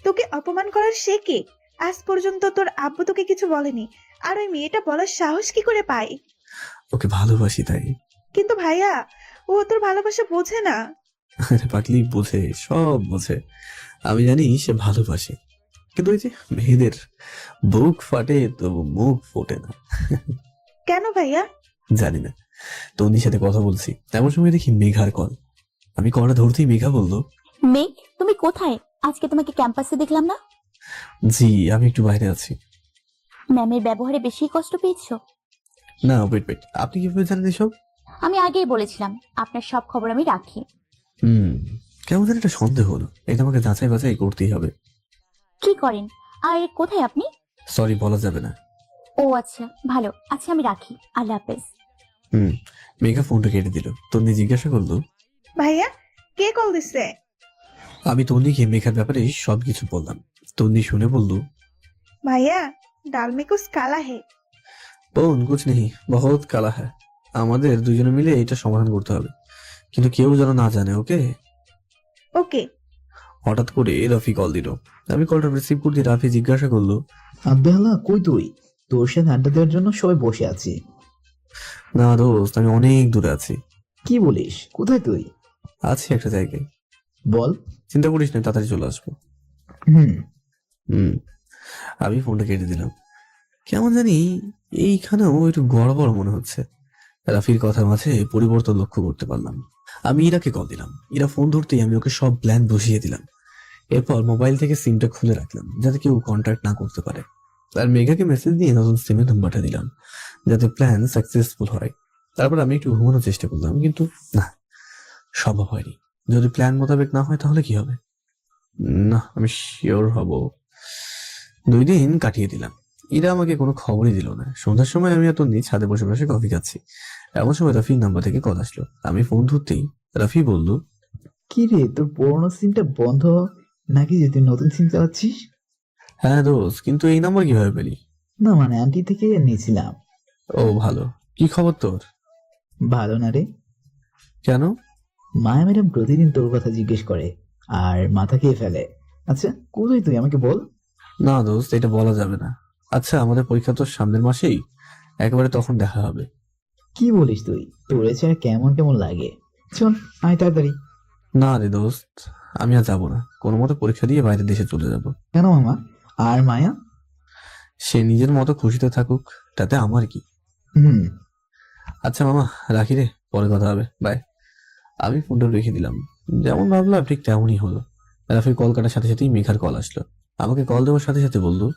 তোকে অপমান করার সে কে? আজ পর্যন্ত তোর আব্বু তোকে কিছু বলেনি, আর ওই মেয়েটা বলার সাহস কি করে পায়? ওকে ভালোবাসি তাই। কিন্তু ভাইয়া, ও তোর ভালোবাসা বোঝে না। আরে পাগলি, বোঝে, সব বোঝে। আমি জানি সে ভালোবাসে, কিন্তু ওই যে মেয়েদের বুক ফাটে তো মুখ ফোটে না। কেন ভাইয়া? জানি না। তন্নির সাথে কথা বলছি, তেমন সময় দেখি মেঘার কল। আমি কলটা ধরতেই মেঘা বললো, মেঘ তুমি কোথায়? আজকে তোমাকে ক্যাম্পাসে দেখলাম না। জি আমি একটু বাইরে আছি। ম্যামের ব্যবহারে বেশি কষ্ট পেয়েছো? না ওয়েট ওয়েট, আপনি কিভাবে জানেন এসব? আমি আগেই বলেছিলাম আপনার সব খবর আমি রাখি। কেমন যেন একটা সন্দেহ হলো, এটা আমাকে যাচাই বাছাই করতেই হবে। কি করেন আর কোথায় আপনি? সরি, বলা যাবে না। ও আচ্ছা, ভালো, আচ্ছা আমি রাখি, আল্লাহ হাফেজ। মেঘা ফোনটা কেটে দিল। তন্নি জিজ্ঞাসা করলো, ভাইয়া কে কল দিছে? আমি তন্নিকে মেঘার ব্যাপারে সবকিছু বললাম। তন্নি শুনে বললো, ভাইয়া ডাল মে কুছ কালা হে। বোন কুছ নেই, বহুত কালা হ্যাঁ। আমাদের দুজনে মিলে এটা সমাধান করতে হবে, কিন্তু কেউ যেন না জানে, ওকে? ওকে। হঠাৎ করে রাফি কল দিল। আমি কলটা রিসিভ করতে রাফি জিজ্ঞাসা করলো, আব্বাহলা কই তুই? তোর সাথে আড্ডা দেওয়ার জন্য সবাই বসে আছি। না দোস্ত, আমি অনেক দূরে আছি। কি বলিস? কোথায় তুই? আছি একটা জায়গায়। বল। চিন্তা করিস না, তাড়াতাড়ি চলে আসবো। আমি ফোনটা কেটে দিলাম। কেমন জানি এইখানেও একটু গড়বড় মনে হচ্ছে। রাফির কথার মাঝে পরিবর্তন লক্ষ্য করতে পারলাম। আমি ইরাকে কল দিলাম। ইরা ফোন ধরতেই আমি ওকে সব প্ল্যান বসিয়ে দিলাম। এরপর মোবাইল থেকে সিমটা খুলে রাখলাম যাতে কেউ কন্ট্যাক্ট না করতে পারে। আর মেঘাকে মেসেজ দিয়ে নতুন সিমের নাম্বারটা দিলাম যাতে প্ল্যান সাকসেসফুল হয়। তারপর আমি একটু ঘুমানোর চেষ্টা করলাম, কিন্তু না, সম্ভব হয়নি। যদি প্ল্যান মোতাবেক না হয় তাহলে কি হবে? না, আমি শিওর হব। 2 দিন কাটিয়ে দিলাম। ইরা আমাকে কোনো খবরই দিল না। সন্ধ্যার সময় আমি আর তন্নি ছাদে বসে বসে কফি খাচ্ছি। এমন সময় রাফির নাম্বার থেকে কল আসলো। আমি ফোন ধরতেই রাফি বলল, কি রে, তোর পুরোনো সিমটা বন্ধ নাকি যে তুই নতুন সিম চালাচ্ছিস? হ্যাঁ দোস্ত, কিন্তু এই নাম্বার কিভাবে পেলি? না মানে আন্টি থেকে নিয়েছিলাম। ও ভালো। কি খবর তোর? ভালো না রে। কেন? মায়া ম্যাডাম প্রতিদিন তোর কথা জিজ্ঞেস করে আর মাথা খেয়ে ফেলে। আচ্ছা কোথায় তুই, আমাকে বল। না দোস্ত, এটা বলা যাবে না। আচ্ছা, আমাদের পরীক্ষা তো সামনের মাসেই, একেবারে তখন দেখা হবে। কি বলিস তুই? তোর ছাড়া কেমন কেমন লাগে। চল আয় তাড়াতাড়ি। না রে দোস্ত, আমি আর যাবো না। কোনো মতো পরীক্ষা দিয়ে বাইরের দেশে চলে যাব। কেন মামা? আর মায়া? সে নিজের মতো খুশিতে থাকুক, তাতে আমার কি। হুম। আচ্ছা মামা, রাখি রে, পরে কথা হবে, বাই। আমি ফোনটা রেখে দিলাম। যেমন ভাবলাম ঠিক তেমনই হলো। রাফির কল কাটার সাথে সাথেই মেঘার কল আসলো। আমাকে কল দেওয়ার সাথে সাথে বললো,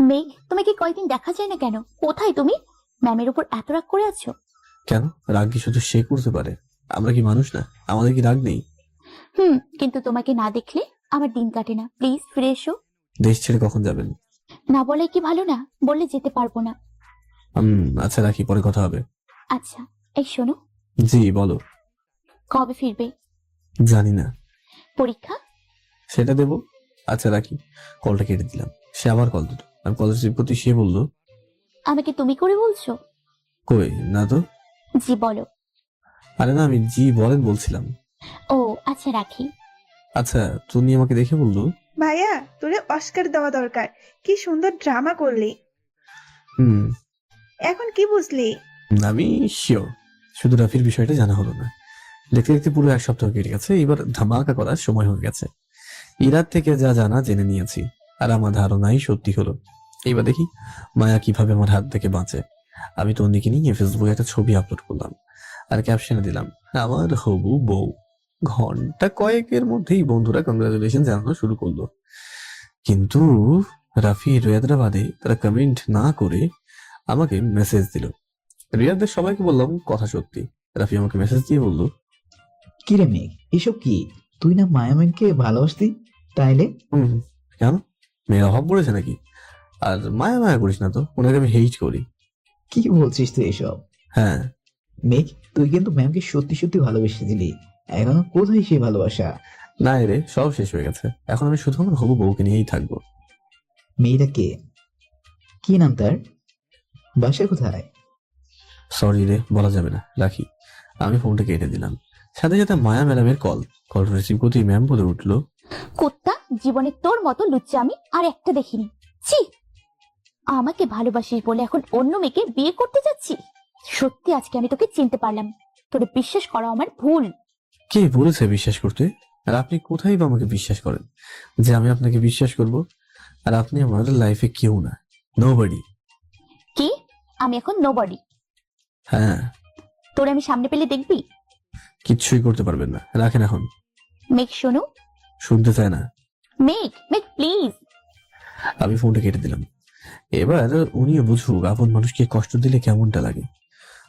মেঘ, তোমাকে কয়েকদিন দেখা যায় না কেন? কোথায় তুমি? ম্যামের উপর এত রাগ করে আছো? কেন? রাগ কি শুধু সে করতে পারে? আমরা কি মানুষ না? আমাদের কি রাগ নেই? কিন্তু তোমাকে না দেখলে আমার দিন কাটে না। প্লিজ ফিরে এসো। দেশ ছেড়ে কখন যাবেন? না বলে কি ভালো না? বললে যেতে পারবো না। আচ্ছা রাখি, পরে কথা হবে। আচ্ছা, এই শোনো। জি বলো। কবে ফিরবে? জানি না। পরীক্ষা? সেটা দেবো। আচ্ছা রাখি। কলটা কেটে দিলাম। সে আবার কল দিল। আমি কল রিসিভ করতে সে বললো, আমাকে তুমি করে বলছো? কই না তো। জি বলো। আরে না, আমি জি বলেন বলছিলাম। ও আচ্ছা, রাখি। আচ্ছা, তুমি আমাকে দেখে বললো, ভাইয়া তোরে অস্কার দেওয়া দরকার, কি সুন্দর ড্রামা করলি। হুম এখন কি বুঝলি? আমি শিওর। শুধু রাফির বিষয়টা জানা হলো না। দেখতে দেখতে পুরো 1 সপ্তাহ কেটে গেছে। এবার ধামাকা করার সময় হয়ে গেছে। ইরার থেকে যা জানা জেনে নিয়েছি, আর আমার ধারণাই সত্যি হলো। এইবার দেখি মায়া কিভাবে আমার হাত থেকে বাঁচে। আমি তন্দিকে নিয়ে ফেসবুকে একটা ছবি আপলোড করলাম আর ক্যাপশনে দিলাম, আমার হবু বউ। ঘন্টা কয়েকের মধ্যেই বন্ধুরা কংগ্রাচুলেশন জানানো শুরু করলো। কিন্তু রাফি রিয়াদরাবাদে তারা কমেন্ট না করে আমাকে মেসেজ দিল। রিয়াদের সবাইকে বললাম কথা সত্যি। রাফি আমাকে মেসেজ দিয়ে বলল, কি রে মেঘ, এসব কি? তুই না মায়া ম্যামকে ভালোবাসতি, তাইলে? কেন? মেয়ের অভাব পড়েছে নাকি? আর মায়া মায়া করিস না তো, ওনাকে আমি হেইট করি। কি বলছিস তুই এসব? হ্যাঁ মেঘ, তুই কিন্তু ম্যামকে সত্যি সত্যি ভালোবেসেছিলি। এখনো কোথায় সেই ভালোবাসা? না রে, সব শেষ হয়ে গেছে। এখন আমি শুধু আমার হবু বউকে নিয়েই থাকবো। মেয়েটা কে? কি নাম তার? বাসা কোথায়? সরি রে, বলা যাবে না, রাখি। আমি ফোনটা কেটে দিলাম। সাথে সাথে মায়া ম্যাডামের কল রিসিভ করতেই ম্যাম বলে উঠলো, কুত্তা, জীবনে তোর মতো লুচ্চা আমি আর একটা দেখিনি। ছি, আমাকে ভালোবাসিস বলে এখন অন্য মেয়েকে বিয়ে করতে যাচ্ছি। সত্যি আজকে আমি তোকে চিনতে পারলাম। তোরে বিশ্বাস করা আমার ভুল। কে বলেছে বিশ্বাস করতে? আর আপনি কোথায় বা আমাকে বিশ্বাস করেন যে আমি আপনাকে বিশ্বাস করব? আর আপনি আমার লাইফে কেউ না, নোবডি। কি? আমি এখন নোবডি? হ্যাঁ। তোরে আমি সামনে পেলে দেখবি? কিচ্ছুই করতে পারবেন না, রাখেন এখন। মেঘ শোনো। শুনতে চায় না। মেঘ মেঘ প্লিজ। আমি ফোনটা কেটে দিলাম। এবার উনিও বুঝুক আপন মানুষকে কষ্ট দিলে কেমনটা লাগে।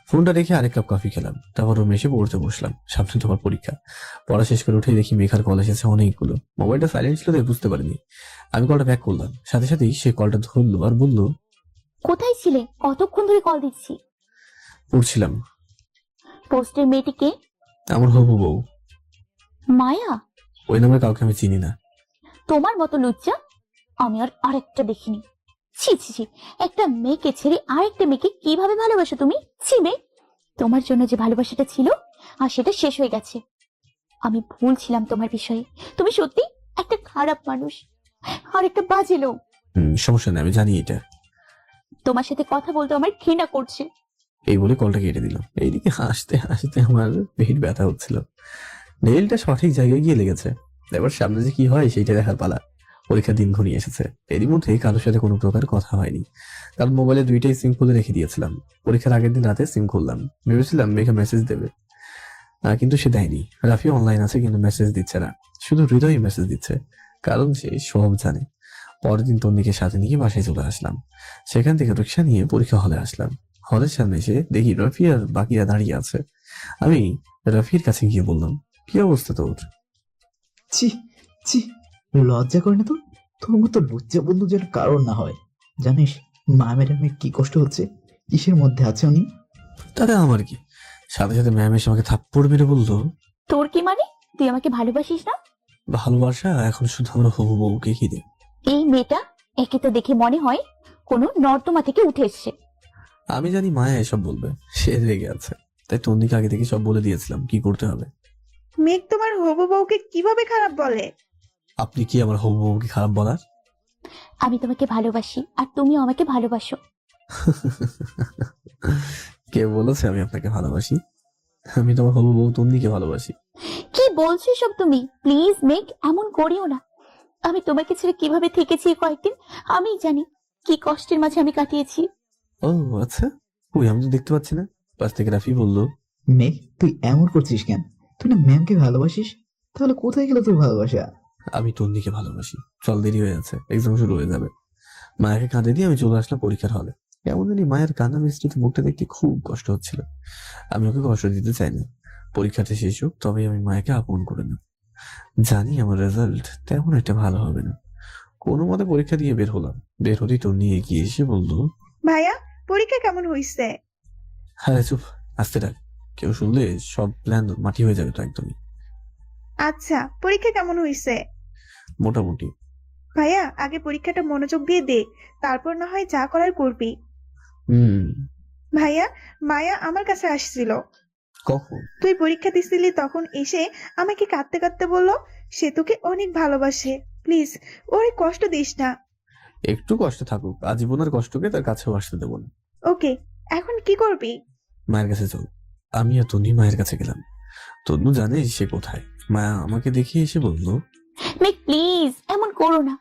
ফোনটা রেখে আরেক কাপ কফি খেলাম। তারপর রুমে এসে পড়তে বসলাম। সামনে তোমার পরীক্ষা। পড়া শেষ করে উঠেই দেখি মেঘার কল এসেছে অনেকগুলো। মোবাইলটা সাইলেন্ট ছিল তাই বুঝতে পারিনি। আমি কলটা ব্যাক করলাম। সাথে সাথেই সে কলটা ধরলো আর বলল, কোথায় ছিলে? কতক্ষণ ধরে কল দিচ্ছি। পড়ছিলাম। পোস্টের মেয়েটিকে? আমার হবু বউ। মায়া? ওই নামে কাউকে আমি চিনি না। তোমার মতো লুচ্চা আমি আর আরেকটা দেখিনি। ছি ছি ছি, একটা মেয়েকে ছেড়ে আরেকটা মেয়েকে কিভাবে ভালোবাসো তুমি? ছি মেয়ে, তোমার জন্য যে ভালোবাসাটা ছিল আর সেটা শেষ হয়ে গেছে। আমি ভুল ছিলাম তোমার বিষয়ে। তুমি সত্যি একটা খারাপ মানুষ আর একটা বাজে লোক। সমস্যা নেই, আমি জানি এটা। তোমার সাথে কথা বলতে আমার ঘৃণা করছে। এই বলে কলটা কেটে দিল। এইদিকে হাসতে হাসতে আমার পেট ব্যথা হচ্ছিল। নেইলটা সঠিক জায়গায় গিয়ে লেগেছে। এবার সামনে যে কি হয় সেইটা দেখার পালা। পরীক্ষার দিন ঘনিয়ে এসেছে। এরই মধ্যে কারোর সাথে কোনো প্রকার কথা হয়নি, কারণ মোবাইলে 2টাই সিম খুলে রেখে দিয়েছিলাম। পরীক্ষার আগের দিন রাতে সিম খুললাম, ভেবেছিলাম মেঘা মেসেজ দেবে, কিন্তু সে দেয়নি। রাফি অনলাইন আছে কিন্তু মেসেজ দিচ্ছে না, শুধু হৃদয় মেসেজ দিচ্ছে, কারণ সে সব জানে। পরের দিন তন্নিকে সাথে নিয়ে বাসায় চলে আসলাম। সেখান থেকে রিক্সা নিয়ে পরীক্ষা হলে আসলাম। হলের সামনে এসে দেখি রাফি আর বাকিরা দাঁড়িয়ে আছে। আমি রাফির কাছে গিয়ে বললাম, কি অবস্থা তোর? ছি ছি, লজ্জা করে না তো? তোর মতো লজ্জা বন্ধু যেন কারণ না হয়। জানিস মা ম্যাডামের কি কষ্ট হচ্ছে, কিসের মধ্যে আছে উনি? তাতে আমার কি? সাথে সাথে ম্যাম এসে আমাকে থাপ্পড় মেরে বললো, তোর কি মানে? তুই আমাকে ভালোবাসিস না? ভালোবাসা এখন শুধু আমরা হবু বউকে ঘিরে। এই মেয়েটা, একে তো দেখে মনে হয় কোনো নর্দমা থেকে উঠে এসছে। আমি জানি মায়া এসব বলবে, সে রেগে আছে, তাই তন্দিকে আগে থেকে সব বলে দিয়েছিলাম কি করতে হবে। মেঘ তোমার হবু বউকে কিভাবে খারাপ বলে? আপনি কি আমার হবু বউকে খারাপ বলার? আমি তোমাকে ভালোবাসি আর তুমিও আমাকে ভালোবাসো। কে বলেছে আমি আপনাকে ভালোবাসি? আমি তোমার হবু বউ তন্দিকে ভালোবাসি। কি বলছো সব তুমি? প্লিজ মেঘ, এমন করিও না। আমি তোমাকে ছেড়ে কিভাবে থেকেছি এই কয়েকদিন আমি জানি। কি কষ্টের মাঝে আমি কাটিয়েছি। ও আচ্ছা, ওই আমি তো দেখতে পাচ্ছি না। পাশ থেকে রাফি বলল, মেঘ তুই এমন করছিস কেন? তুই না ম্যামকে ভালোবাসিস, তাহলে কোথায় গেল তোর ভালোবাসা? আমি তন্দিকে ভালোবাসি। চল, দেরি হয়ে যাচ্ছে, এক্সাম শুরু হয়ে যাবে। মায়াকে কাঁদে দিয়ে আমি চলে আসলাম পরীক্ষার হলে। কেমন জানি মায়ের কান্না মিশ্রিত মুখটা দেখতে খুব কষ্ট হচ্ছিল। আমি ওকে কষ্ট দিতে চাই না। পরীক্ষাটা শেষ হোক তবে আমি মায়াকে আপন করে নেব। জানি আমার রেজাল্ট তেমন একটা ভালো হবে না। কোনো মতে পরীক্ষা দিয়ে বের হলাম। বের হতেই তন্নি এগিয়ে এসে বললো, ভাইয়া, পরীক্ষা কেমন হইছে? হ্যাঁ চুপ, আসতে ডাক। কেউ শুনলে সব প্ল্যান মাটি হয়ে যাবে তো একদমই। আচ্ছা, পরীক্ষা কেমন হইছে? মোটামুটি। ভাইয়া, আগে পরীক্ষাটা মনোযোগ দিয়ে দে, তারপর না হয় যা করার করবি। হুম। ভাইয়া, মায়া আমার কাছে আসছিল। কখন? তুই পরীক্ষা দিছিলি তখন এসে আমাকে কাঁদতে কাঁদতে বললো সে তোকে অনেক ভালোবাসে। প্লিজ ওরে কষ্ট দিস না। একটু কষ্ট থাকুক, আজীবনের কষ্টকে তার কাছেও আসতে দেবো না। ওকে, এখন কি করবি? মায়ের কাছে চল। আমি আর তন্নি মায়ের কাছে গেলাম। তন্নু জানে সে কোথায়। মায়া আমাকে দেখিয়ে এসে বলল, মেঘ প্লিজ এমন করো না।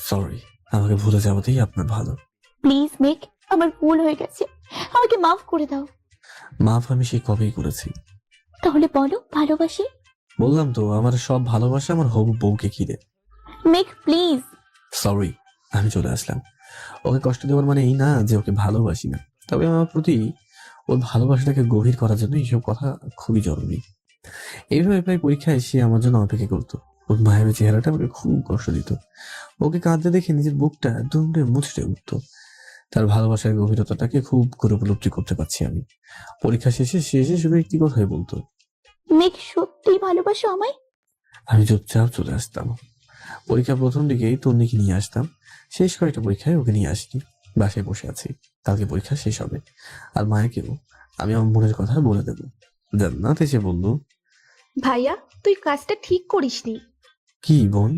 সরি, আমাকে ভুলে যাওয়াতেই আপনার ভালো। প্লিজ মেঘ, আমার ভুল হয়ে গেছে, আমাকে মাফ করে দাও। মাফ আমি সে কবেই করেছি। তাহলে বলো ভালোবাসি। বললাম তো, আমার সব ভালোবাসা আমার হবু বউকে ঘিরে। মেঘ প্লিজ। সরি, আমি চলে আসলাম। ওকে কষ্ট দেওয়ার মানে এই না যে ওকে ভালোবাসি না, তবে আমার প্রতি ওর ভালোবাসাটাকে গভীর করার জন্য এইসব কথা খুবই জরুরি। এইভাবে প্রায় পরীক্ষায় সে আমার জন্য অপেক্ষা করতো। ওর মায়ের চেহারাটা আমাকে খুব কষ্ট দিত। ওকে কাঁদতে দেখে নিজের বুকটা দুমড়ে মুচড়ে উঠত। তার ভালোবাসার গভীরতাটাকে খুব করে উপলব্ধি করতে পারছি আমি। পরীক্ষা শেষে শেষে শুধু একটি কথাই বলতো, মেঘ সত্যি ভালোবাসো আমায়? আমি চুপচাপ চলে আসতাম। পরীক্ষা প্রথম দিকেই তন্নিকে নিয়ে আসতাম। শেষ কয়েকটা পরীক্ষায় ওকে নিয়ে আসিনি। বাসায় বসে আছি, কালকে পরীক্ষা শেষ হবে। আর মায়াকেও আমি আমার মনের কথা বলে দেবো। জান্নাত এসে বলল, ভাইয়া তুই কাজটা ঠিক করিসনি। কি বোন?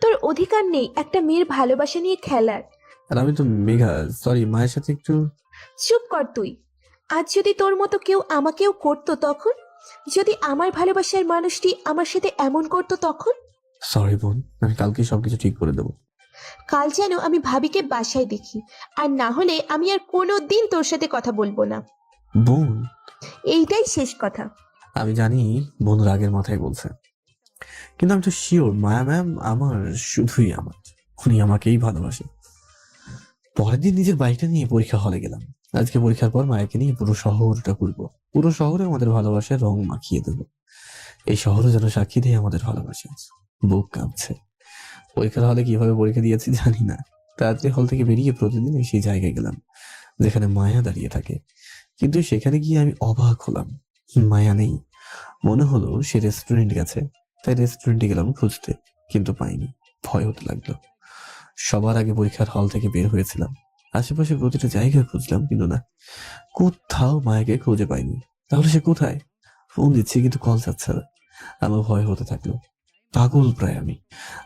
তোর অধিকার নেই একটা মেয়ের ভালোবাসা নিয়ে খেলার। আর আমি তো মেঘা, সরি, মায়ের সাথে একটু। চুপ কর তুই। আজ যদি তোর মতো কেউ আমাকেও করতো তখন, যদি আমার ভালোবাসার মানুষটি আমার সাথে এমন করতো তখন। সরি বোন, আমি কালকে সবকিছু ঠিক করে দেবো। কাল যেন আমি ভাবিকে বাসায় দেখি, আর না হলে আমি আর কোনোদিন তোর সাথে কথা বলবো না। বোন, এইটাই শেষ কথা। আমি জানি বোন রাগের মাথায় বলছে, কিন্তু আমি তো শিওর মায়া ম্যাম আমার শুধুই আমার। উনি আমাকেই ভালোবাসে। পরের দিন নিজের বাইকটা নিয়ে পরীক্ষা হলে গেলাম। আজকে পরীক্ষার পর মায়াকে নিয়ে পুরো শহরটা ঘুরবো। পুরো শহরে আমাদের ভালোবাসার রং মাখিয়ে দেবো। এই শহরও যেন সাক্ষী দেয় আমাদের ভালোবাসা। বুক কাঁপছে। পরীক্ষার হলে কিভাবে পরীক্ষা দিয়েছি জানি না। তাড়াতাড়ি হল থেকে বেরিয়ে প্রতিদিন সেই জায়গায় গেলাম যেখানে মায়া দাঁড়িয়ে থাকে। কিন্তু সেখানে গিয়ে আমি অবাক হলাম, মায়া নেই। মনে হলো সে রেস্টুরেন্ট গেছে। তাই রেস্টুরেন্টে গেলাম খুঁজতে, কিন্তু পাইনি। ভয় হতে লাগলো। সবার আগে পরীক্ষার হল থেকে বের হয়েছিলাম। আশেপাশে প্রতিটা জায়গায় খুঁজলাম, কিন্তু না, কোথাও মায়াকে খুঁজে পাইনি। তাহলে সে কোথায়? ফোন দিচ্ছি কিন্তু কল যাচ্ছে না। আমার ভয় হতে থাকলো। পাগল প্রায় আমি।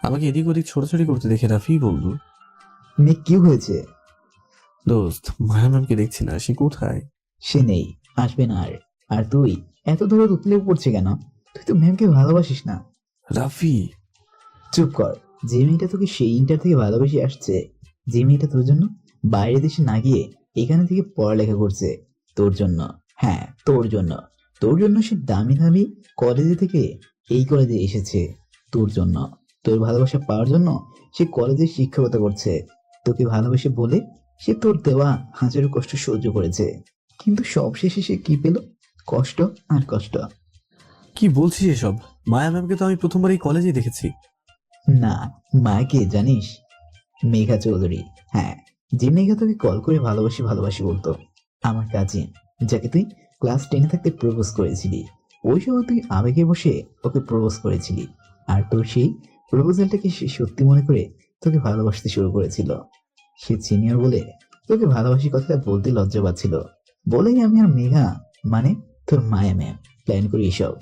আমাকে এদিক ওদিক ছোটাছুটি করতে দেখে রাফি বলল, মেঘ কি হয়েছে? দোস্ত, মায়া ম্যামকে দেখছি না, সে কোথায়? সে নেই, আসবে না আর। আর তুই এত দূরে উতলে পড়ছে কেন? তুই তো ম্যামকে ভালোবাসিস না। রাফি, চুপ কর। যে মেয়েটা তোকে সেই ইন্টার থেকে ভালোবেসে আসছে, যে মেয়েটা তোর জন্য বাইরের দেশে না গিয়ে এখানে থেকে পড়ালেখা করছে তোর জন্য, হ্যাঁ তোর জন্য। তোর জন্য সে দামি দামি কলেজে থেকে এই কলেজে এসেছে তোর জন্য। তোর ভালোবাসা পাওয়ার জন্য সে কলেজে শিক্ষকতা করছে। তোকে ভালোবেসে বলে সে তোর দেওয়া হাজারো কষ্ট সহ্য করেছে, কিন্তু সবশেষে সে কি পেল? কষ্ট আর কষ্ট। কি বলছিস এসব? মায়া ম্যামকে তো আমি প্রথমবার এই কলেজেই দেখেছি। না, মাকে জানিস? মেঘা চৌধুরী। হ্যাঁ, যে মেঘা তোকে কল করে ভালোবাসি ভালোবাসি বলতো। আমার কাজিন, যাকে তুই ক্লাস 10-এ থাকতে প্রপোজ করেছিলি। ওই সময় তুই আবেগে বসে ওকে প্রপোজ করেছিলি, আর তোর সেই প্রপোজালটাকে সে সত্যি মনে করে তোকে ভালোবাসতে শুরু করেছিল। সে সিনিয়র বলে তোকে ভালোবাসি কথাটা বলতে লজ্জা পাচ্ছিল বলেই আমি আর মেঘা, মানে তোর মায়া ম্যাম, প্ল্যান করি এসব।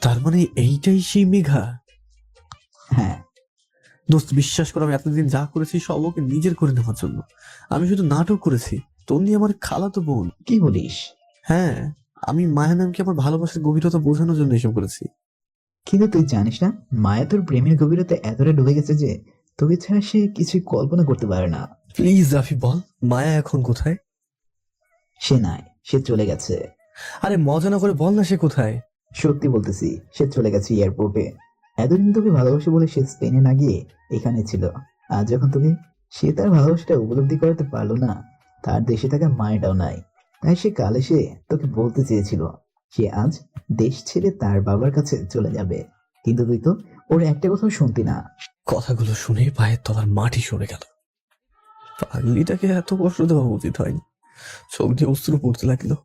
তার মানে এইটাই সেই মেঘা? হ্যাঁ দোস্ত, বিশ্বাস করো, আমি এতদিন যা করেছি সব ওকে নিজের করে নেওয়ার জন্য। আমি শুধু নাটক করেছি। তন্নি আমার খালাতো বোন। কি বলিস? হ্যাঁ, আমি মায়া ম্যামকে আমার ভালোবাসার গভীরতা বোঝানোর জন্য এসব করেছি। কিন্তু তুই জানিস না, মায়া তোর প্রেমের গভীরতা এতটা ডুবে গেছে যে তোকে ছাড়া সে কিছুই কল্পনা করতে পারে না। প্লিজ রাফি, বল মায়া এখন কোথায়? সে নাই, সে চলে গেছে। আরে মজা না করে বল না, সে কোথায়? সত্যি বলতেছি, সে চলে গেছে এয়ারপোর্টে। এতদিন তোকে ভালোবাসে বলে সে স্পেনে না গিয়ে এখানে ছিল। আজ যখন তোকে সে তার ভালোবাসাটা উপলব্ধি করাতে পারলো না, তার দেশে থাকা মায়াটাও নাই, তাই সে কাল এসে তোকে বলতে চেয়েছিল সে আজ দেশ ছেড়ে তার বাবার কাছে চলে যাবে। কিন্তু তুই তো ওর একটা কথাও শুনতি না। কথাগুলো শুনে পায়ের তলার মাটি সরে গেল। পাগলিটাকে এত কষ্ট দেওয়া উচিত হয়নি। চোখ দিয়ে অস্ত্র পড়তে লাগলো।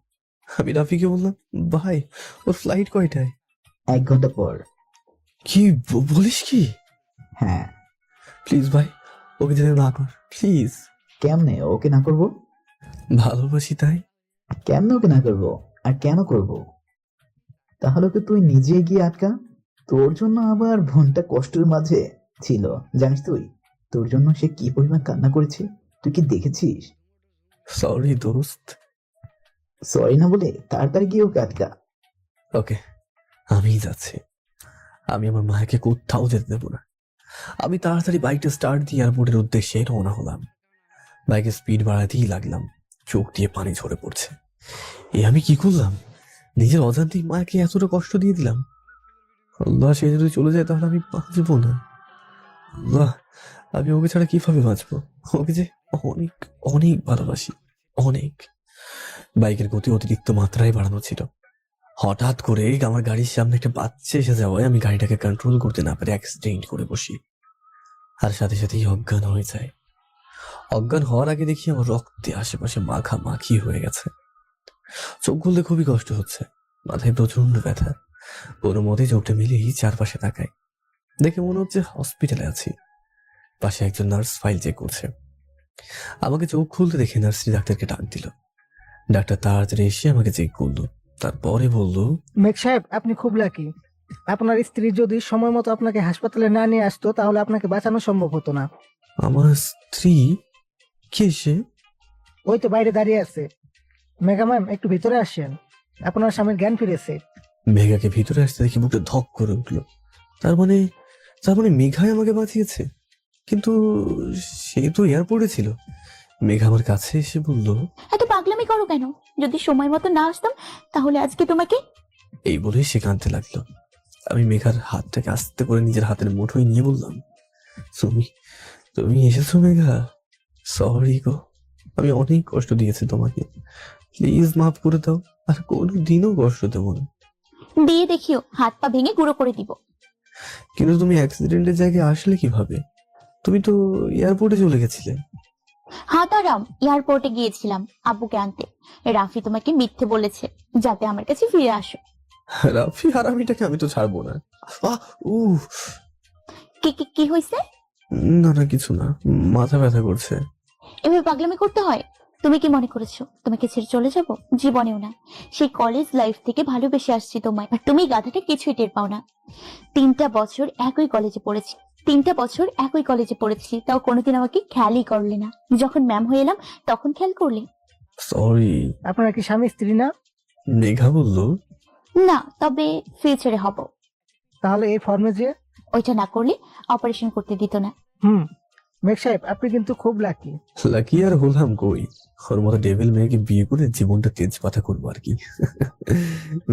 আমি রাফিকে বললাম, ভাই ওর ফ্লাইট কয়টায়? 1 ঘন্টা পর। কি বলিস কি? হ্যাঁ। প্লিজ ভাই, ওকে যেন না কর প্লিজ। কেমনে ওকে না করবো? ভালোবাসি তাই। কেমনে ওকে না করবো? আর কেন করব? তাহলে ওকে তুই নিজে গিয়ে আটকা। তোর জন্য আবার বোনটা কষ্টের মাঝে ছিল, জানিস তুই? তোর জন্য সে কি পরিমাণ কান্না করেছে, তুই কি দেখেছিস? সরি দোস্ত। সরি না বলে তাড়াতাড়ি গিয়ে ওকে আটকা। ওকে, আমিই যাচ্ছি। আমি আমার মাকে কোথাও যেতে দেবো না। আমি তাড়াতাড়ি বাইকটা স্টার্ট দিয়ে এয়ারপোর্টের উদ্দেশ্যে রওনা হলাম। বাইকের স্পিড বাড়াতেই লাগলাম। চোখ দিয়ে পানি ঝরে পড়ছে। আমি কি করলাম? নিজের অজান্তেই মাকে এতটা কষ্ট দিয়ে দিলাম। আল্লাহ, সে যদি চলে যায় তাহলে আমি বাঁচবো না। আল্লাহ, আমি ওকে ছাড়া কিভাবে বাঁচবো? ওকে যে অনেক অনেক ভালোবাসি, অনেক। বাইকের গতি অতিরিক্ত মাত্রায় বাড়ানো ছিল। হঠাৎ করে আমার গাড়ির সামনে একটা বাচ্চা এসে যাওয়ায় আমি গাড়িটাকে কন্ট্রোল করতে না পেরে অ্যাক্সিডেন্ট করে বসি, আর সাথে সাথেই অজ্ঞান হয়ে যায়। অজ্ঞান হওয়ার আগে দেখি আমার রক্তে আশেপাশে মাখামাখি হয়ে গেছে। চোখ খুলতে খুবই কষ্ট হচ্ছে, মাথায় প্রচন্ড ব্যথা। কোনো মতেই চোখটা মিলিয়েই চারপাশে তাকাই, দেখে মনে হচ্ছে হসপিটালে আছি। পাশে একজন নার্স ফাইল চেক করছে। আমাকে চোখ খুলতে দেখে নার্সটি ডাক্তারকে ডাক দিল। ডাক্তার তাড়াতাড়ি এসে আমাকে চেক করলো, তারপরে বলল, মেঘ সাহেব, আপনি খুব লাকি। আপনার স্ত্রী যদি সময় মতো আপনাকে হাসপাতালে না নিয়ে আসতো তাহলে আপনাকে বাঁচানো সম্ভব হতো না। আমার স্ত্রী? কে সে? ওই তো বাইরে দাঁড়িয়ে আছে। মেঘা ম্যাম, একটু ভিতরে আসেন, আপনার স্বামীর জ্ঞান ফিরেছে। মেঘাকে ভিতরে আসতে দেখি বুকটা ধক করে উঠলো। তার মানে মেঘাই আমাকে বাঁচিয়েছে। কিন্তু সে তো এয়ারপোর্টে ছিল। মেঘা আমার কাছে এসে বলল, এত পাগলামি করো কেন? যদি সময় মতো না আসতাম তাহলে আজকে তোমাকে। এই বলে সে কাঁদতে লাগলো। আমি মেঘার হাতটাকে আস্তে করে নিজের হাতের মুঠোয় নিয়ে বললাম, তুমি এসেছো মেঘা? সরি গো, আমি অনেক কষ্ট দিয়েছি তোমাকে। প্লিজ মাফ করে দাও, আর কোনোদিনও কষ্ট দেবো না। দিয়ে দেখিও, হাত পা ভেঙে গুঁড়ো করে দিব। কিন্তু তুমি অ্যাক্সিডেন্টের জায়গায় আসলে কিভাবে? তুমি তো এয়ারপোর্টে চলে গেছিলে। হাতারাম, এয়ারপোর্টে গিয়েছিলাম আব্বুকে আনতে। রাফি তোমাকে মিথ্যে বলেছে যাতে আমার কাছে ফিরে আসো। রাফি হারামিটাকে আমি তো ছাড়বো না। কি হয়েছে? না কিছু না, মাথা ব্যথা করছে। এভাবে পাগলামি করতে হয়? তুমি কি মনে করেছো তোমাকে ছেড়ে চলে যাব? জীবনেও না। সেই কলেজ লাইফ থেকে ভালোবেসে আসছি তোমায়, আর তুমি গাধাটা কিছুই টের পাও না। 3টা বছর একই কলেজে পড়েছি, তাও কোনোদিন আমাকে খেয়ালই করলে না। যখন ম্যাম হয়ে এলাম তখন খেয়াল করলে। সরি। আপনারা কি স্বামী স্ত্রী না? মেঘা বলল, না, তবে ফিউচারে হব। তাহলে এই ফর্মে যে ওইটা না করলে অপারেশন করতে দিত না। মেঘ সাহেব, আপনি কিন্তু খুব লাকি। লাকি আর হলাম কই, ওর মতো ডেভিল মেয়েকে বিয়ে করে জীবনটা তেজপাতা করবো আর কি।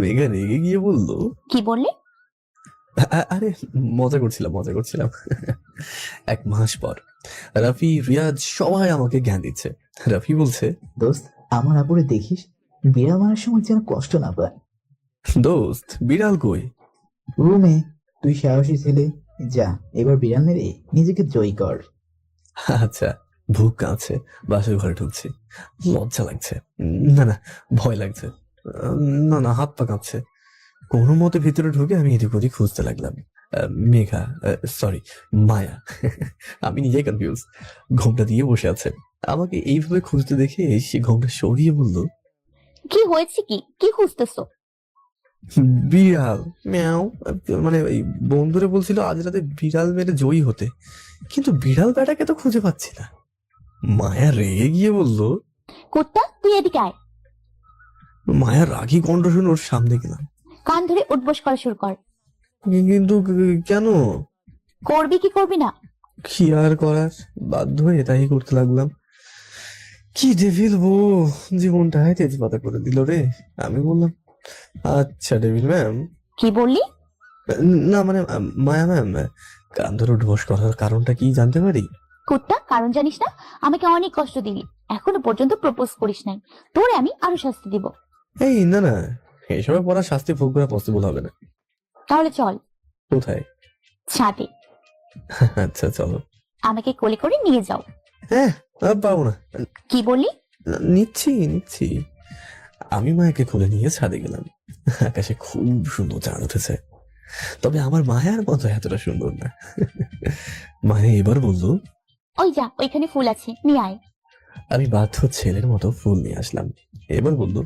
মেঘা রেগে গিয়ে বলল, কি বললে? আরে মজা করছিলাম। 1 মাস পর রাফি, রিয়াজ সবাই আমাকে জ্ঞান দিচ্ছে। রাফি বলছে, দোস্ত, আমার আপুরে দেখিস বিড়াল মারার সময় যেন কষ্ট না পায়। দোস্ত, বিড়াল কই? রুমে। তুই সাহসী ছেলে, যা এবার বিড়াল মেরে নিজেকে জয়ী কর। আচ্ছা, বুক কাঁপছে, বাসের ঘরে ঢুকছি, লজ্জা লাগছে, না না ভয় লাগছে, না না হাত পা কাঁপছে। কোনো মতে ভিতরে ঢুকে আমি এদিক ওদিক খুঁজতে লাগলাম। মেঘা, সরি মায়া, আমি নিজেই কনফিউজ, ঘোমটা দিয়ে বসে আছে। আমাকে এইভাবে খুঁজতে দেখে সে ঘোমটা সরিয়ে বলল, কি হয়েছে? কি খুঁজতেছো? বিড়াল ম্যাও। মানে এই বন্ধুরে বলছিল আজ রাতে বিড়াল মেরে জয়ী হতে, কিন্তু বিড়াল বেটাকে তো খুঁজে পাচ্ছি না। মায়া রেগে গিয়ে বলল, কুত্তা তুই এদিকে আয়। মায়া রাগী কণ্ঠ শুনে ওর সামনে গেলাম। কান ধরে উঠবোস করা শুরু কর। কিন্তু কেন? করবি কি করবি না? কি আর করার, বাধ্য হয়ে তাই করতে লাগলাম। কি ডেভিল বো, জীবনটাই তেজপাতা করে দিল রে। আমি বললাম, আচ্ছা ডেভিল ম্যাম। কি বললি? না মানে মায়া ম্যাম, কান ধরে উঠবোস করার কারণটা কি জানতে পারি? কুত্তা, কারণ জানিস না? আমাকে অনেক কষ্ট দিলি, এখনো পর্যন্ত প্রপোজ করিস নাই, তোরে আমি আরো শাস্তি দিব। এই না না, এসবের পড়া শাস্তি ভোগ করা পসিবল হবে না। তাহলে চল। কোথায়? ছাদে। আচ্ছা চলো। আমাকে কোলে করে নিয়ে যাও। হ্যাঁ, পাবো না। কি বললি? নিচ্ছি। আমি মায়াকে খুলে নিয়ে ছাদে গেলাম। আকাশে খুব সুন্দর চাঁদ উঠেছে, তবে আমার মায়ার মতো এতটা সুন্দর না। মায়া এবার বলল, ওই যা, ওইখানে ফুল আছে, নিয়ে আয়। আমি বাধ্য ছেলের মতো ফুল নিয়ে আসলাম। এবার বলল,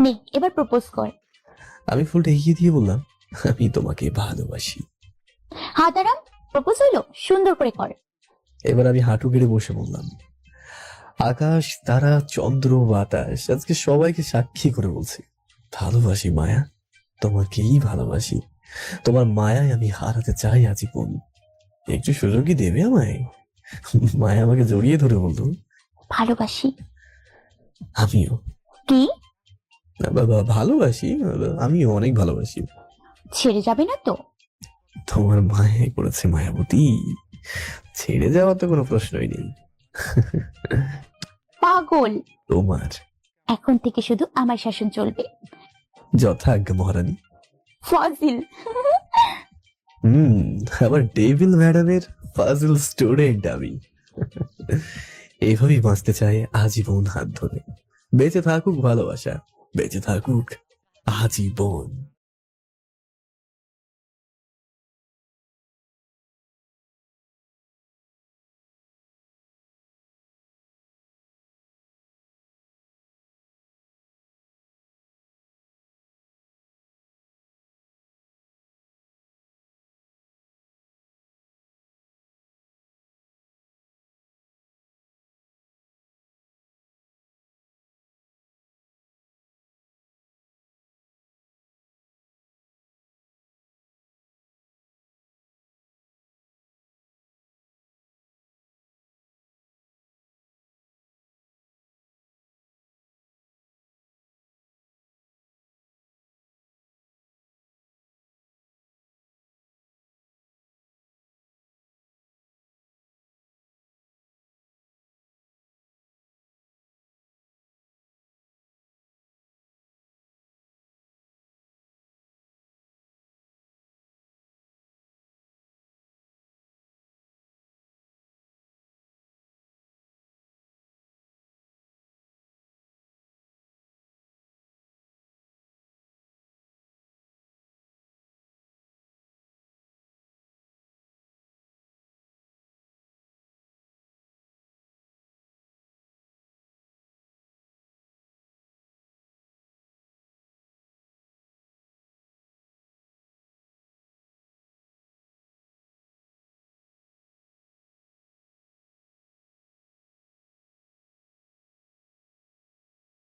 নে এবার প্রপোজ কর। আমি ফুলটা এগিয়ে দিয়ে বললাম, আমি তোমাকে ভালোবাসি। হাত আরাম, প্রপোজ হইলো, সুন্দর করে কর। এবার আমি হাঁটু গেড়ে বসে বললাম, আকাশ, তারা, চন্দ্র, বাতাস আজকে সবাইকে সাক্ষী করে বলছি, ভালোবাসি মায়া, তোমাকেই ভালোবাসি। তোমার মায়ায় আমি হারাতে চাই আজীবন। একটু সুযোগ কি দেবে আমায়? মায়া আমাকে জড়িয়ে ধরে বলল, ভালোবাসি। আমিও। কি? ভালোবাসি, আমিও অনেক ভালোবাসি। ছেড়ে যাবে না তো? তোমার মায়ায় পড়েছে মায়াবতী, ছেড়ে যাওয়ার তো কোনো প্রশ্নই নেই। পাগল। তোমার এখন থেকে শুধু আমার শাসন চলবে। যথাজ্ঞা মহারানী। ফাজিল। আবার ডেভিল ম্যাডামের ফাজিল স্টুডেন্ট আমি। এইভাবেই বাঁচতে চাই আজীবন হাত ধরে। বেঁচে থাকুক ভালোবাসা, বেঁচে থাকুক আজীবন।